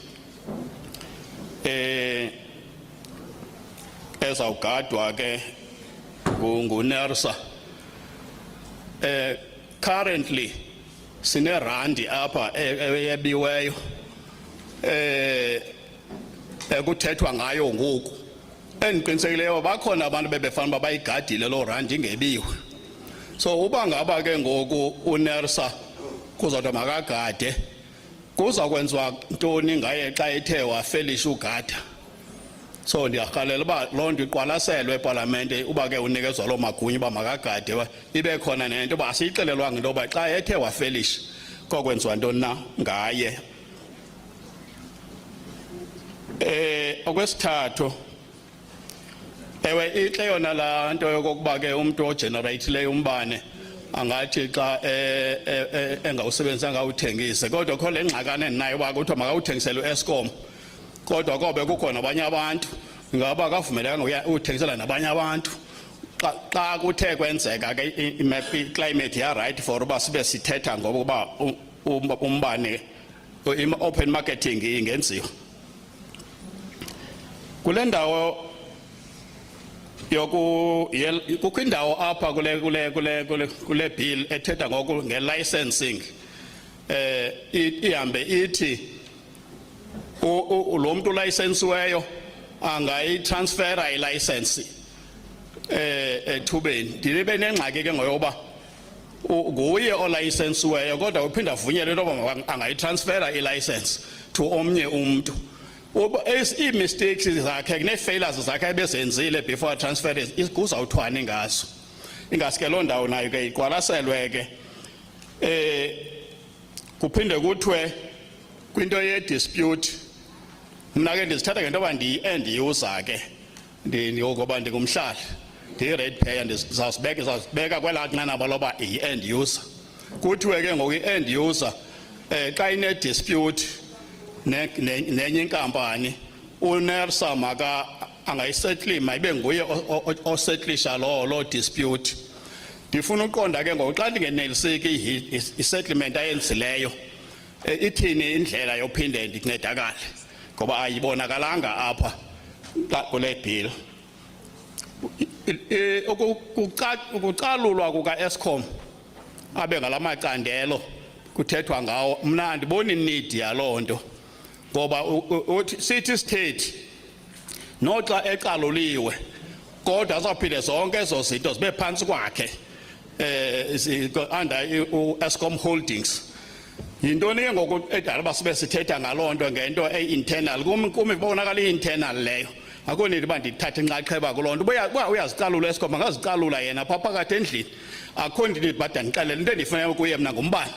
ezawugadwa ke nguNERSA. Currently sine randi apha eyebiweyo ekuthethwa ngayo ngoku, endiqinisekileyo bakhona abantu bebefanele uba bayigadile loo randi ingebiwe. So uba ngaba ke ngoku uNERSA kuzawuthi makagade, kuza kwenziwa ntoni ngaye xa ethe wafelisha ugada? So ndiyarhalela uba loo nto iqwalaselwe epalamente uba ke unikezwa loo magunya uba makagade, ibe khona nento uba asiyixelelwanga into yoba xa ethe wafelisha kokwenziwa ntoni na ngaye. Okwesithathu, ewe ihle yona laa nto yokokuba ke umntu ogeneratileyo umbane angathi xa engawusebenzisanga awuthengise, kodwa kho le ngxakana endinayo uba kuthiwa makawuthengisele u-Eskom, kodwa kobe kukhona abanye abantu ingaba kavumelekanga uthengisela nabanye abantu. Xa kuthe kwenzeka ke i-climate ya-right for uba sibe sithetha ngokuba umbane, open marketing ingenziwa, kule ndawo kukho indawo apha kule bill ethetha ngoku nge-licensing ihambe ithi lo mntu ulaysensiweyo angayitransfera ilayisensi ethubeni. Ndibe nengxaki ke ngoyoba nguye olayisensiweyo kodwa uphinda avunyelwe into yoba angayitransfera ilayisensi to omnye umntu. Ii-mistakes zakhe nee-failures zakhe ebezenzile before transfer kuzawuthwani ngazo. Ingaske loo ndawo nayo ke iqwalaselwe ke. Kuphinde kuthiwe kwinto ye-dispute, mna ke ndizithatha ngento yoba ndiyi-end user ke ngoba ndingumhlali ndiyi-rate payer, ndizawuzibeka kwelaa nqanaba loba yi-end user. Kuthiwe ke ngoku i-end user xa ine-dispute nenye inkampani uNERSA angayisettle mayibe nguye osettlisha loo dispute. Ndifuna uqonda ke ngoku xa ndingeneliseki i-settlement ayenzileyo ithini indlela yophinde ndincedakale ngoba ayibonakalanga apha kule bill. Ukucalulwa kuka-Eskom abe ngala macandelo kuthethwa ngawo, mna andiboni need yaloo nto ngoba sithi state noxa ecaluliwe kodwa azawuphinde zonke ezo zinto zibe phantsi kwakhe under u-Eskom Holdings. Yintoni ke ngoku edala uba sibe sithetha ngaloo nto ngento eyi-internal? Kum ibonakala iyi-internal leyo, akho nidi uba ndithathe inxaxheba kuloo nto. Uba uyazicalula u-Eskom angazicalula yena phaa phakathi endlini, akho nidi bada ndixelele into endifuneka kuye mna ngumbane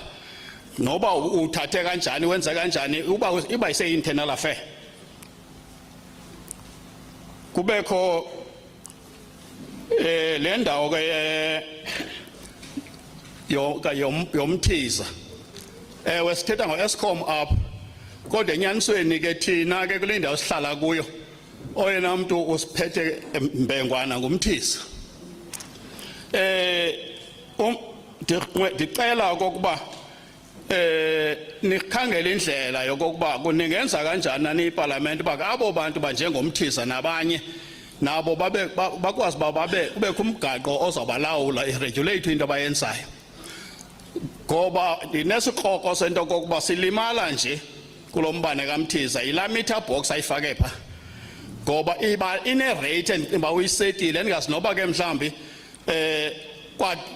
noba uthathe kanjani wenze kanjani iba ise-internal affair. Kubekho le ndawo ke yomthiza. Ewe sithetha ngo-Eskom apha kodwa enyanisweni ke thina ke kule ndawo sihlala kuyo oyena mntu usiphethe mbengwana ngumthiza. Ndicela okokuba nikhangele indlela yokokuba kuningenza kanjani niparlament uba abo bantu banjengomthiza nabanye nabo bakwazi uba kubekho umgaqo ozawubalawula iregulate into abayenzayo. Ngoba ndinesikroko sento okokuba silimala nje kulo mbane kamthiza yilaa meter box ayifake phaa ngoba iba ine-rate endicinga uyisetile endingasinoba ke mhlawumbi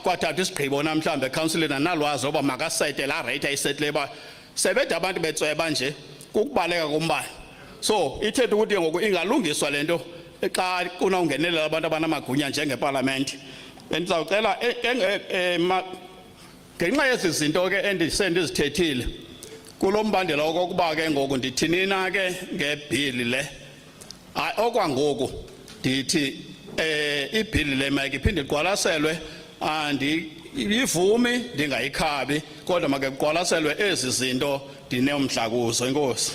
kwathatha isigqibo namhlawumbi ekhawnsilini analwazi oba makasete laa rate ayisetile uba sebede abantu betsweba nje kukubaleka kombane. So ithetha ukuthi ngoku ingalungiswa le nto xa kunawungenelela abantu abanamagunya njengepalamente. Bendizawucela ngenxa yezi zinto ke endisendizithethile kulo mbandela okokuba ke ngoku ndithinina ke ngebhili le okwangoku ndithi ibhili le mayike iphinde iqwalaselwe, andiyivumi ndingayikhabi kodwa make kuqwalaselwe ezi zinto ndinomdla kuzo. Enkosi.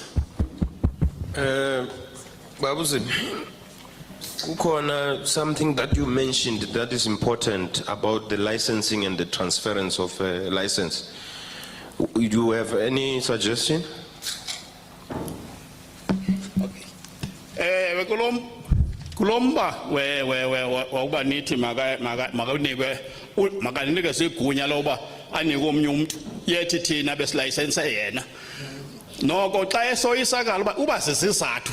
Babuzini, kukhona something that you mentioned that is important about the licensing and the transference of a license. Do you have any suggestion? Kulomba wawuba nithi makanikwe sigunya loba anike omnye umuntu yethi thina besilayisense yena. Noko xa esoyisakala uba sisizathu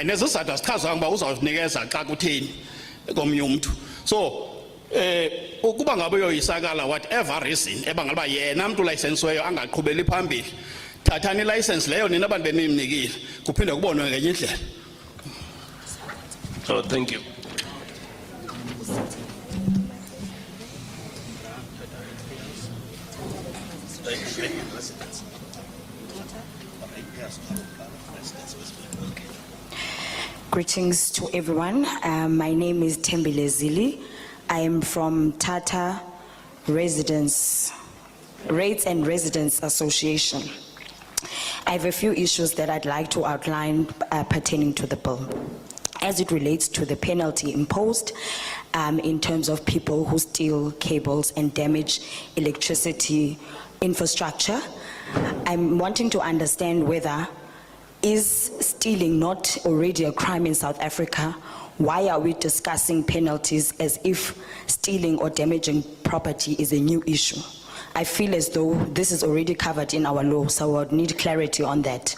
nezizathu asichazanga uba uzawunikeza xa kutheni komnye umuntu. So ukuba ngabe uyoyisakala whatever reason ebangela uba yena mntu ulayisensiweyo angaqhubeli phambili, thathani ilayisensi leyo nina abantu benimnikile kuphinde kubonwe ngenye indlela. Oh, thank you. Greetings to everyone. My name is Tembile Zili. I am from Tata Rates and Residents Association. I have a few issues that I'd like to outline pertaining to the bill. As it relates to the penalty imposed in terms of people who steal cables and damage electricity infrastructure, I'm wanting to understand whether Is stealing not already a crime in South Africa? Why are we discussing penalties as if stealing or damaging property is a new issue? I feel as though this is already covered in our law, so I would need clarity on that,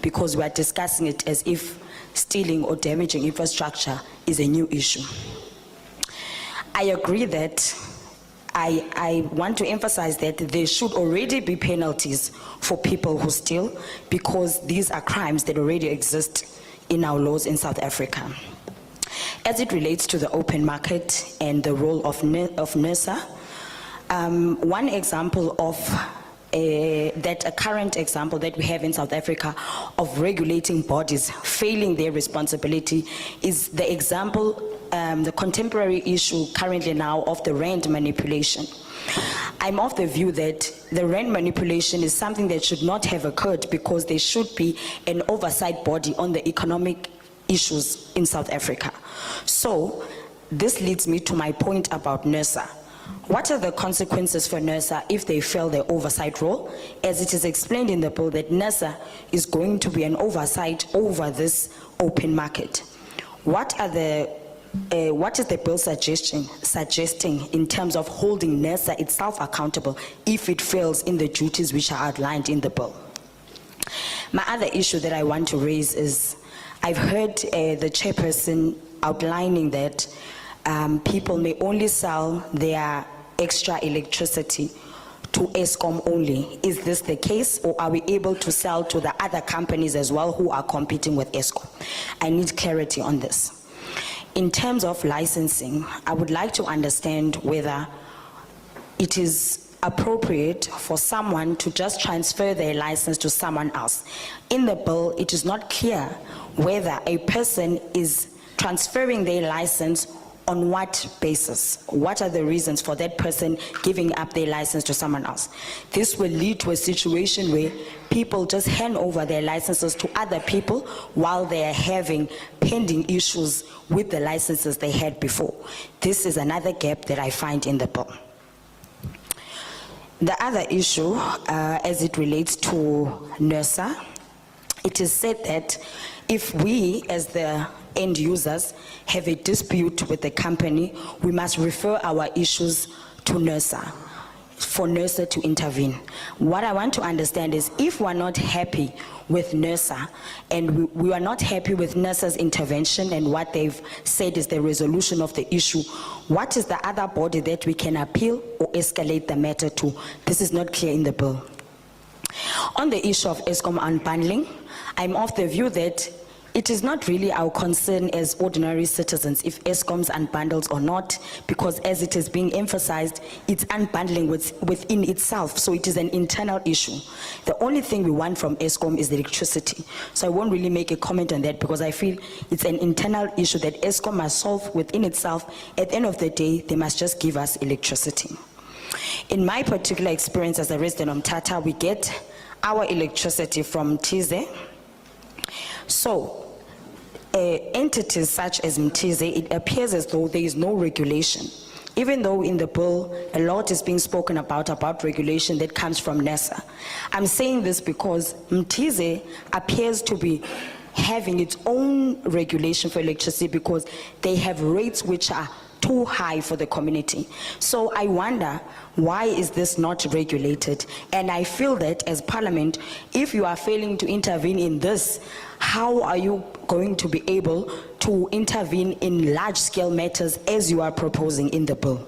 because we are discussing it as if stealing or damaging infrastructure is a new issue. I agree that I want to emphasize that there should already be penalties for people who steal, because these are crimes that already exist in our laws in South Africa. As it relates to the open market and the role of NERSA, one example of a current example that we have in South Africa of regulating bodies failing their responsibility is the example, the contemporary issue currently now of the rand manipulation. I'm of the view that the rand manipulation is something that should not have occurred, because there should be an oversight body on the economic issues in South Africa. So this leads me to my point about NERSA. What are the consequences for NERSA if they fail their oversight role? As it is explained in the bill that NERSA is going to be an oversight over this open market. What is the bill suggesting in terms of holding NERSA itself accountable if it fails in the duties which are outlined in the bill? My other issue that I want to raise is, I've heard the chairperson outlining that people may only sell their extra electricity to Eskom only. Is this the case, or are we able to sell to the other companies as well who are competing with Eskom? I need clarity on this. In terms of licensing, I would like to understand whether it is appropriate for someone to just transfer their license to someone else. In the bill, it is not clear whether a person is transferring their license on what basis. What are the reasons for that person giving up their license to someone else? This will lead to a situation where people just hand over their licenses to other people while they are having pending issues with the licenses they had before. This is another gap that I find in the bill. The other issue, as it relates to NERSA, it is said that if we, as the end users, have a dispute with the company, we must refer our issues to NERSA, for NERSA to intervene. What I want to understand is, if we're not happy with NERSA, and we are not happy with NERSA's intervention and what they've said is the resolution of the issue, what is the other body that we can appeal or escalate the matter to? This is not clear in the bill. On the issue of Eskom unbundling, I'm of the view that it is not really our concern as ordinary citizens if Eskom's unbundles or not, because as it is being emphasized, it's unbundling within itself, so it is an internal issue. The only thing we want from Eskom is the electricity. So I won't really make a comment on that, because I feel it's an internal issue that Eskom must solve within itself. At the end of the day, they must just give us electricity. In my particular experience as a resident of Mthatha, we get our electricity from Mtize. So, entities such as Mtize, it appears as though there is no regulation. Even though in the bill, a lot is being spoken about regulation that comes from NERSA. I'm saying this because Mtize appears to be having its own regulation for electricity, because they have rates which are too high for the community. So I wonder, why is this not regulated? And I feel that as Parliament, if you are failing to intervene in this, how are you going to be able to intervene in large-scale matters as you are proposing in the bill?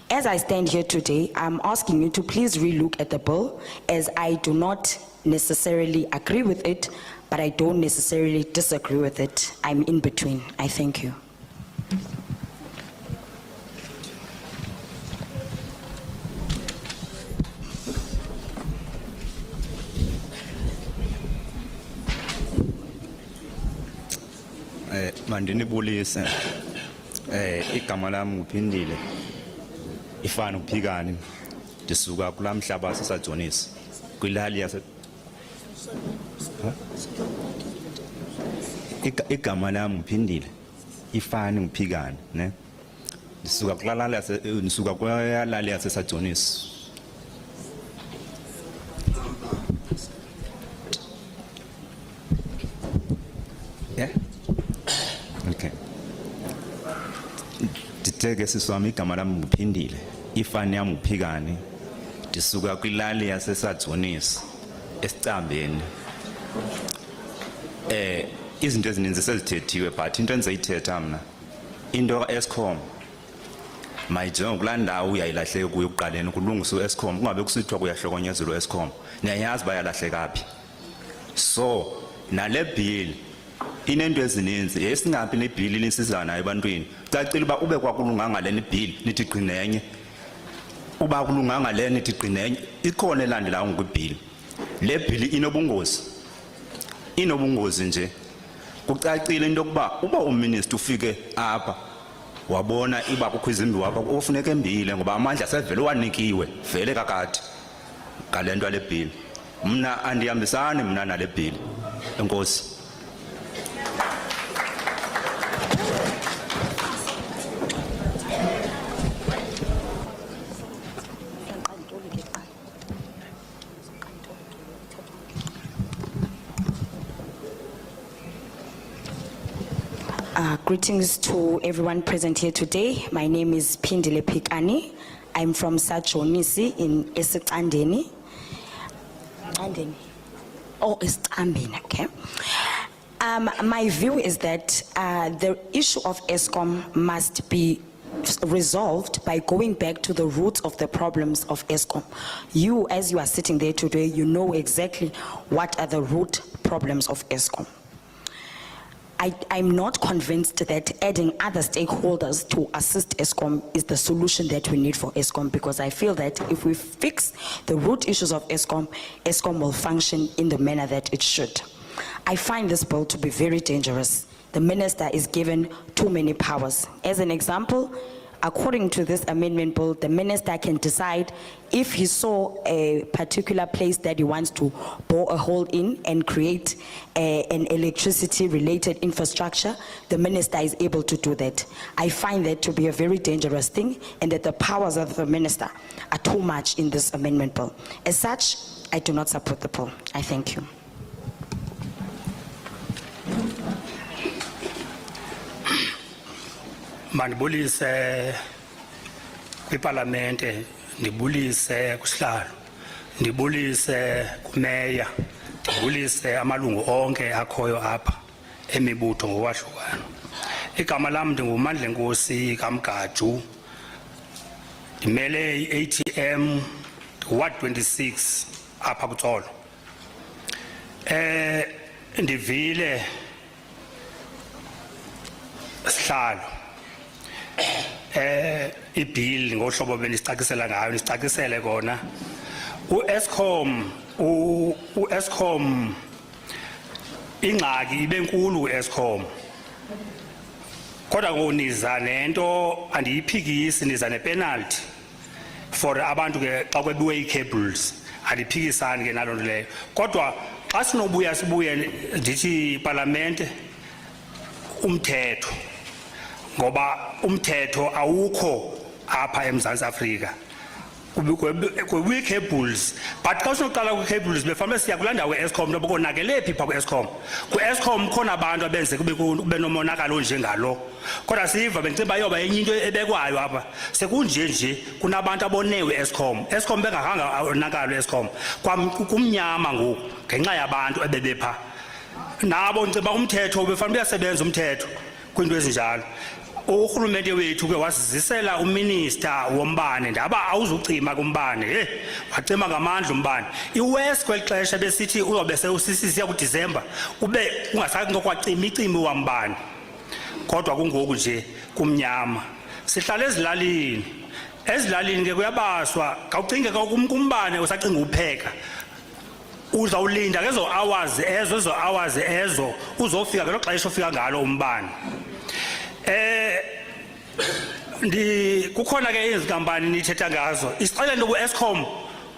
As I stand here today, I'm asking you to please relook at the bill, as I do not necessarily agree with it, but I don't necessarily disagree with it. I'm in between. I thank you. Mandinibulise igama lami uphindile ifana uphikani ndisuka kulamhlaba sasajonisi kwilali yase igama lami uphindile ifana uphikani ne ndisuka kulalala ndisuka kwalali yase sajonisi Yeah. Okay. Nditheke siswami igama lami nguphindile. Ifani yami uphikani. Ndisuka kwilali yaseSadzonisi esicambeni. Izinto ezininzi sezithethiwe but into endizayithetha mina into kaEskom mayijonge kulaa ndawo uyayilahleka kuyo ekuqaleni kulungiswe uEskom kungabe kusithiwa kuyahlokonyezelwa uEskom niyayazi bayalahleka phi. So nale bill inento ezininzi esingaphi le bill linisiza nayo ebantwini cacile uba ube kwakulunganga leni bill nithi gqinenye uba kulunganga leni nithi gqinenye ikhona elandelayo ngokwibill le bill inobungozi nje kucacile into yokuba uba uminister ufike apha wabona iba kukho izimbi wakho ofuneka embile ngoba amandla sevele wanikiwe vele kakade ngalento le bill mna andihambisani mna nale bill enkosi. Greetings to everyone present here today. My name is Phindile Phikani. I'm from Sajjonisi in Esicandeni. Oh, Esicambeni, okay. My view is that the issue of Eskom must be resolved by going back to the roots of the problems of Eskom. You, as you are sitting there today, you know exactly what are the root problems of Eskom. I'm not convinced that adding other stakeholders to assist Eskom is the solution that we need for Eskom, because I feel that if we fix the root issues of Eskom, Eskom will function in the manner that it should. I find this bill to be very dangerous. The minister is given too many powers. As an example, according to this amendment bill, the minister can decide if he saw a particular place that he wants to bore a hole in and create an electricity-related infrastructure, the minister is able to do that. I find that to be a very dangerous thing, and that the powers of the minister are too much in this amendment bill. As such, I do not support the bill. I thank you. Mandibulise kwiparlamente, ndibulise kusihlalo, ndibulise kumeya, ndibulise amalungu onke akhoyo apha emibutho ngokwahlukana. Igama lam ndinguMandlenkosi kaMgaju, ndimele i-ATM Ward 26 apha kuTsolo. Ndivile sihlalo ibill ngohlobo benisicakisela ngayo nisicakisele kona uEskom ingxaki ibenkulu uEskom, kodwa ngoniza nento andiyiphikisi, niza nepenalty for abantu ke xa kwebiwe icables, andiphikisani ke nalo nto leyo. Kodwa xa sinobuya sibuye ndithi iparlamente umthetho, ngoba umthetho awukho apha eMzantsi Afrika kwi-cables, but xa sinoqala kwi-cables befanele siya kulaa ndawo kwe-Eskom noba konakele phi pha kwi-Eskom. Kwi-Eskom khona abantu abenze kube nomonakalo njengalo, kodwa siva bendicinga uba yoba enye into ebekwayo apha sekunje nje kunabantu abonewe Eskom. Eskom bengakanga onakalo Eskom, kumnyama ngoku ngenxa yabantu ebebepha nabo. Ndicinga uba umthetho ubefanele uyasebenza umthetho kwinto ezinjalo. Urhulumente wethu ke wasizisela uminister wombane, ndaba awuzucima kumbane, wacima ngamandla umbane. iWest kweli xesha besithi uzobe sewusisiya kuDisemba ube ungasaki ngokwacima icimi wambane, kodwa kungoku nje kumnyama. Sihlala ezilalini ke kuyabaswa, kawucinge kumbane usacinga upheka, uzawulinda ke ezo hours ezo uzofika ngelo xesha ofika ngalo umbane. Kukhona ke izinkampani nithetha ngazo, isixele into ku-Eskom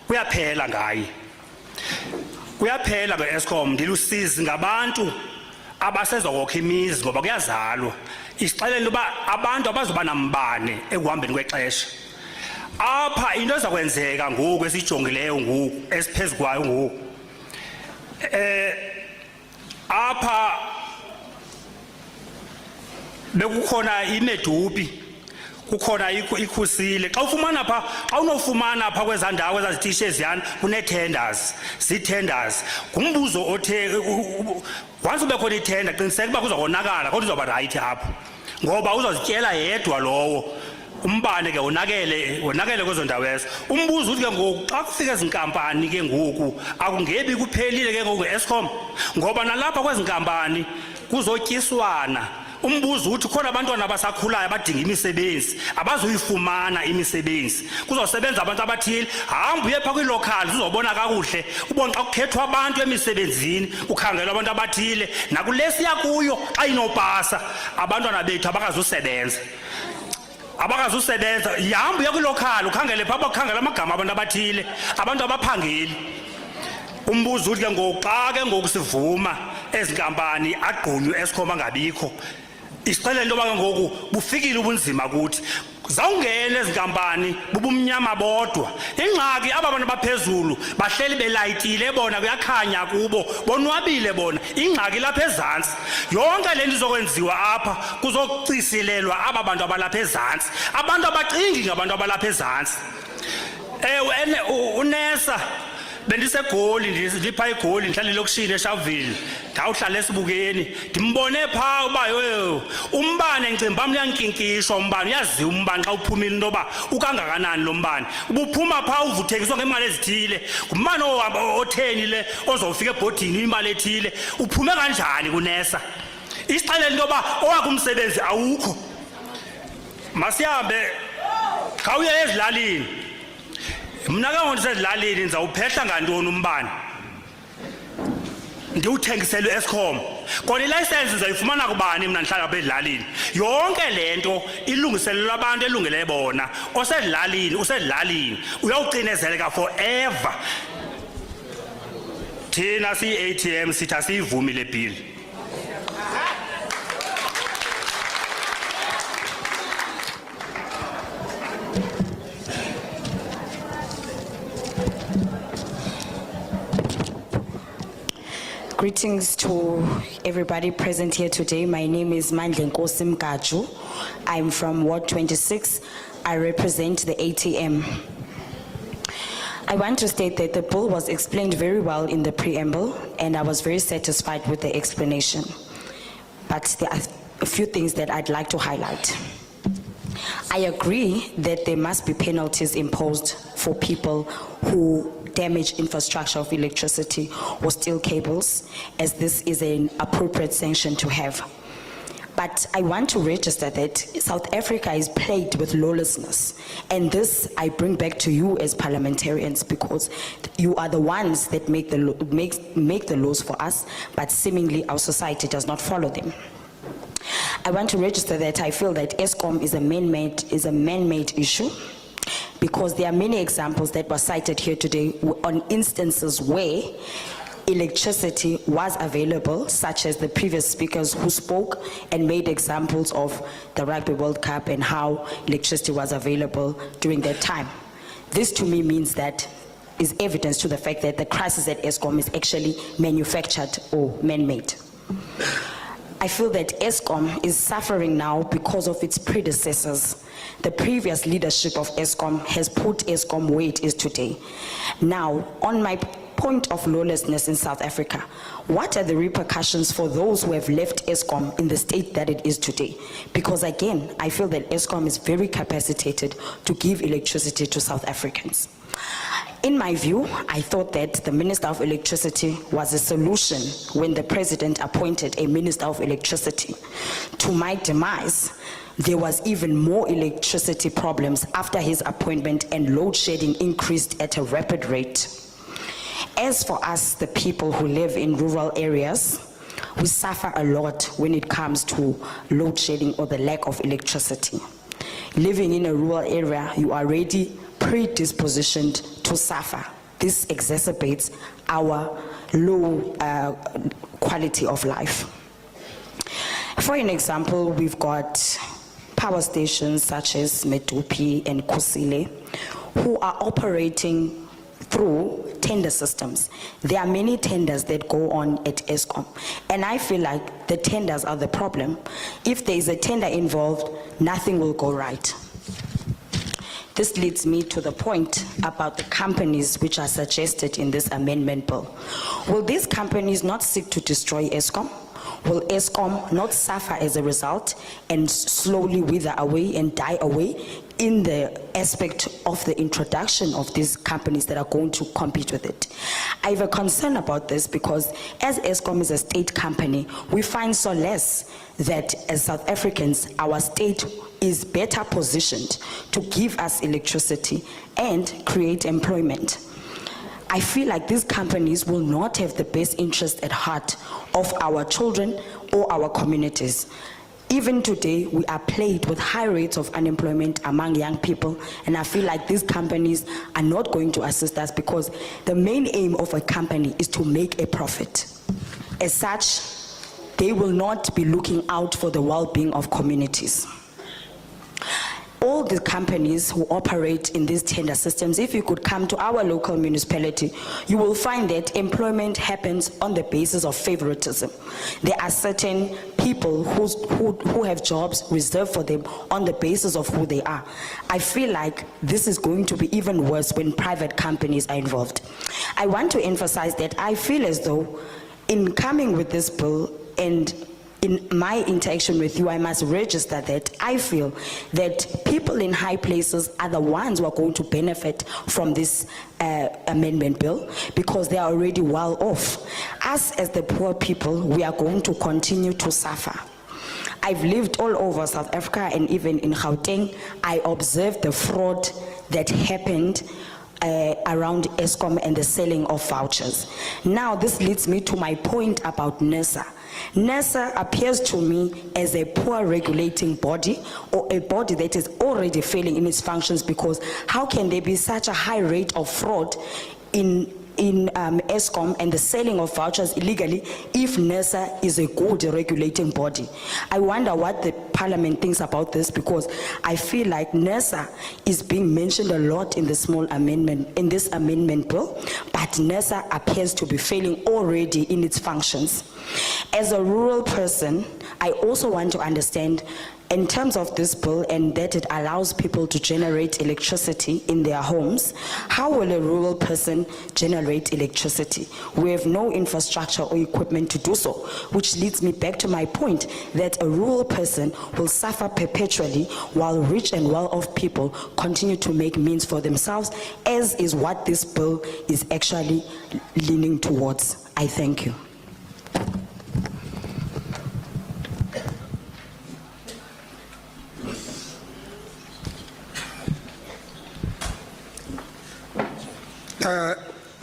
kuyaphela ngaye, kuyaphela kwe-Eskom. Ndilusizi ngabantu abasezokokha imizi ngoba kuyazalwa. Isixele into uba abantu abazoba nambane ekuhambeni kwexesha. Apha into eza kwenzeka ngoku esijongileyo ngoku esiphezukwayo ngoku, apha bekukhona imedupi kukhona ikhusile xa ufumana pha xa unofumana pha kwezandawo ezazitishezi ziyana kune-tenders zii-tenders ngumbuzo othe once ube khona ithenda qiniseka uba kuzokonakala kodwa uzawuba rayithi apho ngoba uzazityela yedwa lowo umbane ke wonakele kwezo ndawo ezo umbuzo uthi ke ngoku xa kufika ezinkampani ke ngoku akungebi kuphelile ke ngoku Eskom ngoba nalapha kwezinkampani kuzotyiswana umbuzo uthi khona abantwana abasakhulayo abadinga imisebenzi abazuyifumana imisebenzi kuzosebenza abantu abathile hamba uye pha kwi-locals uzobona kakuhle ubone xa kukhethwa abantu emisebenzini ukhangelwa abantu abathile nakule siya kuyo xa inopasa abantwana bethu abakazusebenza yihamba uye kwi-local ukhangele pha bakukhangela amagama abantu abathile abantu abaphangeli umbuzo uthi ke ngoku xa ke ngoku sivuma ezinkampani agqunywe Eskom angabikho isixelele into yoba ngoku bufikile ubunzima kuthi zawungena ezinkampani bubumnyama bodwa ingxaki aba bantu abaphezulu bahleli belayitile bona kuyakhanya kubo bonwabile bona ingxaki lapha ezantsi yonke le nto izokwenziwa apha kuzokucisilelwa aba bantu abalapha ezantsi abantu abacingi ngabantu abalapha ezantsi ewe unesa bendisegoli ndipha igoli ndihlala elokishini eSharpeville ndawuhlala esibukeni ndimbone phaa uba yo umbane ngicimba uyankinkishwa umbane uyaziwa umbane xa uphumile into yoba ukangakanani lo mbane ubuphuma phaa uvuthekiswa ngemali ezithile ngumbane otheni le ozofika ebhodini imali ethile uphume kanjani kunesa isixelele into yoba owakho umsebenzi awukho masihambe xa uye ezilalini mna ke ngondisezilalini ndizawuphehla ngantoni umbane ndiwuthengiselwe Eskom kona ilayisensi ndizayifumana kubani mna ndihlala apha ezilalini yonke le nto ilungiselelwa abantu elungele bona usezilalini uyawucinezeleka forever thina siyi-ATM sithi asiyivumi le bill Greetings to everybody present here today. My name is Mandle Nkosi Mgaju. I'm from Ward 26. I represent the ATM. I want to state that the bill was explained very well in the preamble, and I was very satisfied with the explanation. But there are a few things that I'd like to highlight. I agree that there must be penalties imposed for people who damage infrastructure of electricity or steel cables, as this is an appropriate sanction to have. But I want to register that South Africa is plagued with lawlessness, and this I bring back to you as parliamentarians, because you are the ones that make the laws for us, but seemingly our society does not follow them. I want to register that I feel that Eskom is a man-made issue, because there are many examples that were cited here today on instances where electricity was available, such as the previous speakers who spoke and made examples of the Rugby World Cup and how electricity was available during that time. This to me means that is evidence to the fact that the crisis at Eskom is actually manufactured or man-made. I feel that Eskom is suffering now because of its predecessors. The previous leadership of Eskom has put Eskom where it is today. Now, on my point of lawlessness in South Africa, what are the repercussions for those who have left Eskom in the state that it is today? Because again, I feel that Eskom is very capacitated to give electricity to South Africans. In my view, I thought that the Minister of Electricity was a solution when the President appointed a Minister of Electricity. To my demise, there was even more electricity problems after his appointment, and load shedding increased at a rapid rate. As for us, the people who live in rural areas, we suffer a lot when it comes to load shedding or the lack of electricity. Living in a rural area, you are already predispositioned to suffer. This exacerbates our low quality of life. For an example, we've got power stations such as Medupi and Kusile who are operating through tender systems. There are many tenders that go on at ESCOM, and I feel like the tenders are the problem. If there is a tender involved, nothing will go right. This leads me to the point about the companies which are suggested in this amendment bill. Will these companies not seek to destroy ESCOM? Will ESCOM not suffer as a result and slowly wither away and die away in the aspect of the introduction of these companies that are going to compete with it? I have a concern about this because as ESCOM is a state company, we find solace that as South Africans, our state is better positioned to give us electricity and create employment. I feel like these companies will not have the best interest at heart of our children or our communities. Even today, we are plagued with high rates of unemployment among young people, and I feel like these companies are not going to assist us because the main aim of a company is to make a profit. As such, they will not be looking out for the well-being of communities. All the companies who operate in these tender systems, if you could come to our local municipality, you will find that employment happens on the basis of favoritism. There are certain people who have jobs reserved for them on the basis of who they are. I feel like this is going to be even worse when private companies are involved. I want to emphasize that I feel as though in coming with this bill and in my interaction with you, I must register that I feel that people in high places are the ones who are going to benefit from this amendment bill because they are already well off. Us as the poor people, we are going to continue to suffer. I've lived all over South Africa and even in Gauteng. I observed the fraud that happened around ESCOM and the selling of vouchers. Now this leads me to my point about NERSA. NERSA appears to me as a poor regulating body or a body that is already failing in its functions because how can there be such a high rate of fraud in ESCOM and the selling of vouchers illegally if NERSA is a good regulating body? I wonder what the Parliament thinks about this because I feel like NERSA is being mentioned a lot in the small amendment, in this amendment bill, but NERSA appears to be failing already in its functions. As a rural person, I also want to understand in terms of this bill and that it allows people to generate electricity in their homes, how will a rural person generate electricity? We have no infrastructure or equipment to do so, which leads me back to my point that a rural person will suffer perpetually while rich and well-off people continue to make means for themselves, as is what this bill is actually leaning towards. I thank you.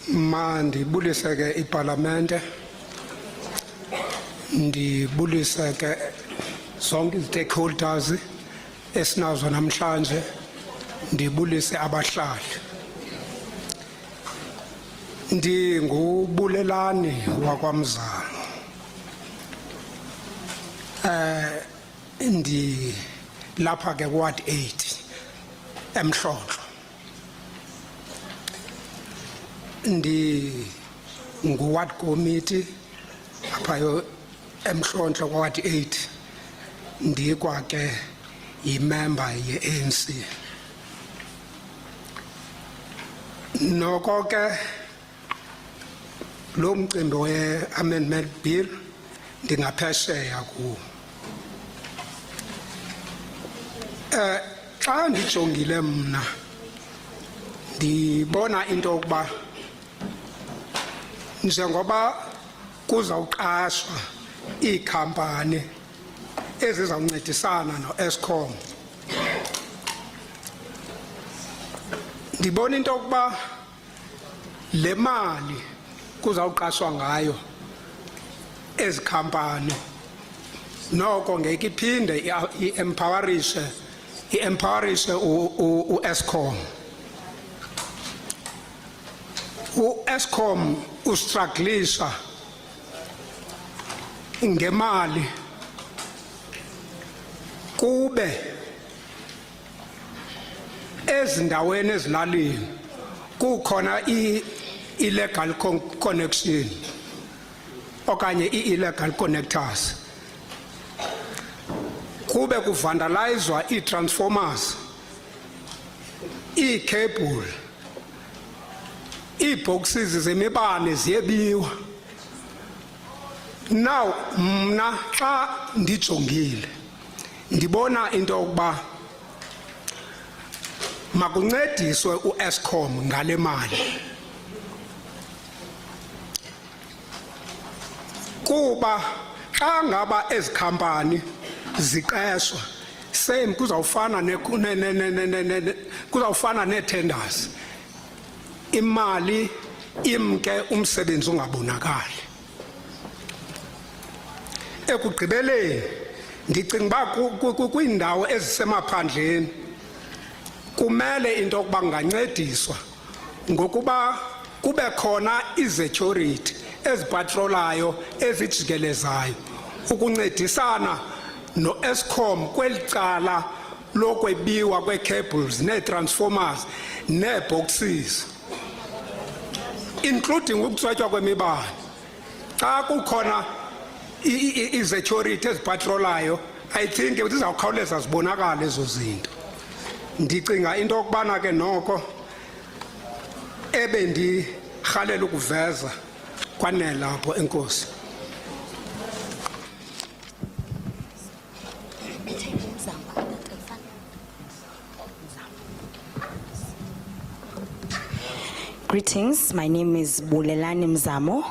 Mandibulise ke iParlamente, ndibulise ke zonke stakeholders esinazo namhlanje, ndibulise abahlali. Ndingubulelani wakwamzamo. Ndi lapha ke Ward 8 eMhlonhlo. Ndi ngu-ward committee apha eMhlonhlo Ward 8 ndikwa ke yimember ye-ANC. Noko ke lo mcimbi we-amendment bill ndingaphesheya kuwo. Xa ndijongile mna ndibona into yokuba njengoba kuzawuqashwa iikhampani ezizawuncedisana no-ESCOM, ndibona into yokuba le mali kuzawuqashwa ngayo ezi khampani noko ngeke iphinde i-empowerishe u-ESCOM. U-ESCOM ustruglisha ngemali kube ezindaweni ezilalini kukhona illegal connection okanye illegal connectors kube kuvandalizwa transformers cable boxes zemibane ziyebiwa. Now mna xa ndijongile ndibona into yokuba makuncediswe uEskom ngale mali kuba xa ngaba ezikhampani ziqeshwa same kuzawufana kuzawufana neetenders imali imke umsebenzi ungabonakali. Ekugqibeleni ndicinga uba kwiindawo ezisemaphandleni kumele into yokuba kungancediswa ngokuba kube khona izecurity ezipatrolayo ezijikelezayo ukuncedisana noEskom kweli cala lokwebiwa kweecables neetransformers neeboxes including ukutsotywa kwemibane. Xa kukhona izecurity ezipatrolayo I think zizawukhawuleza zibonakale ezo zinto. Ndicinga into yokubana ke noko ebendirhalela ukuveza kwanele apho. Enkosi. Greetings, my name is Bulelani Mzamo.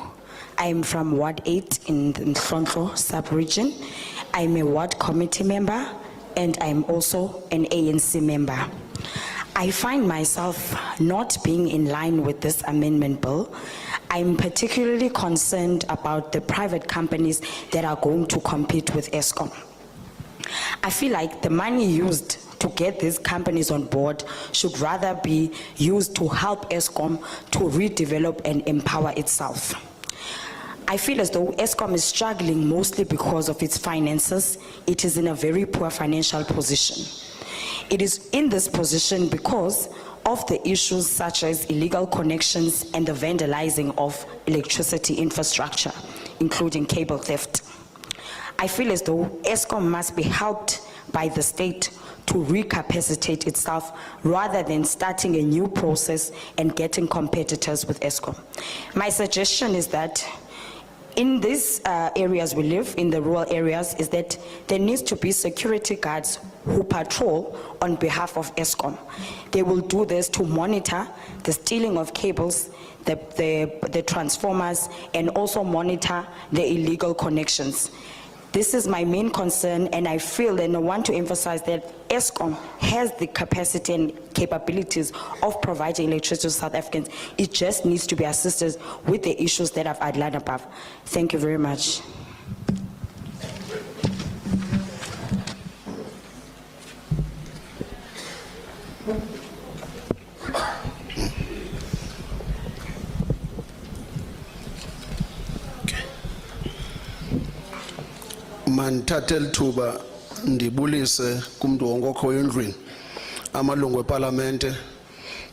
I am from Ward 8 in the Mhlonhlo sub-region. I'm a ward committee member and I'm also an ANC member. I find myself not being in line with this amendment bill. I'm particularly concerned about the private companies that are going to compete with Eskom. I feel like the money used to get these companies on board should rather be used to help Eskom to redevelop and empower itself. I feel as though Eskom is struggling mostly because of its finances. It is in a very poor financial position. It is in this position because of the issues such as illegal connections and the vandalizing of electricity infrastructure, including cable theft. I feel as though Eskom must be helped by the state to recapacitate itself rather than starting a new process and getting competitors with Eskom. My suggestion is that in these areas we live, in the rural areas, is that there needs to be security guards who patrol on behalf of Eskom. They will do this to monitor the stealing of cables, the transformers, and also monitor the illegal connections. This is my main concern, and I feel and I want to emphasize that Eskom has the capacity and capabilities of providing electricity to South Africans. It just needs to be assisted with the issues that I've outlined above. Thank you very much. Mandithathe lithuba ndibulise kumuntu wonke okhoyo endlwini amalungu eParlamente,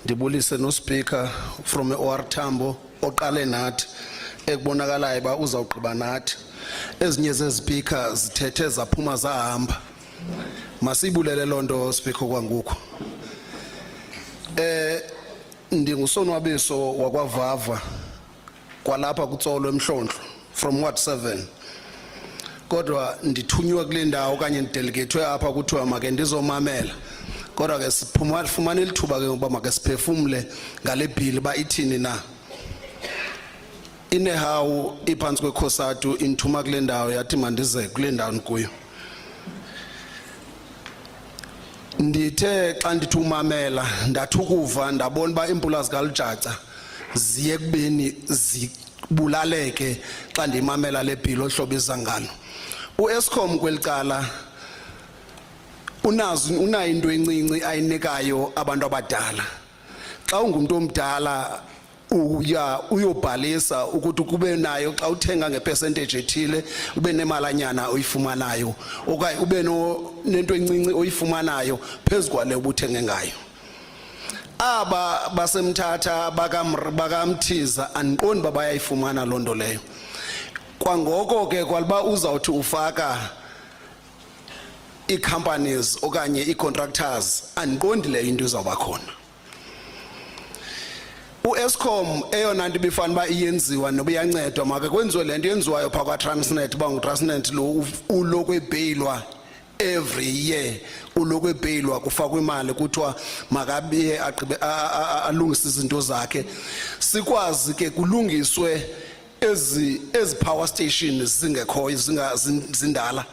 ndibulise noSpeaker from eOR Tambo oqale nathi ekubonakalayo ba uzawugqiba nathi. Ezinye zezispeaker zithethe zaphuma zahamba. Masibulele lonto Speaker kwanguko. Ndingusonwabiso wakwavava kwalapha kutsolo eMhlonhlo from Ward 7. Kodwa ndithunywa kule ndawo kanye ndidelegethwe apha kuthiwa make ndizomamela. Kodwa ke sifumana lithuba ke ngoba make siphefumule ngale bill ba ithini na. Inehawu iphansi kwekhosatu inthuma kule ndawo yathi mandize kule ndawo kuyo. Ndithe xa ndithi umamela ndathukuva ndabona ba impula zikaLjaca ziye kubeni zibulaleke xa ndimamela le bill ohlobo izangano. uEskom kwelicala unayo into encinci ayinikayo abantu abadala. Xa ungumuntu omdala uyobhalisa ukuthi kube nayo xa uthenga ngepercentage ethile ube nemalanyana oyifumanayo okanye ube nento encinci oyifumanayo phezukwale ubuthenge ngayo. aba basemthatha bakamthiza andiqondi uba bayayifumana loo nto leyo. Kwangoko ke kwaliba uzawuthi ufaka ii-companies okanye ii-contractors andiqondi leyo into izawuba khona. U-Eskom eyona nto ibifana uba iyenziwa noba iyancedwa make kwenziwe le nto yenziwayo phaa kwaTransnet uba nguTransnet lo ulokhu ebheyilwa every year, ulokhu ebheyilwa kufakwa imali kuthiwa makabiye alungise izinto zakhe. Sikwazi ke kulungiswe ezi power stations zingekhoyo zindala.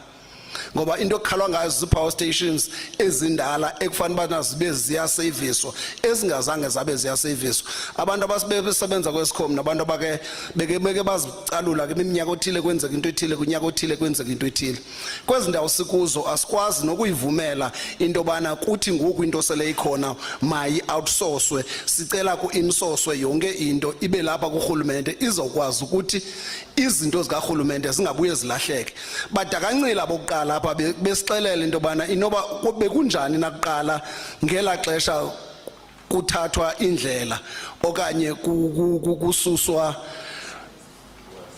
Ngoba into ekukhalwa ngayo zi-power stations ezindala ekufanele uba zibe ziyaseviswa ezingazange zabe ziyaseviswa. Abantu abasebenza kweScom nabantu abake beke bazicalula ke iminyaka othile kwenzeka into ethile kunyaka othile kwenzeka into ethile. Kwezi ndawo sikuzo asikwazi nokuyivumela into bana kuthi ngoku into sele ikhona mayi outsourcwe. Sicela ku-insourcwe yonke into ibe lapha kurhulumente izokwazi ukuthi izinto zikarhulumente zingabuye zilahleke. Badakancila bokuqala lapha besixelela into bana inoba bekunjani nakuqala ngela xesha kuthathwa indlela okanye kususwa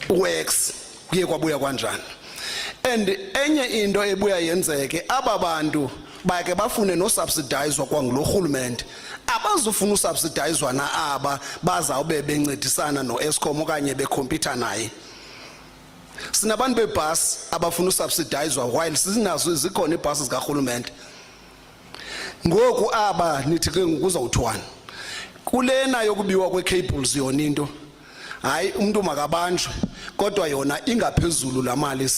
works kuye kwabuya kanjani. And enye into ebuya yenzeke aba bantu bake bafune no subsidizwa kwangulo rhulumente. Abazofuna usubsidizwa na aba bazawube bencedisana no-Eskom okanye bekhompyutha naye. Sinabantu bebhasi abafuna usubsidizwa while sinazo zikhona iibhasi zikarhulumente. Ngoku aba nithi ke ngokuzawuthwana kulena yokubiwa kwe-cables yona into hayi umuntu makabanjwe kodwa yona ingaphezulu la mali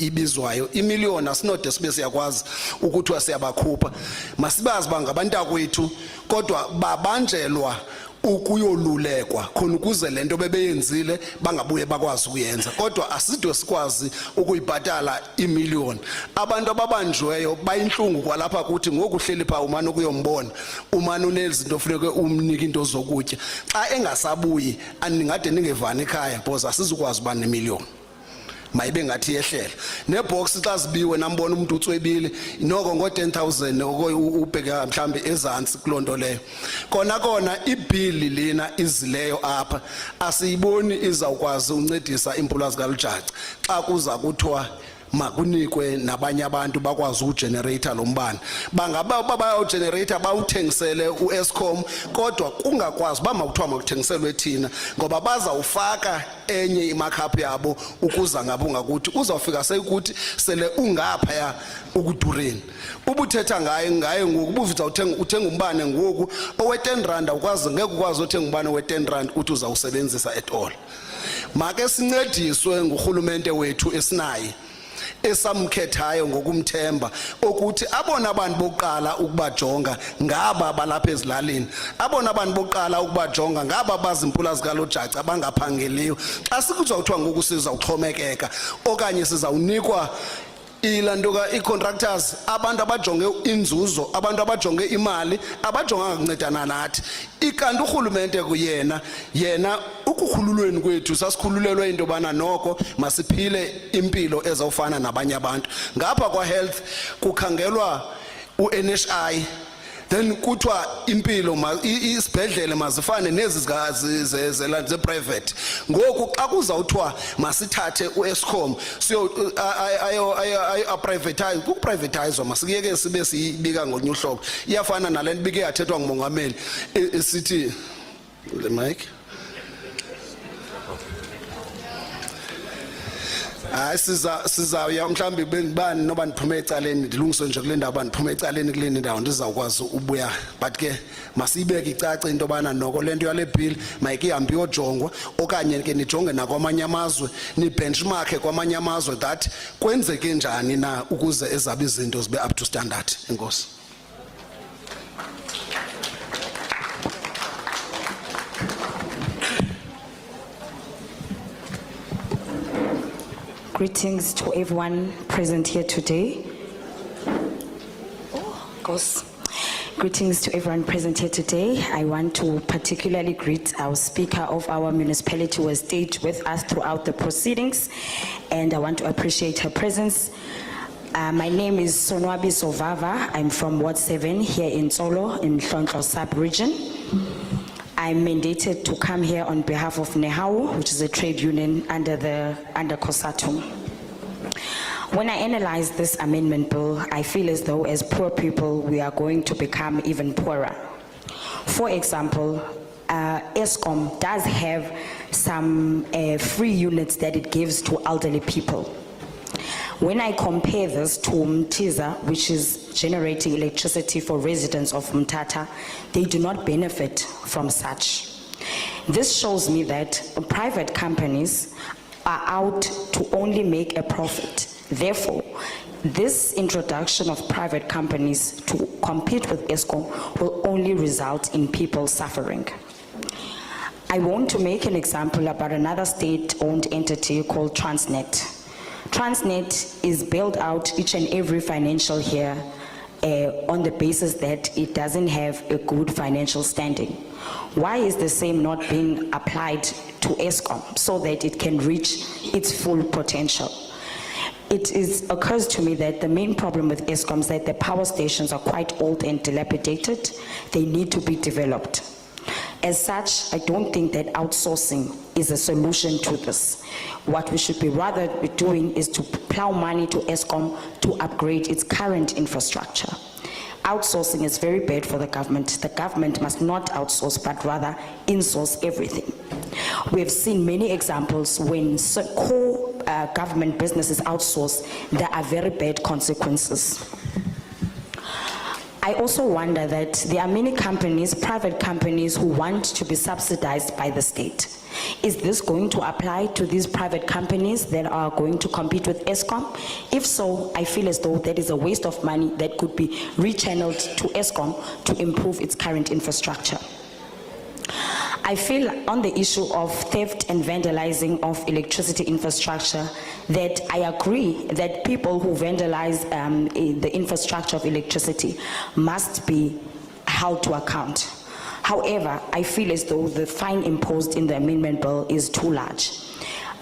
ibizwayo imiliyoni asinode sibe siyakwazi ukuthi siyabakhupha. Masibazi bangabantakwethu kodwa babanjelwa ukuyolulekwa khona ukuze lento bebeyenzile bangabuye bakwazi ukuyenza. Kodwa asidwe sikwazi ukuyibhatala imiliyoni. Abantu ababanjweyo bayinhlungu kwalapha kuthi ngoku uhleli pha umane ukuyombona umane unezinto ofuneke umnika into zokutya xa engasabuyi aningade ningevani ekhaya because asizukwazi uba nemiliyoni. Mayibe ngathi yehlela nebox xa zibiwe nambona umuntu ucwebile noko ngo10,000 ubheka mhlambe ezantsi kulonto leyo. Kona ibill lena izileyo apha asiyiboni izawukwazi uncedisa impula zikalujaca xa kuza kuthiwa makunikwe nabanye abantu bakwazi ugenerate lo mbane. Bangaba bayogenerate bawuthengisele uEskom kodwa kungakwazi ba makuthiwa makuthengiselwe thina ngoba bazawufaka enye imakhaphi yabo ukuza ngabunga ukuthi uzawufika seyikuthi sele ungapha ukudureni. Ubuthetha ngaye ngoku buvuza uthenga umbane ngoku owe10 rand ukwazi ngeke ukwazi uthenga umbane we10 rand uthi uzawusebenzisa at all. Make sincediswe ngurhulumente wethu esinaye esamkhethayo ngokumthemba ukuthi abona abantu bokuqala ukubajonga ngaba balapha ezilalini. Abona abantu bokuqala ukubajonga ngaba bazimpula zikalujaca abangaphangeliyo. Xa sikuzawuthiwa ngoku sizawuxhomekeka okanye sizawunikwa ilantoka i-contractors abantu abajonge inzuzo abantu abajonge imali abajonganga kuncedana nathi. Ikanti urhulumente yena ukukhululweni kwethu sasikhululelwe into bana noko masiphile impilo ezawufana nabanye abantu. Ngapha kwa health kukhangelwa uNHI then kuthiwa impilo isibhedlele mazifane nezi ze private. Ngoku xa kuzawuthiwa masithathe uEskom siyo privatize ukuprivatize masikiyeke sibe siyibika ngolunye uhlobo. Iyafana nalento bike yathethwa ngumongameli esithi le mic hayi sizawuya mhlambi bani noba niphume ecaleni ndilungiswe nje kule ndawo baniphume ecaleni kule ndawo ndizawukwazi ubuya but ke masiyibeke icace into bana noko lento yale bill mayike ihambe iyojongwa okanye ke nijonge nakwamanye amazwe ni-benchmark kwamanye amazwe that kwenzeke njani na ukuze ezabe izinto zibe up to standard. Enkosi. Greetings to everyone present here today. Greetings to everyone present here today. I want to particularly greet our Speaker of our municipality who has stayed with us throughout the proceedings, and I want to appreciate her presence. My name is Sonwabi Sovava. I'm from Ward 7 here in Tsolo in Hlonhlo sub-region. I'm mandated to come here on behalf of NEHAU, which is a trade union under COSATU. When I analyze this amendment bill, I feel as though as poor people, we are going to become even poorer. For example, ESCOM does have some free units that it gives to elderly people. When I compare this to Mtiza, which is generating electricity for residents of Mthatha, they do not benefit from such. This shows me that private companies are out to only make a profit. Therefore, this introduction of private companies to compete with ESCOM will only result in people suffering. I want to make an example about another state-owned entity called Transnet. Transnet is built out each and every financial year on the basis that it doesn't have a good financial standing. Why is the same not being applied to ESCOM so that it can reach its full potential? It occurs to me that the main problem with ESCOM is that the power stations are quite old and dilapidated. They need to be developed. As such, I don't think that outsourcing is a solution to this. What we should be rather be doing is to plow money to ESCOM to upgrade its current infrastructure. Outsourcing is very bad for the government. The government must not outsource, but rather insource everything. We have seen many examples when core government businesses outsource, there are very bad consequences. I also wonder that there are many companies, private companies, who want to be subsidized by the state. Is this going to apply to these private companies that are going to compete with ESCOM? If so, I feel as though that is a waste of money that could be rechanneled to ESCOM to improve its current infrastructure. I feel on the issue of theft and vandalizing of electricity infrastructure that I agree that people who vandalize the infrastructure of electricity must be held to account. However, I feel as though the fine imposed in the amendment bill is too large.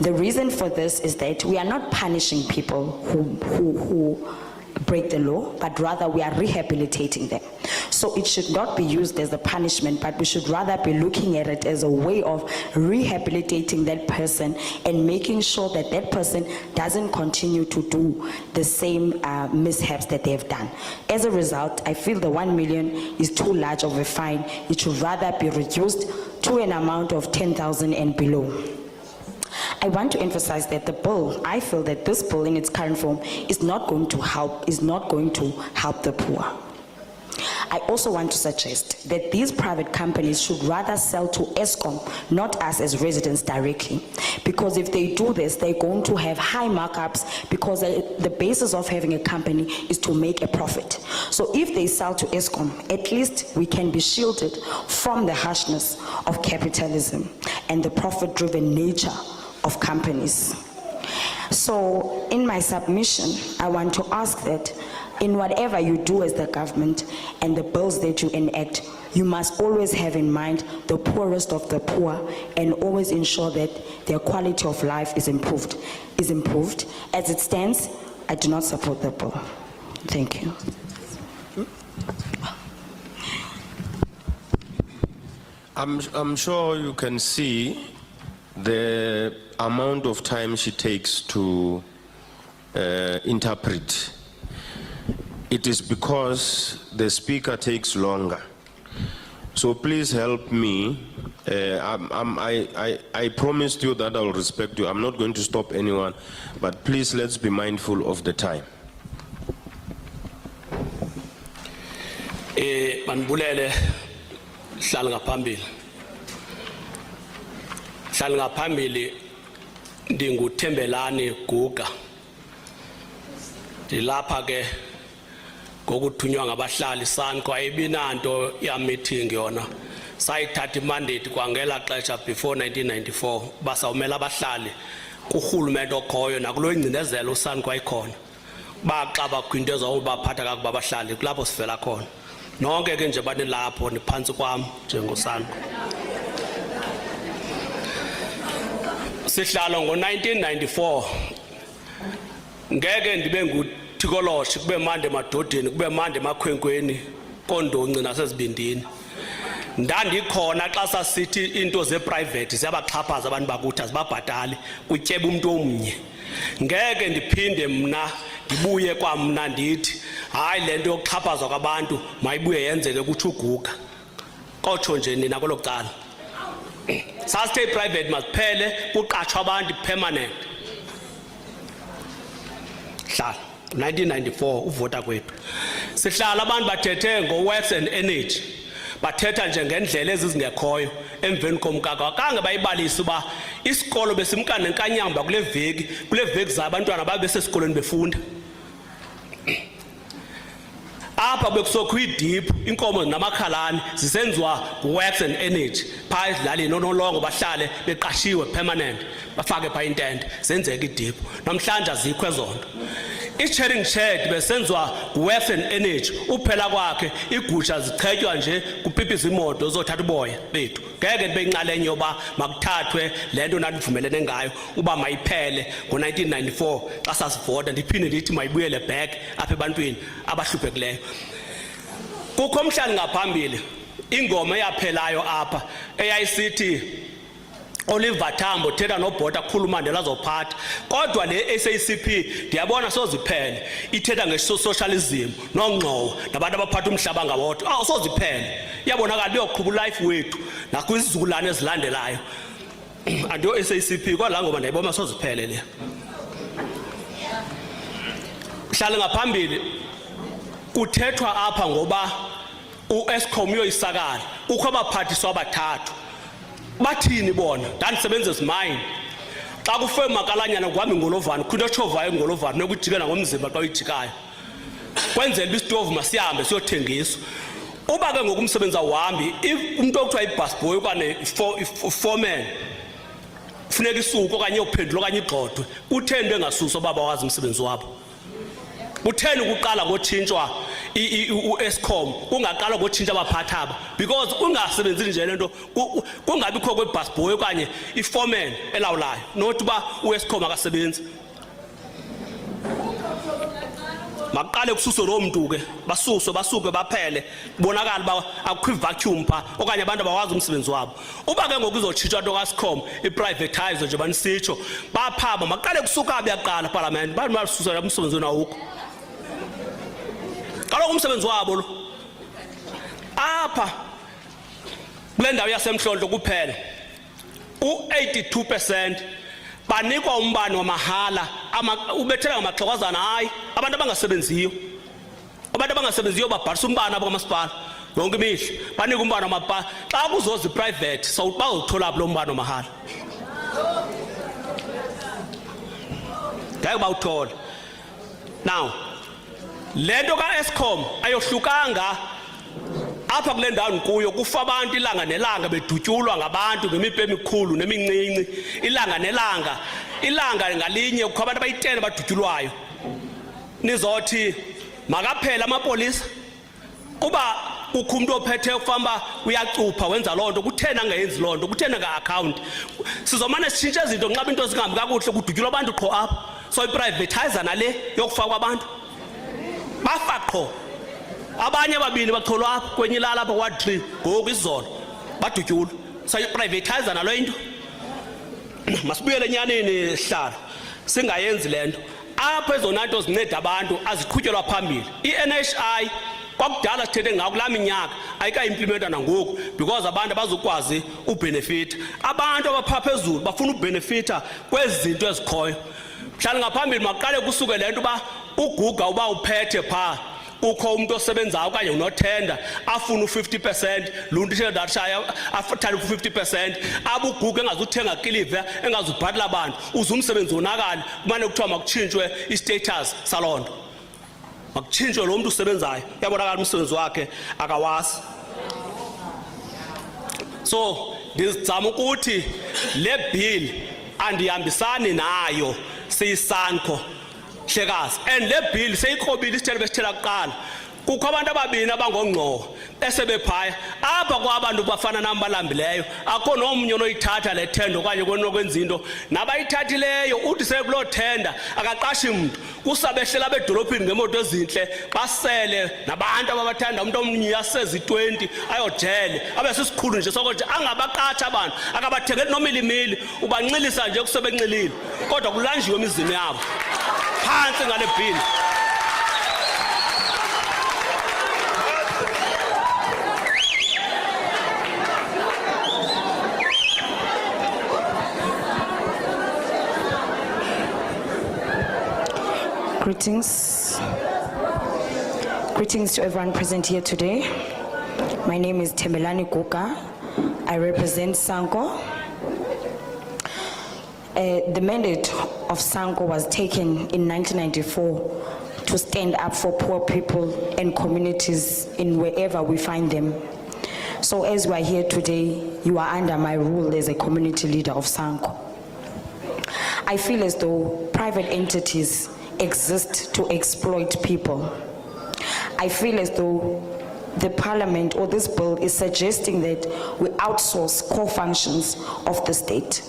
The reason for this is that we are not punishing people who break the law, but rather we are rehabilitating them. So it should not be used as a punishment, but we should rather be looking at it as a way of rehabilitating that person and making sure that that person doesn't continue to do the same mishaps that they've done. As a result, I feel the 1 million is too large of a fine. It should rather be reduced to an amount of 10,000 and below. I want to emphasize that the bill, I feel that this bill in its current form is not going to help the poor. I also want to suggest that these private companies should rather sell to ESCOM, not us as residents directly. Because if they do this, they're going to have high markups because the basis of having a company is to make a profit. So if they sell to ESCOM, at least we can be shielded from the harshness of capitalism and the profit-driven nature of companies. So in my submission, I want to ask that in whatever you do as the government and the bills that you enact, you must always have in mind the poorest of the poor and always ensure that their quality of life is improved. As it stands, I do not support the bill. Thank you. I'm sure you can see the amount of time she takes to interpret. It is because the speaker takes longer. So please help me. I promised you that I will respect you. I'm not going to stop anyone, but please let's be mindful of the time. Manbulele hlala ngaphambili. Hlala ngaphambili ndinguThembelani Guga. Dilapha ke ngokuthunywa ngabahlali SANCO ayibinanto ya meeting yona. Sayithatha imandate kwangela xesha before 1994 basawumela abahlali kuRhulumente okhoyo nakulo ingcinezelo uSANCO ayikhona. Baxa bakwinto ezawubaphatha kakuba abahlali kulapho sivela khona. Nonke ke nje bani lapho niphansi kwam njengoSANCO. Sihlalo ngo1994 ngeke ndibe nguThikoloshi kube mande emadodeni kube mande emakhwenkweni kondonci nasezibindini ndandikhona xa sasithi into ze-private ziyabaxhaphaza abantu bakuthi azibabhatali kutyeba umntu omnye. Ngeke ndiphinde mna ndibuye kwamna ndithi hayi le nto yokuxhaphazwa kwabantu mayibuye yenzeke kuthi uguga. Kotsho nje nina kwelo cala. Sasithe i-private masiphele kuqatshwa abantu permanent. Hlala 1994 uvota kwethu. Sihlala abantu bathethe ngo-works and energy. Bathetha nje ngendlela ezizingekhoyo emveni komkaka. Kange bayibalisa uba isikolo besimka nenkanyamba kule veki zabantwana babe besesikolweni befunda. Apha bekusokho idip inkomo namakhalane zisenziwa works and energy phaa ezilalini nonolongo bahlale beqashiwe permanent bafake phaa intente zenzeka idip namhlanje azikho ezonto. I-sharing shed besenziwa works and energy uphela kwakhe igusha zichetywa nje kupipiza imoto zothatha uboya bethu. Ngeke ndibe inxalenye yoba makuthathwe le nto nandivumelene ngayo uba mayiphele ngo-1994 xa sasivota ndiphinde ndithi mayibuyele back apha ebantwini abahluphekileyo. Kukho umhlali ngaphambili ingoma eyaphelayo apha eyayisithi Oliver Tambo thetha nobhota kukhulu Mandela azophatha kodwa le SACP ndiyabona soziphele ithetha nge-socialism nongqowo nabantu abaphatha umhlaba ngawodwa soziphele iyabonakala liyoqhuba life wethu nakwisizukulwane ezilandelayo andiyo SACP kodwa ngoba ndiyibona soziphele le mhlali ngaphambili kuthethwa apha ngoba u-Eskom uyoyisakala kukho abaphathiswa abathathu. Bathini bona ndandisebenzisa mine xa kufe makalanyana kuhambe ngolovani khunto tshovayo ngolovani nokujikela ngomzimba xa uyijikayo kwenzela isitovu masihambe siyothengiswa. Uba ke ngokumsebenza uhambi umuntu okuthiwa ibusboy okanye foreman funeka isuku okanye uphendula okanye igxothwe kutheni bengasuswa baba wazi umsebenzi wabo. Kutheni ukuqala ngotshintshwa u-Eskom ungaqala ngotshintsha abaphathi aba because ungasebenzi nje lento kungabikho kwebusboy okanye iforeman elawulayo not uba u-Eskom akasebenzi. Maqale kususwe lo muntu ke basuke baphele kubonakala ba akukho vacuum pha okanye abantu abawazi umsebenzi wabo. Uba ke ngokuzotshintshwa into kaScom iprivatize nje banisitsho baphaba maqale kusuka abiyaqala parliament bantu basusela umsebenzi nawukho. Kaloku umsebenzi wabo lo apha kule ndawo yasemhlonto kuphela u-82% banikwa umbane wamahala ubethela ngamaxokozana hayi abantu abangasebenziyo babhalisa umbane apha kwamasipala yonke imihla banika umbane wamapala xa kuzoza i-private bazothola apho lo mbane wamahala ngeke bawuthole. Now lento ka-Eskom ayohlukanga apha kule ndawo kuyo kufa abantu ilanga nelanga bedutyulwa ngabantu ngemiphe emikhulu nemincinci ilanga ngalinye kukho abantu abayi-10 abadutyulwayo. Nizothi makaphela amapolisa uba kukho umuntu ophethe ufamba uyacupha wenza loo nto kutheni angayenzi loo nto kutheni nga-account sizomane sitshintshe izinto nxaba into zingahambi kakuhle kudutyulwa abantu qho apha so iprivatize nale yokufakwa abantu bafa qho. Abanye ababini bacholwa apha kwenye ilala apha Ward 3 ngoku izolo badutyulwa so iprivatize nalo into. Masibuyele enyaneni Hlalo singayenzi lento apha ezona nto zinceda abantu aziqhutyelwa phambili. I-NHI kwakudala sithethe ngako kulaa minyaka ayikayimplimenta nangoku because abantu abazukwazi ubenefita. Abantu abaphaa phezulu bafuna ubenefita kwezi zinto ezikhoyo. Mhlawumbi ngaphambili maqale kusuke le nto uba uguga uba uphethe phaa ukho umuntu osebenzayo okanye unothenda afuna u-50% luntu shaya athanda u-50% abuguga engazuthenga kilive engazubhatala abantu uze umsebenzi wonakali kumane kuthiwa makutshintshwe i-status saloo nto makutshintshwe lo muntu usebenzayo yabonakala umsebenzi wakhe akawazi. So ndizama ukuthi le bill andihambisani nayo siyisanko hlekazi and le bill seyikrobile isithelo besithela kuqala kukho abantu ababini abangongqo esebephaya apha kwabantu bafana nam balambileyo akho nomnye onoyithatha le tenda okanye kwenokwenza into nabayithathileyo uthi sekuloo tenda akaqashi mntu kusabehlela bedolophini ngemoto ezintle basele nabantu ababathanda umuntu omnye asezi 20 ayojele abe sisikhulu nje sokuthi angabaqatsha abantu akabathengeli nomilimili ubanxilisa nje kusebenxilile kodwa kulanjiwe emizini yabo phansi ngale bill. Greetings to everyone present here today. My name is Temelani Guga. I represent Sanko. The mandate of Sanko was taken in 1994 to stand up for poor people and communities in wherever we find them. So as we are here today, you are under my rule as a community leader of Sanko. I feel as though private entities exist to exploit people. I feel as though the parliament or this bill is suggesting that we outsource core functions of the state.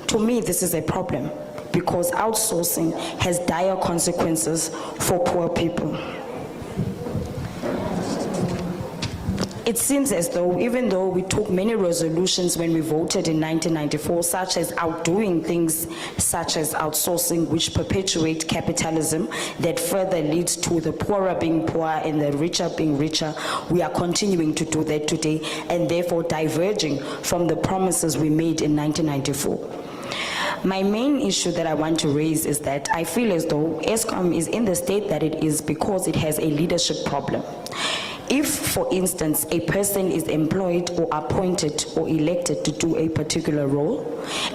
To me, this is a problem because outsourcing has dire consequences for poor people. It seems as though, even though we took many resolutions when we voted in 1994, such as outdoing things such as outsourcing, which perpetuate capitalism, that further leads to the poorer being poor and the richer being richer, we are continuing to do that today and therefore diverging from the promises we made in 1994. My main issue that I want to raise is that I feel as though ESCOM is in the state that it is because it has a leadership problem. If, for instance, a person is employed or appointed or elected to do a particular role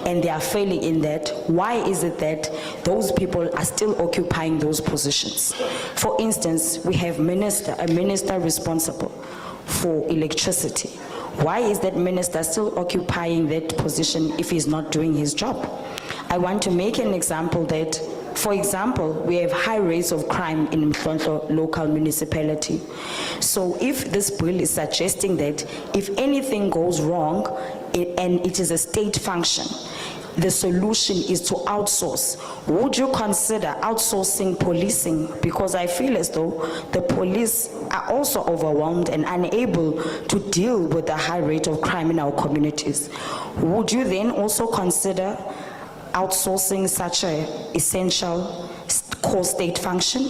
and they are failing in that, why is it that those people are still occupying those positions? For instance, we have a minister responsible for electricity. Why is that minister still occupying that position if he's not doing his job? I want to make an example that, for example, we have high rates of crime in Mhlonhlo local municipality. So if this bill is suggesting that if anything goes wrong and it is a state function, the solution is to outsource. Would you consider outsourcing policing? Because I feel as though the police are also overwhelmed and unable to deal with the high rate of crime in our communities. Would you then also consider outsourcing such an essential core state function?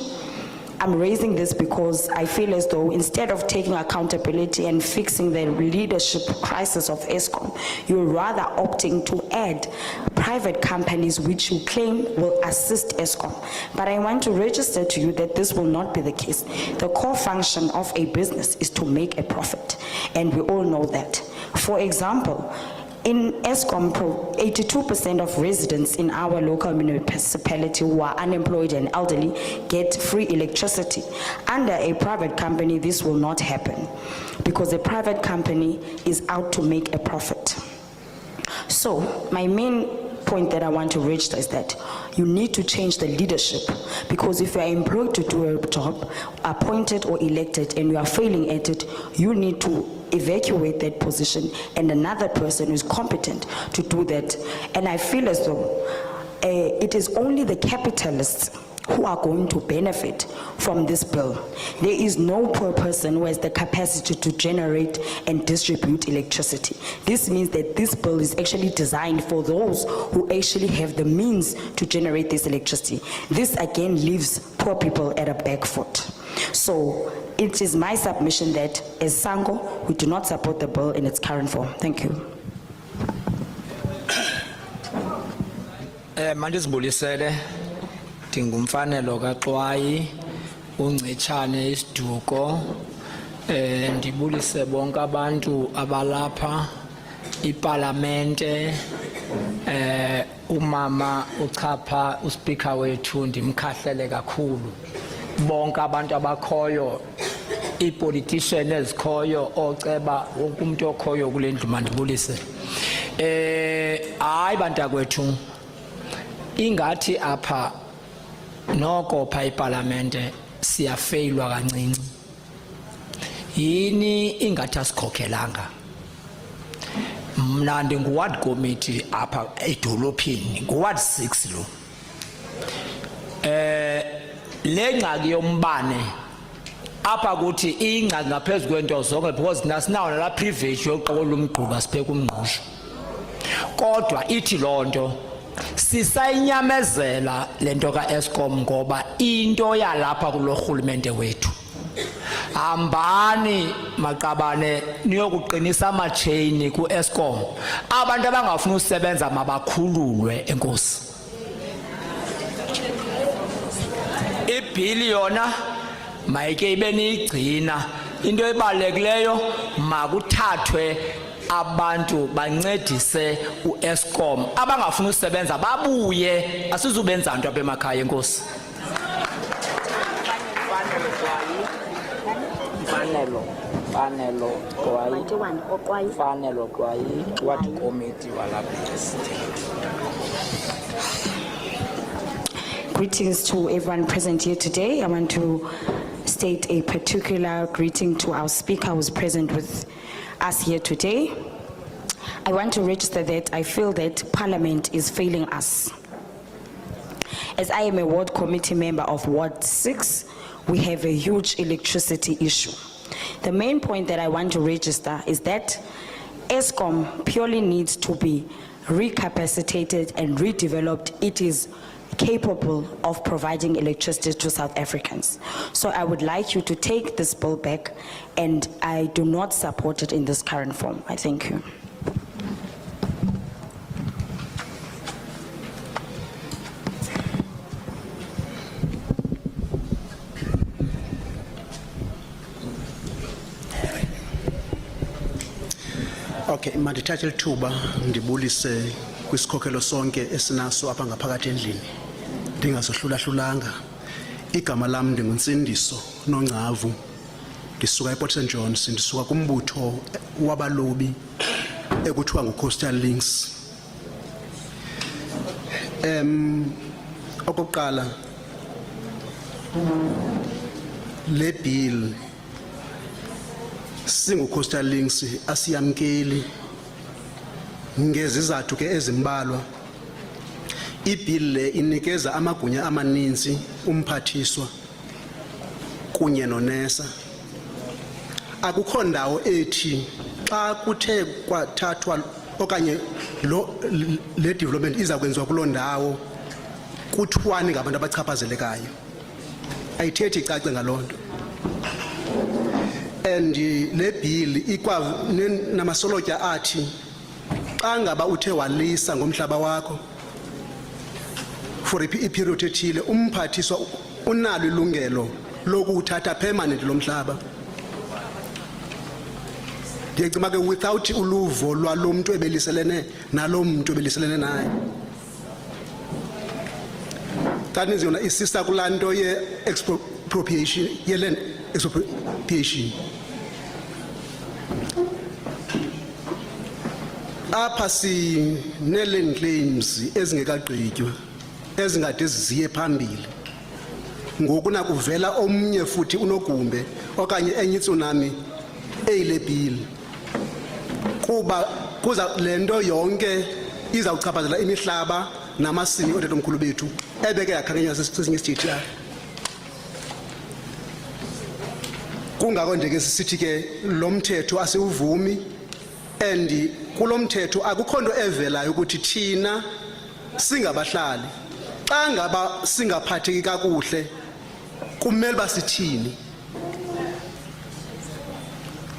I'm raising this because I feel as though instead of taking accountability and fixing the leadership crisis of ESCOM, you're rather opting to add private companies which you claim will assist ESCOM. But I want to register to you that this will not be the case. The core function of a business is to make a profit, and we all know that. For example, in ESCOM, 82% of residents in our local municipality who are unemployed and elderly get free electricity. Under a private company, this will not happen because a private company is out to make a profit. So my main point that I want to register is that you need to change the leadership, because if you are employed to do a job, appointed or elected, and you are failing at it, you need to evacuate that position and another person who is competent to do that. And I feel as though it is only the capitalists who are going to benefit from this bill. There is no poor person who has the capacity to generate and distribute electricity. This means that this bill is actually designed for those who actually have the means to generate this electricity. This again leaves poor people at a back foot. So it is my submission that as Sango, we do not support the bill in its current form. Thank you. Ndingumfanelo kaXwayi uNgcitshane isiduko ndibulise bonke abantu abalapha iParlamente umama uchapha uSpeaker wethu ndimkhahlele kakhulu bonke abantu abakhoyo ipolitician ezikhoyo oceba wonke umuntu okhoyo kule ndlu mandibulise hayi bantakwethu ingathi apha noko pha iParlamente siyafailwa kancinci yini ingathi asikhokhelanga. Mna ndingu-ward committee apha edolophini, ngu-ward 6 lo. Le ngxaki yombane apha kuthi ingxaki ngaphezu kwento zonke because nasinawo nala privilege yoqokola umgquba sipheka umngqusho. Kodwa ithi loo nto sisayinyamezela lento ka-Eskom ngoba into yalapha kulo rhulumente wethu. Hambani maqabane niyokuqinisa amatsheyini ku-Eskom. Abantu abangafuni usebenza mabakhululwe, enkosi. Ibhili yona mayike ibe niyigcina. Into ebalulekileyo makuthathwe abantu bancedise u-Eskom. Abangafuni usebenza babuye, asizubenza nto apha emakhaya, enkosi. Panelo what committee Greetings to everyone present here today. I want to state a particular greeting to our speaker who is present with us here today. I want to register that I feel that Parliament is failing us. As I am a ward committee member of Ward 6, we have a huge electricity issue. The main point that I want to register is that Eskom purely needs to be recapacitated and redeveloped. It is capable of providing electricity to South Africans. So I would like you to take this bill back, and I do not support it in this current form. I thank you. Okay, mandithathe lithuba ndibulise kwisikhokhelo sonke esinaso apha ngaphakathi endlini. Ndingazohlula-hlulanga. Igama lam ndinguNtsindiso Nongcavu. Ndisuka ePort St Johns, ndisuka kumbutho wabalobi ekuthiwa nguCoastal Links. Okokuqala, le bill singu-Coastal Links asiyamkeli ngezizathu ke ezimbalwa. Ibill le inikeza amagunya amaninzi umphathiswa kunye nonesa. Akukho ndawo ethi xa kuthe kwathathwa okanye le development iza kwenziwa kuloo ndawo kuthiwani ngabantu abachaphazelekayo. Ayithethi icace ngaloo nto. And le bill ikwa namasolotya athi xa ngaba uthe walisa ngomhlaba wakho for a period ethile, umphathiswa unalo ilungelo lokuthatha permanent lo mhlaba. Ndiyacima ke without uluvo lwalo muntu ebeliselene nalo muntu ebeliselene naye. Kaninzi yona isisa kulanto ye expropriation, ye land expropriation. Apha ne-land claims ezingekagqitywa ezingade ziye phambili. Ngoku nakuvela omnye futhi unogumbe okanye enye tsunami eyile bill. Kuba kuza lento yonke izawuchaphazela imihlaba namasimi otatomkhulu bethu ebeke yakhangenywa sesinye isithethi yakhe. Kungako nje ke sisithi ke lo mthetho asiwuvumi, and kulo mthetho akukho nto evelayo ukuthi thina singabahlali xa ngaba singaphatheki kakuhle kumele basithini.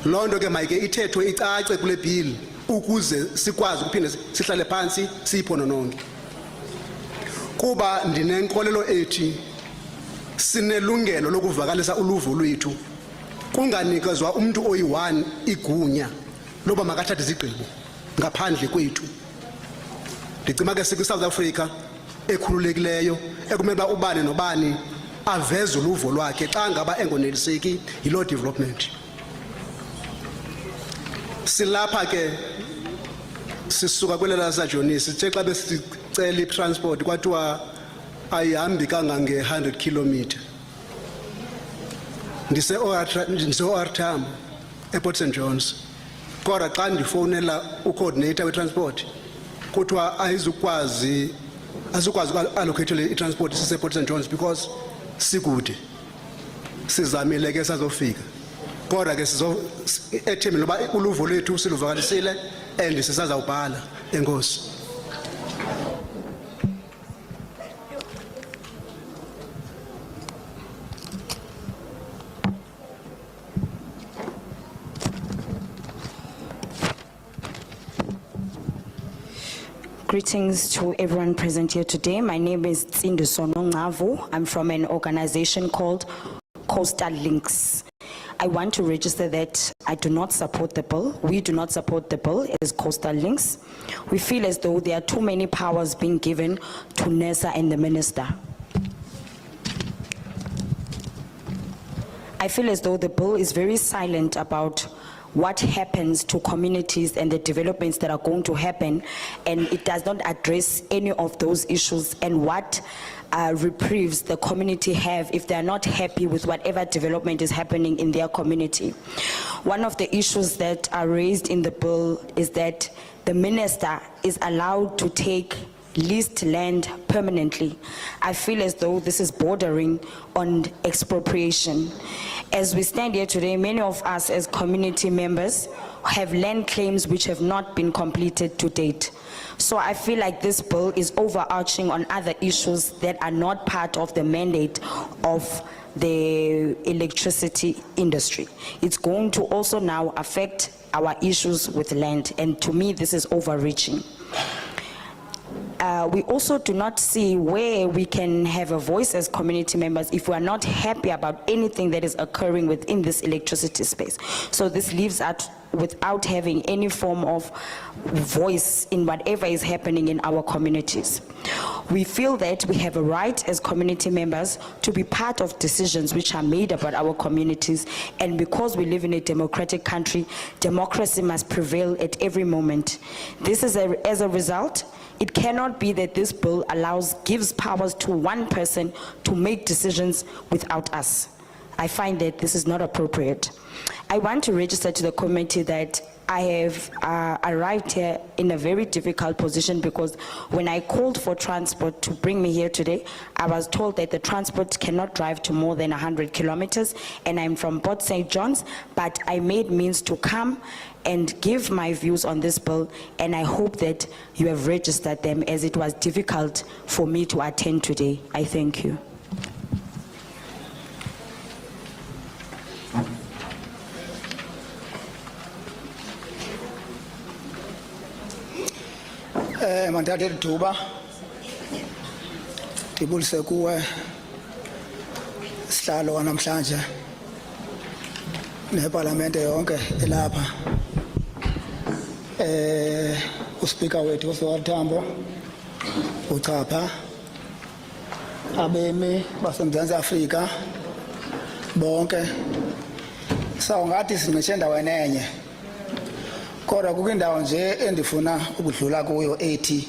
Loo nto ke mayike ithethwe icace kule bill ukuze sikwazi ukuphinde sihlale phansi siyiphonononge. Kuba ndinenkolelo ethi sinelungelo lokuvakalisa uluvo lwethu, kunganikezwa umuntu oyi-1 igunya loba makathathe izigqibo ngaphandle kwethu. Ndicima ke sikwi-South Africa ekhululekileyo ekumele uba ubani nobani aveze uluvo lwakhe xa ngaba engoneliseki yiloo development. Silapha ke sisuka kwelela sajonisi sithe xa besicela i-transport kwathiwa ayihambi kangange-100 kilometer. Ndise-OR Tambo ePort St Johns kodwa xa ndifonela ucoordinator we-transport kuthiwa azukwazi allocate i-transport sisePort St Johns because sikude sizamile ke sazofika kodwa ke ethembeni loba uluvo lethu siluvakalisile and sisazawubhala. Enkosi. Greetings to everyone present here today. My name is Tsindusono Ngavu. I'm from an organization called Coastal Links. I want to register that I do not support the bill. We do not support the bill as Coastal Links. We feel as though there are too many powers being given to NESA and the minister. I feel as though the bill is very silent about what happens to communities and the developments that are going to happen, and it does not address any of those issues and what reprieves the community have if they are not happy with whatever development is happening in their community. One of the issues that are raised in the bill is that the minister is allowed to take leased land permanently. I feel as though this is bordering on expropriation. As we stand here today, many of us as community members have land claims which have not been completed to date. So I feel like this bill is overarching on other issues that are not part of the mandate of the electricity industry. It's going to also now affect our issues with land, and to me this is overreaching. We also do not see where we can have a voice as community members if we are not happy about anything that is occurring within this electricity space. So this leaves us without having any form of voice in whatever is happening in our communities. We feel that we have a right as community members to be part of decisions which are made about our communities, and because we live in a democratic country, democracy must prevail at every moment. This is as a result, it cannot be that this bill gives powers to one person to make decisions without us. I find that this is not appropriate. I want to register to the committee that I have arrived here in a very difficult position, because when I called for transport to bring me here today, I was told that the transport cannot drive to more than 100 kilometers, and I'm from Port St. John's, but I made means to come and give my views on this bill, and I hope that you have registered them, as it was difficult for me to attend today. I thank you. Mandate Tuba Tibulse kuwe sihlalo wanamhlanje neparlamente yonke elapha uSpeaker wethu uSewathambo uChapha abemi baseMzantsi Afrika bonke sawungathi sinqishe endaweni enye, kodwa kukwindawo nje endifuna ukudlula kuyo ethi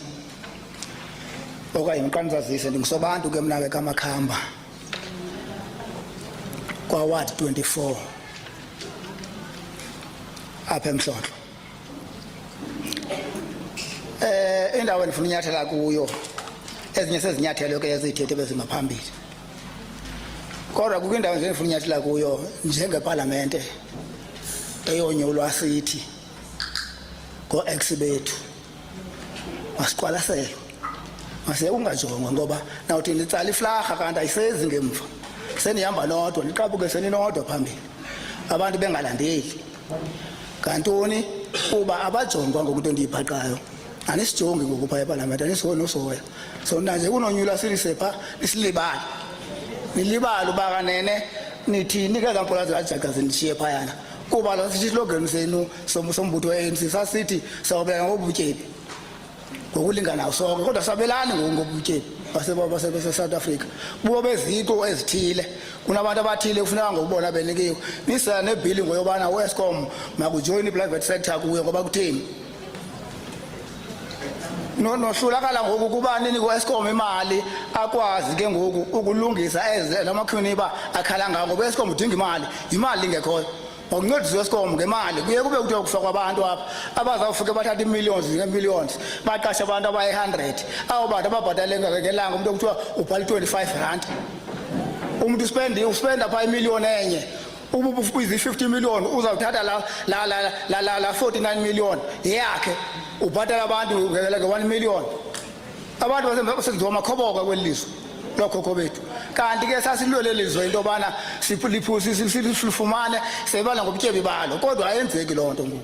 okanye ngiqanizazise ndingusobantu ke mna ke kaMakhamba kwa Ward 24 apha eMhlonhlo. Indawo endifuna unyathela kuyo ezinye sezinyathelo ke ezithethe bezingaphambili, kodwa kukwindawo nje endifuna unyathela kuyo njengeparlamente eyonyulwa sithi go-ex bethu masiqwalaselwe, mase ungajongwa, ngoba nawuthi nitsala iflarha kanti ayisezi ngemva, senihamba nodwa niqabuke seninodwa phambili, abantu bengalandeli. Kantoni kuba abajongwa ngokunto endiyibhaqayo anisijongi ngokupha eparlamente, anisikonosoya sona nje kunonyulwa silisepha nisilibala, nilibala uba kanene nithini ke zampola zikajaga zinishiye phayana, kuba lo sithi slogan senu sombutho we-ANC sasithi sawubelana ngobutyebi ngokulinganayo sonke, kodwa sabelani ngobutyebi base-South Africa bubo beziko ezithile. Kunabantu abathile kufuneka ngokubona benikiwe nisela nebhili ngoyobana u-Eskom makujoyini i-private sector kuyo, ngoba kutheni nohlulakala ngoku kuba nini ku-Eskom imali akwazi ke ngoku ukulungisa eze lamakhwiniba akhala ngawo, ngoba u-Eskom udinga imali ingekhoyo. ngokuncediswa Eskom ngemali kuye kube kuthiwa kufakwa abantu apha abazawufika bathatha millions baqasha abantu abayi-100 abo bantu ababhatale ngelanga umuntu okuthiwa ubhala 25 rand umuntu uspenda phaa imillion enye ubuyizi-50 million uzawuthatha la 49 million yakhe ubhatala abantu nge-1 million abantu basenziwa amakhoboka kweli lizwe lokhokho bethu kanti ke sasilwele lizwe into yobana silifumane sebala ngobutyebi balo kodwa ayenzeki loo nto ngoku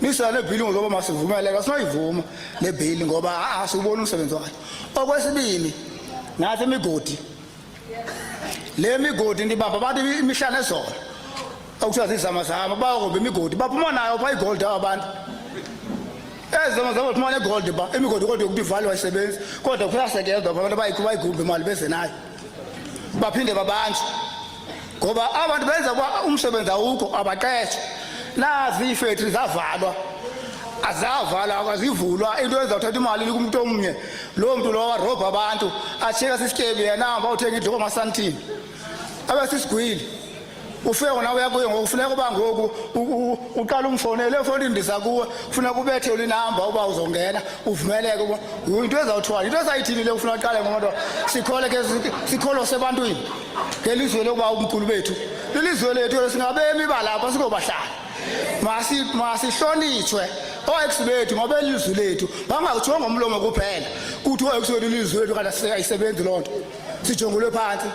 nisala lebhili ngoba masivumeleke sinoyivuma le bhili ngoba siwubona umsebenzi wayo okwesibini nathi imigodi le migodi ndibamba abantu imihla nezolo okuthiwa zizamazama bayokumba imigodi baphuma nayo phaa igold abantu ezamazama baphuma negold ba imigodi kodwa yokuthi ivaliwe ayisebenzi kodwa kuyasetyenzwa abantu bayigumba imali beze nayo baphinde babanjwe ngoba abantu benza umsebenzi awukho abaqeshwa nazi iifactory zavalwa azavalwa akazivulwa into ezawuthatha imali kumuntu omnye loo mntu lowo warobha abantu ashiyeka sisityebi yena hamba uthenga idloko amasantini abe sisigwili ufike wona uyakuye ngoku kufuneka uba ngoku uqala umfonele efowunini ndiza kuwe kufuneka ubethe ulinamba uba uzongena uvumeleke into ezawuthwala into esayithini le ufuna uqale ngoba sikhole ke sikholo sebantwini ngelizwe lokuba umkhulu bethu lilizwe lethu singabemi balapha sikobahlala masihlonitshwe oex bethu ngoba ilizwe lethu bangawujonga umlomo kuphela kuthi oex wethu ilizwe lethu kanti ayisebenzi loo nto sijongulwe phansi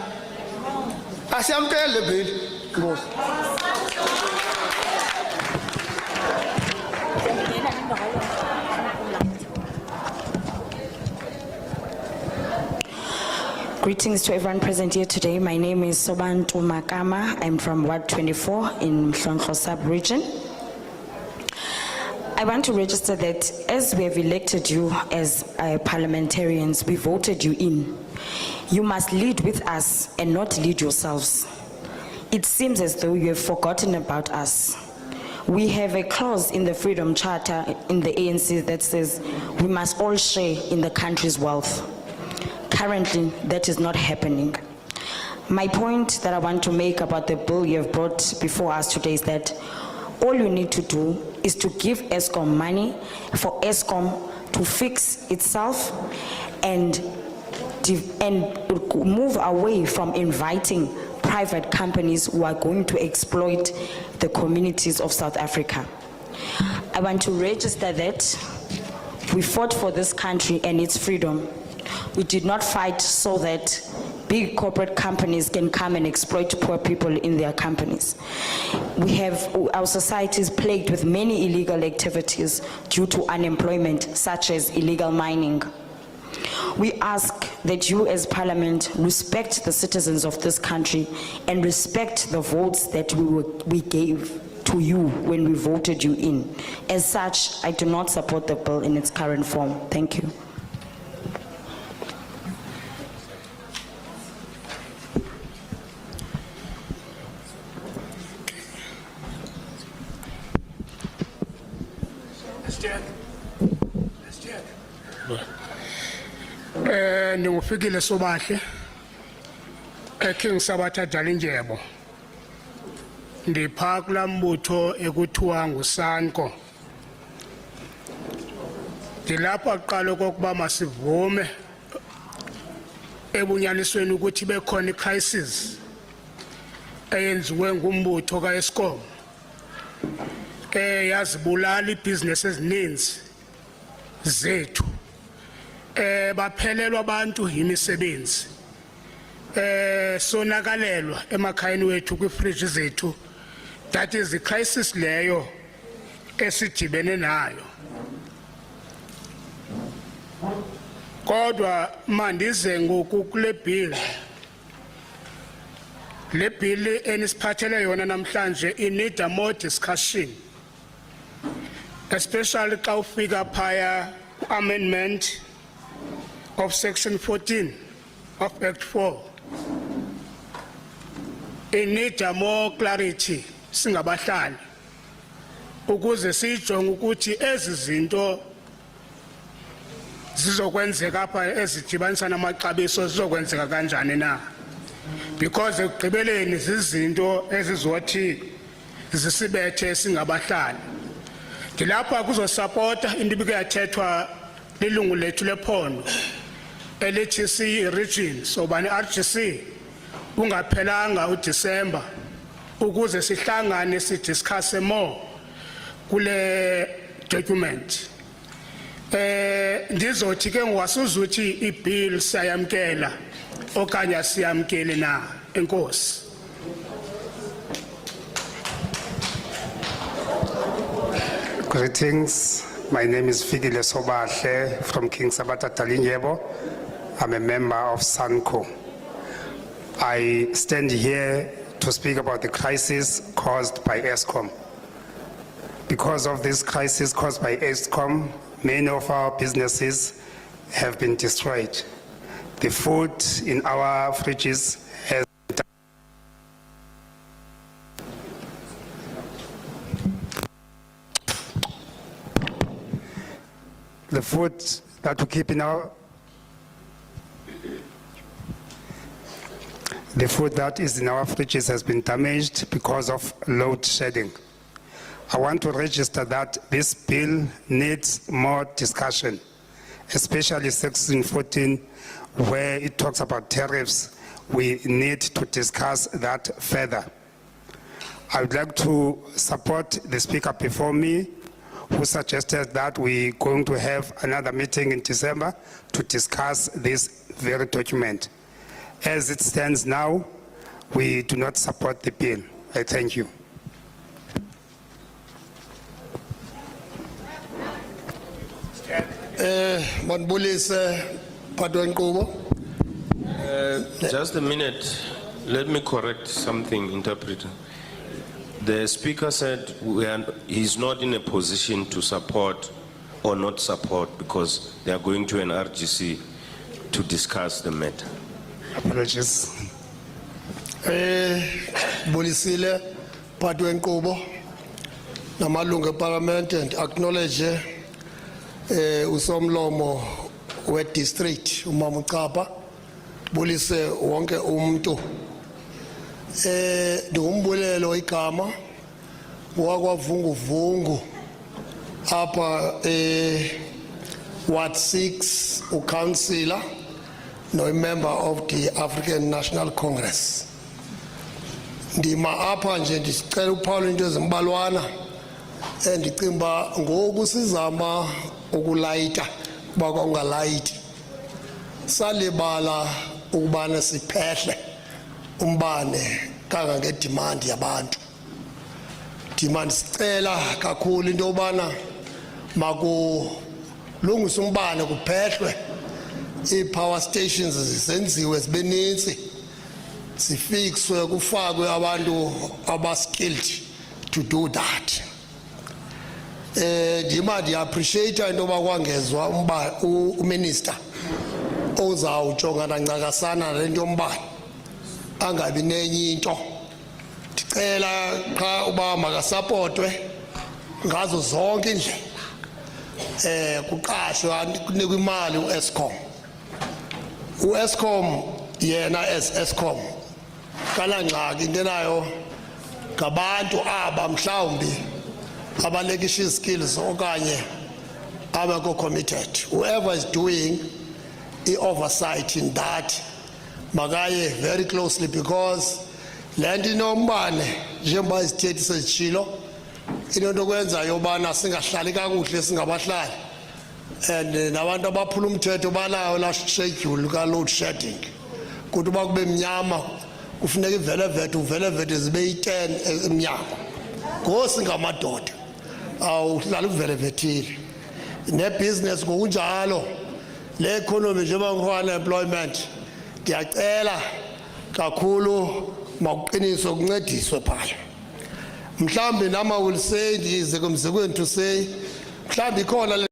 asiyamkele le bhili ngoku Greetings to everyone present here today. My name is Sobantu Makama. I'm from Ward 24 in Mhlonhlo sub-region. I want to register that as we have elected you as parliamentarians, we voted you in. You must lead with us and not lead yourselves. It seems as though you have forgotten about us. We have a clause in the Freedom Charter in the ANC that says we must all share in the country's wealth. Currently, that is not happening. My point that I want to make about the bill you have brought before us today is that all you need to do is to give Eskom money for Eskom to fix itself and move away from inviting private companies who are going to exploit the communities of South Africa. I want to register that we fought for this country and its freedom. We did not fight so that big corporate companies can come and exploit poor people in their companies. Our society is plagued with many illegal activities due to unemployment, such as illegal mining. We ask that you as Parliament respect the citizens of this country and respect the votes that we gave to you when we voted you in. As such, I do not support the bill in its current form. Thank you. Ndingufikile Sobahle eKing Sabatha Dalindyebo ndipha kulaa mbutho ekuthiwa nguSANCO. Ndilapha kuqala okokuba masivume ebunyanisweni ukuthi bekhona icrisis eyenziwe ngumbutho kaEskom yazibulala ibhizinesi ezininzi zethu baphelelwa abantu yimisebenzi sonakalelwa emakhayeni wethu kwifridge zethu. That is the crisis leyo esidibene nayo. Kodwa mandize ngoku kule bill, le bill enisiphathele yona namhlanje need a more discussion, especially xa ufika phaya amendment of section 14 of Act 4. It needs a more clarity singabahlali ukuze sijonge ukuthi ezi zinto zizokwenzeka apha ezidibanisa namaxabiso zizokwenzeka kanjani na, because ekugqibeleni zizinto ezizothi zisibethe singabahlali. Ndilapha kuzosupporta into ibike yathethwa lilungu lethu lephondo elithi si-region sobani RGC ungaphelanga uDisemba ukuze sihlangane sidiscuss more kule document. Ndizothi ke ngwasuzuthi ibill siyamkela okanye siyamkele na. Enkosi. Greetings. My name is Figile Sobahle from King Sabata Talinyebo. I'm a member of SANCO. I stand here to speak about the crisis caused by ESCOM. Because of this crisis caused by ESCOM, many of our businesses have been destroyed. The food in our fridges has the food that we keep in our the food that is in our fridges has been damaged because of load shedding. I want to register that this bill needs more discussion, especially section 14, where it talks about tariffs. We need to discuss that further. I would like to support the speaker before me, who suggested that we're going to have another meeting in December to discuss this very document. As it stands now, we do not support the bill. I thank you. Just a minute. Let me correct something, interpreter. The speaker said he's not in a position to support or not support because they are going to an RGC to discuss the matter. Apologies. Bolisile Padwen Kobo namalungu eParliament and acknowledge usomlomo we district uMama Ucapa bolise wonke umuntu ndiumbulelo igama wakwavunguvungu apha Ward 6 ucouncillor no member of the African National Congress. Ndima apha nje ndicela uPaul into ezimbalwana endicimba ngoku sizama ukulayita kuba kwaungalayiti salibala ukubana siphehle umbane kangangedemand yabantu. Demand sicela kakhulu into yobana makulungiswe umbane kuphehlwe i-power stations zenziwe zibe ninzi zifikswe kufakwe abantu aba-skilled to do that. Ndima ndiappreciate into yoba kwangezwa uminister ozawujongana ncakasana nale nto yombane angabi nenye into. Ndicela qha uba makasapotwe ngazo zonke indlela kuqashwe kunikwe imali uEskom. uEskom yena as Eskom kalangxaki into nayo ngabantu aba mhlawumbi abalekisha skills okanye abakho committed. Whoever is doing the oversight in that makaye very closely because lento inombane njengoba izithethi sezitshilo into kwenza yobana singahlali kakuhle singabahlali and nabantu abaphula umthetho balayo la schedule ka load shedding kuthi ba kube mnyama kufuneka ivelevethe zibe yi10 emnyama ngosingamadoda awuhlala uvelevethile ne business ngokunjalo le economy njengoba ngihwana employment ndiyacela kakhulu makuqiniswe kuncediswe phaya. Mhlambi nama will say ndize kumzekweni to say mhlambi ikhona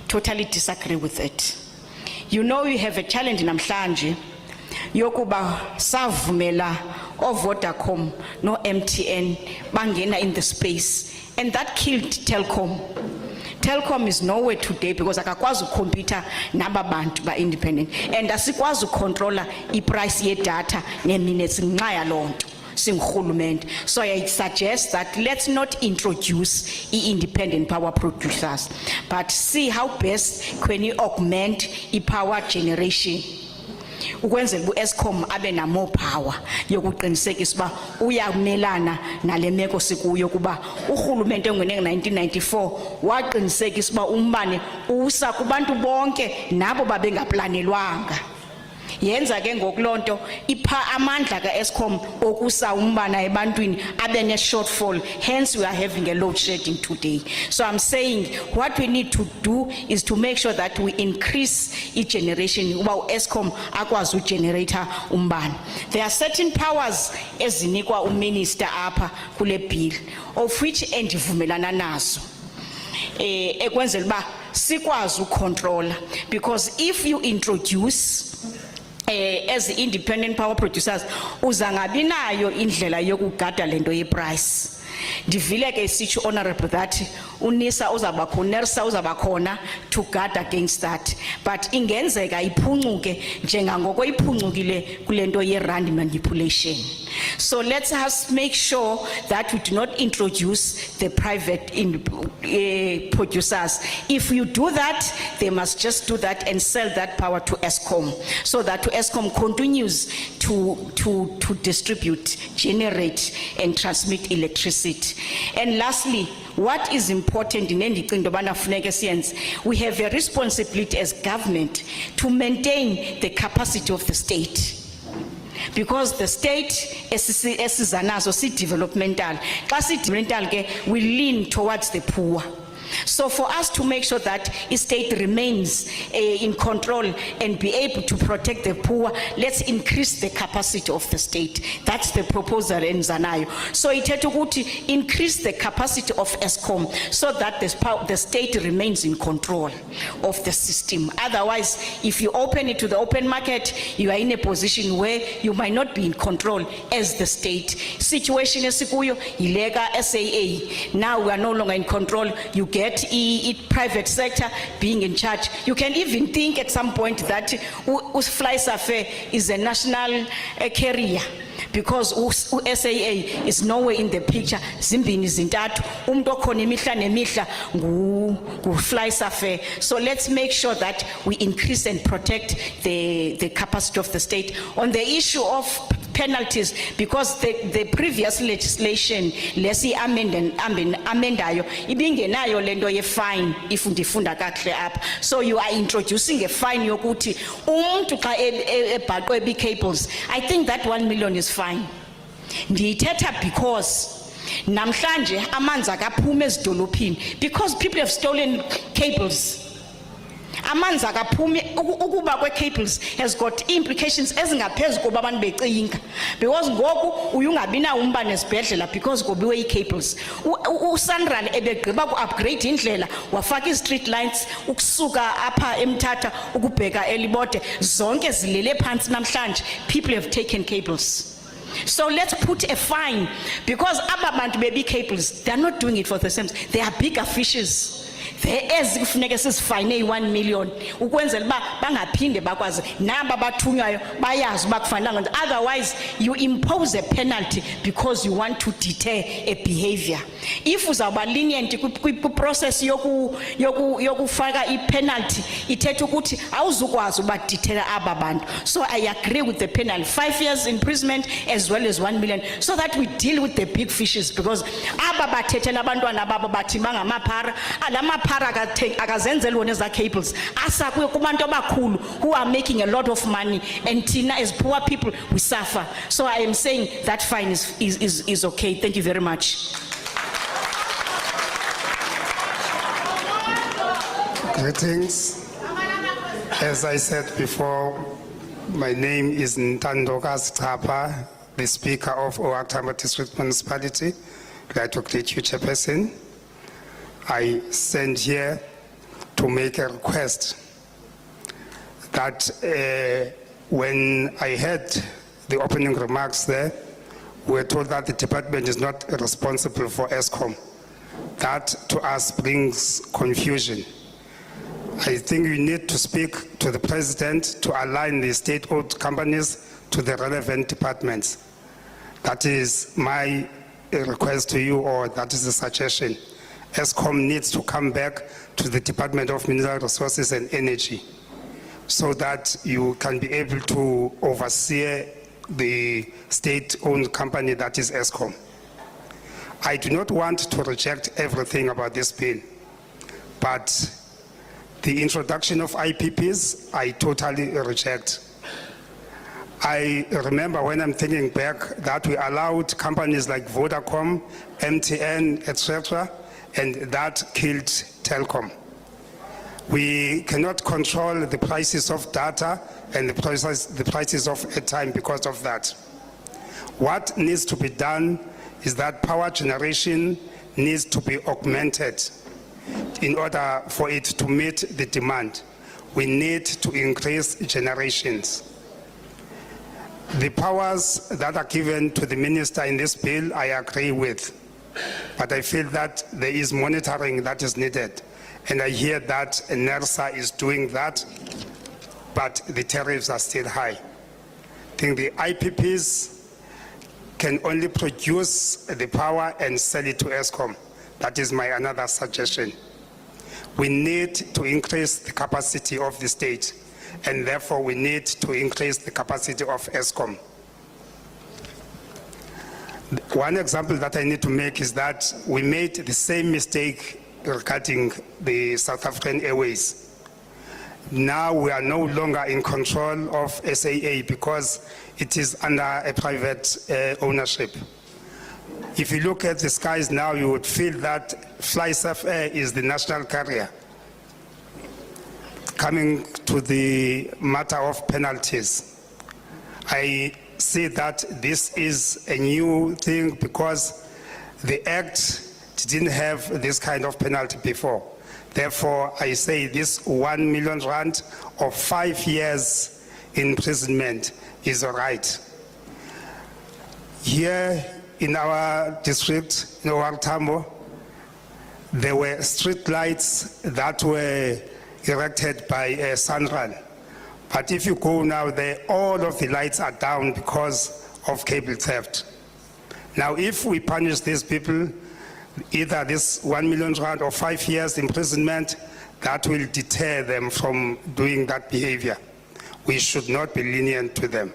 totally disagree with it. You know you have a challenge namhlanje yokuba savumela o Vodacom no MTN bangena in the space, and that killed Telkom. Telkom is nowhere today because akakwazi ukhompyutha nababantu ba independent, and asikwazi ukontrola iprice ye data ne minutes nxa yalonto singurhulumente. So I suggest that let's not introduce independent power producers, but see how best can we augment power generation ukwenzela uEskom abe na more power yokuqinisekisa ba uyamelana nalemeko sikuyo kuba urhulumente ngene 1994 waqinisekisa ba umbane usa kubantu bonke nabo babengaplanelwanga. Yenza ke ngokulonto ipha amandla kaEskom okusa umbana ebantwini abe ne shortfall, hence we are having a load shedding today. So I'm saying what we need to do is to make sure that we increase generation uba uEskom akwazi ugenerator umbane. There are certain powers ezinikwa uminister apha kule bill of which endivumelana nazo ekwenzela ba sikwazi ucontrol, because if you introduce as the independent power producers uzangabi nayo indlela yokugada lento ye price. Ndivile ke sithi honorable that unisa uzabakhona, nersa uzabakhona to guard against that, but ingenzeka iphuncuke njengangoko iphuncukile kulento ye rand manipulation. So let's us make sure that we do not introduce the private producers. If you do that, they must just do that and sell that power to Eskom, so that Eskom continues to distribute, generate and transmit electricity. And lastly, what is important in any science, we have a responsibility as government to maintain the capacity of the state. Because the state is developmental. We lean towards the poor. So for us to make sure that the state remains in control and be able to protect the poor, let's increase the capacity of the state. That's the proposal in Zanayo. So it had to increase the capacity of Eskom so that the state remains in control of the system. Otherwise, if you open it to the open market, you are in a position where you might not be in control as the state. Situation is Ilega SAA. Now we are no longer in control. You get private sector being in charge. You can even think at some point that Fly Safe is a national carrier, because SAA is nowhere in the picture. Zimbini zintathu umuntu okhona imihla nemihla ngu Fly Safe. So let's make sure that we increase and protect the capacity of the state. On the issue of penalties, because the previous legislation lesi amendayo ibingenayo lento ye fine if ndifunda kahle apha. So you are introducing a fine yokuthi umuntu xa ebhaqwe bi cables. I think that 1 million is fine. Ndiyithetha because namhlanje amanzi akaphuma ezidolophini because people have stolen cables. Amanzi akaphumi ukuba kwe cables has got implications ezingaphezulu kuba abantu becinga, because ngoku uyungabi na umbane esibhedlela because gobiwe cables. uSandral ebegqiba ku upgrade indlela wafaka street lights ukusuka apha eMthatha ukubheka eLibode zonke zilele phansi namhlanje. People have taken cables. So let's put a fine, because ababantu bebi cables, they are not doing it for the same. They are bigger fishes. There is kufuneka sisifine 1 million ukwenzela ba bangaphinde bakwazi naba bathunywayo bayazi bakufanele. Otherwise you impose a penalty because you want to deter a behavior. If uzaba lenient ku process yokufaka I penalty ithetha ukuthi awuzukwazi uba deter ababantu. So I agree with the penalty 5 years imprisonment as well as 1 million, so that we deal with the big fishes, because aba bathethela abantwana babo bathi bangamaphara alama akazenzela wona eza cables asakwe kubantu abakhulu who are making a lot of money, and Tina as poor people we suffer. So I am saying that fine is okay. Thank you very much. Greetings. As I said before, my name is Ntandokas Chapa, the Speaker of Owaktamba District Municipality. I'd like to greet you, Chairperson. I stand here to make a request that when I heard the opening remarks there, we were told that the department is not responsible for ESCOM. That to us brings confusion. I think we need to speak to the president to align the state-owned companies to the relevant departments. That is my request to you, or that is a suggestion. ESCOM needs to come back to the Department of Mineral Resources and Energy so that you can be able to oversee the state-owned company that is ESCOM. I do not want to reject everything about this bill, but the introduction of IPPs, I totally reject. I remember when I'm thinking back that we allowed companies like Vodacom, MTN, etc., and that killed Telkom. We cannot control the prices of data and the prices of airtime because of that. What needs to be done is that power generation needs to be augmented in order for it to meet the demand. We need to increase generations. The powers that are given to the minister in this bill, I agree with, but I feel that there is monitoring that is needed. And I hear that NERSA is doing that, but the tariffs are still high. I think the IPPs can only produce the power and sell it to ESCOM. That is my another suggestion. We need to increase the capacity of the state, and therefore we need to increase the capacity of ESCOM. One example that I need to make is that we made the same mistake regarding the South African Airways. Now we are no longer in control of SAA because it is under a private ownership. If you look at the skies now, you would feel that FlySafair is the national carrier. Coming to the matter of penalties, I see that this is a new thing because the Act didn't have this kind of penalty before. Therefore, I say this 1 million rand or 5 years imprisonment is all right. Here in our district, in Tambo, there were street lights that were erected by Sanral. But if you go now there, all of the lights are down because of cable theft. Now, if we punish these people, either this 1 million rand or 5 years imprisonment, that will deter them from doing that behavior. We should not be lenient to them,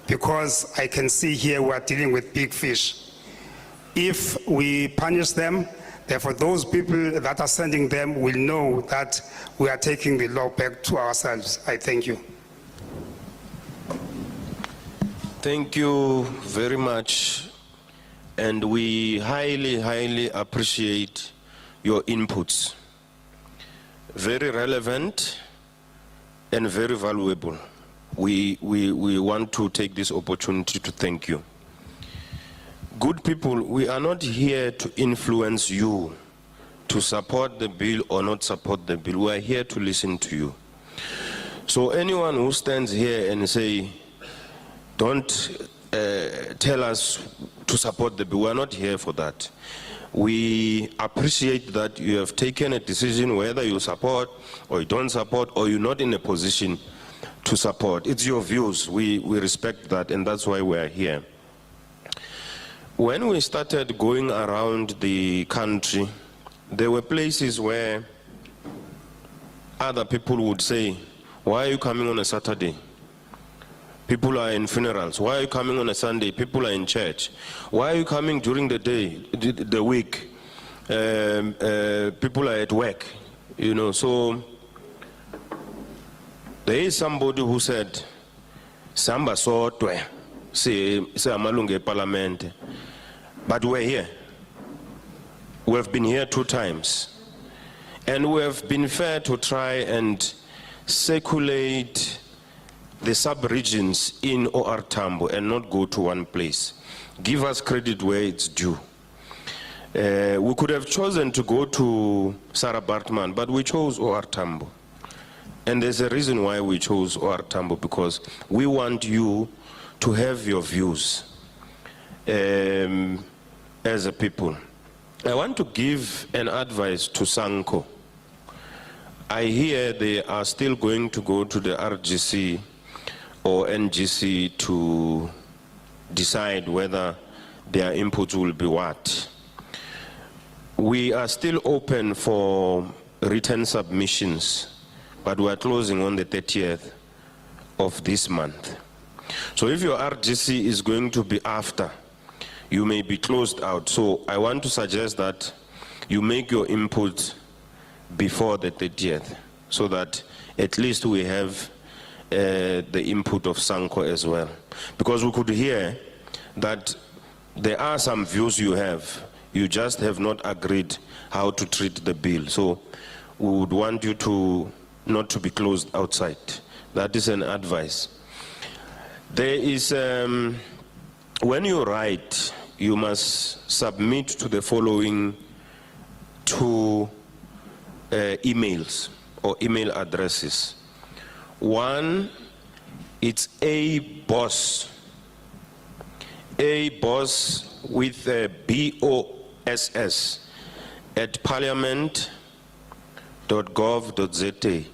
because I can see here we are dealing with big fish. If we punish them, therefore those people that are sending them will know that we are taking the law back to ourselves. I thank you. Thank you very much. And we highly, highly appreciate your inputs. Very relevant and very valuable. We want to take this opportunity to thank you. Good people, we are not here to influence you to support the bill or not support the bill. We are here to listen to you. So anyone who stands here and say, don't tell us to support the bill, we are not here for that. We appreciate that you have taken a decision whether you support or you don't support, or you're not in a position to support. It's your views. We respect that, and that's why we are here. When we started going around the country, there were places where other people would say, why are you coming on a Saturday? People are in funerals. Why are you coming on a Sunday? People are in church. Why are you coming during the day, the week? People are at work, you know. So there is somebody who said, Samba sotwe, say amalunge parliament. But we're here. We have been here 2 times. And we have been fair to try and circulate the sub-regions in OR Tambo and not go to one place. Give us credit where it's due. We could have chosen to go to Sarah Bartman, but we chose OR Tambo. And there's a reason why we chose OR Tambo, because we want you to have your views as a people. I want to give an advice to Sanko. I hear they are still going to go to the RGC or NGC to decide whether their inputs will be what. We are still open for written submissions, but we are closing on the 30th of this month. So if your RGC is going to be after, you may be closed out. So I want to suggest that you make your input before the 30th, so that at least we have the input of Sanko as well. Because we could hear that there are some views you have, you just have not agreed how to treat the bill. So we would want you to not to be closed outside. That is an advice. There is, when you write, you must submit to the following two emails or email addresses. One, it's aboss with BOSS at parliament.gov.za.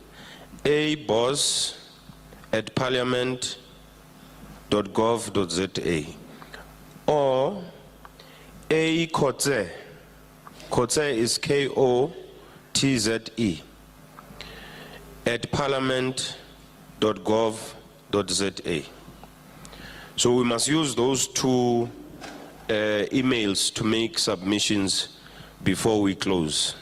aboss at parliament.gov.za. Or Kotze. Kotze is KOTZE at parliament.gov.za. So we must use those two emails to make submissions before we close.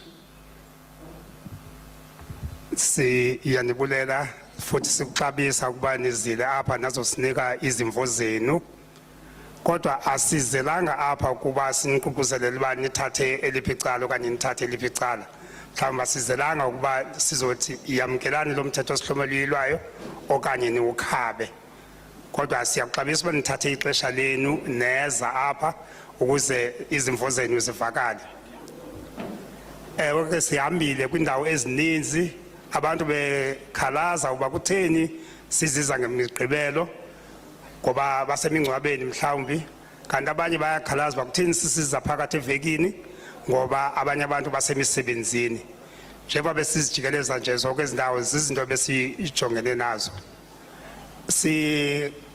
Siyanibulela futhi sikuxabisa ukuba nizile apha nazosinika izimvo zenu. Kodwa asizelanga apha kuba siniququzelele uba nithathe eliphi icala okanye nithathe eliphi icala. Mhlawumbi asizelanga ukuba sizothi yamkelani lo mthetho osihlomelelwayo okanye niwukhabe. Kodwa siyakuxabisa uba nithathe ixesha lenu neza apha ukuze izimvo zenu zivakale. Ewe ke sihambile kwindawo ezininzi, abantu bekhalaza uba kutheni siziza ngemigqibelo ngoba basemingcwabeni mhlawumbi, kanti abanye bayakhalaza uba kutheni sisiza phakathi evekini ngoba abanye abantu basemisebenzini. Njengoba besizijikeleza nje zonke izindawo zizinto besijongene nazo.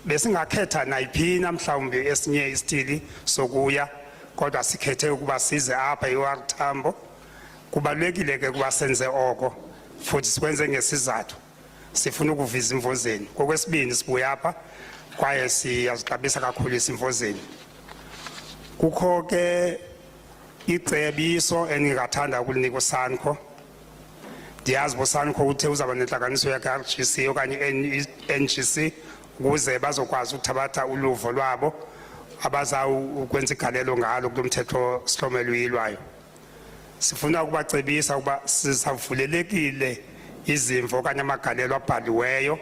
Besingakhetha nayiphina mhlawumbi esinye isithili sokuya, kodwa sikhethe ukuba size apha eOR Tambo. Kubalulekile ke kuba senze oko futhi sikwenze ngesizathu. Sifuna ukuvisa imvo zenu. Ngokwesibini sibuya apha kwaye siyazixabisa kakhulu izimvo zenu. Kukho ke icebiso engingathanda ukulinika uSanko. Ndiyazi boSanko uthe uzaba nenhlanganiso yakhe RGC okanye NGC ukuze bazokwazi ukuthabatha uluvo lwabo abazawukwenza igalelo ngalo kulomthetho sihlomelelwayo. Sifuna ukubacebisa ukuba sizavulelekile izimvo okanye amagalelo abhaliweyo,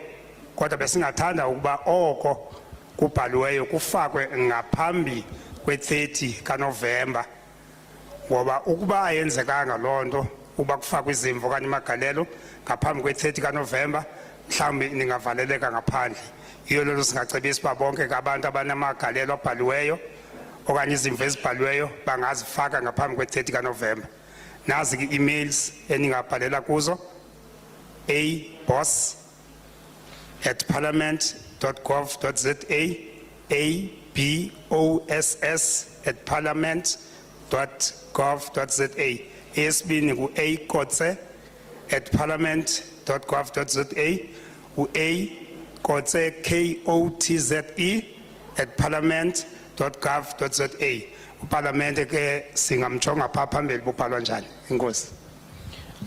kodwa besingathanda ukuba oko kubhaliweyo kufakwe ngaphambi kwe-30 kaNovemba, ngoba ukuba ayenzekanga loo nto uba kufakwe izimvo okanye amagalelo ngaphambi kwe-30 kaNovemba, mhlawumbi ningavaleleka ngaphandle. Iyo lelo singacebisa uba bonke abantu abanamagalelo abhaliweyo okanye izimvo ezibhaliweyo bangazifaka ngaphambi kwe-30 kaNovemba. Nazi i-emails eningabhalela kuzo: aboss at parliament.gov.za, aboss at parliament.gov.za. Esibini ngu-akotse at parliament.gov.za, u-akotse KOTZE at parliament.gov.za. Uparlamente ke singamjonga pha phambili bubhalwa njani. Inkosi.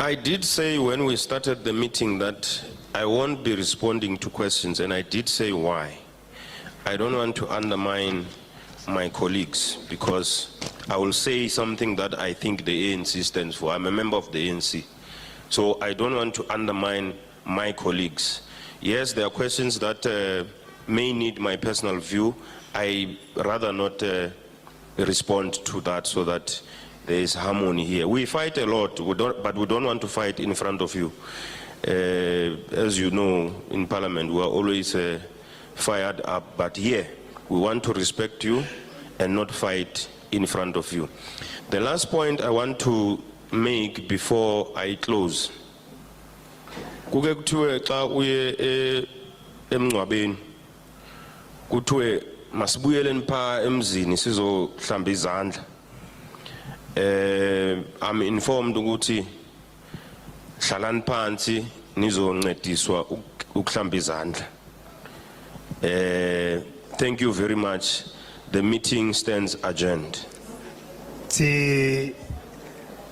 I did say when we started the meeting that I won't be responding to questions, and I did say why. I don't want to undermine my colleagues because I will say something that I think the ANC stands for. I'm a member of the ANC. So I don't want to undermine my colleagues. Yes, there are questions that may need my personal view. I rather not respond to that so that there is harmony here. We fight a lot, but we don't want to fight in front of you. As you know, in Parliament, we are always fired up, but here, we want to respect you and not fight in front of you. The last point I want to make before I close. Kuke kuthiwe xa uye emngcwabeni kuthiwe masibuyeleni pha emzini sizohlamba izandla. I'm informed ukuthi hlalani phansi nizoncediswa ukuhlamba izandla. Thank you very much. The meeting stands adjourned.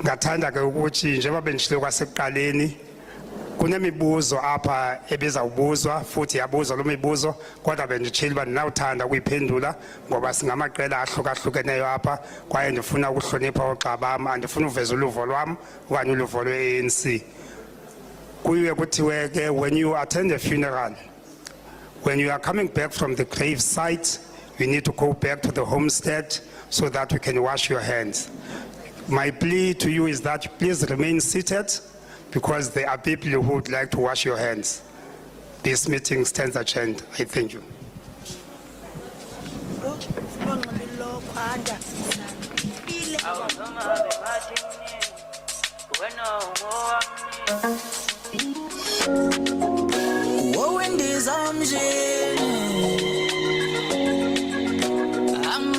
Ngathanda ke ukuthi njengoba benjilo kwasekuqaleni kunemibuzo apha ebizawubuzwa futhi yabuzwa lo mibuzo kodwa benjitshila uba ndinawuthanda ukuyiphendula ngoba singamaqela ahlukahlukeneyo apha kwaye ndifuna ukuhlonipha oogxa bam andifuna uveza uluvo lwam okanye uluvo lwe-ANC. Kuye kuthiwe ke when you attend a funeral, when you are coming back from the grave site, you need to go back to the homestead so that you can wash your hands. My plea to you is that you please remain seated because there are people who would like to wash your hands. This meeting stands adjourned. I thank you. I'm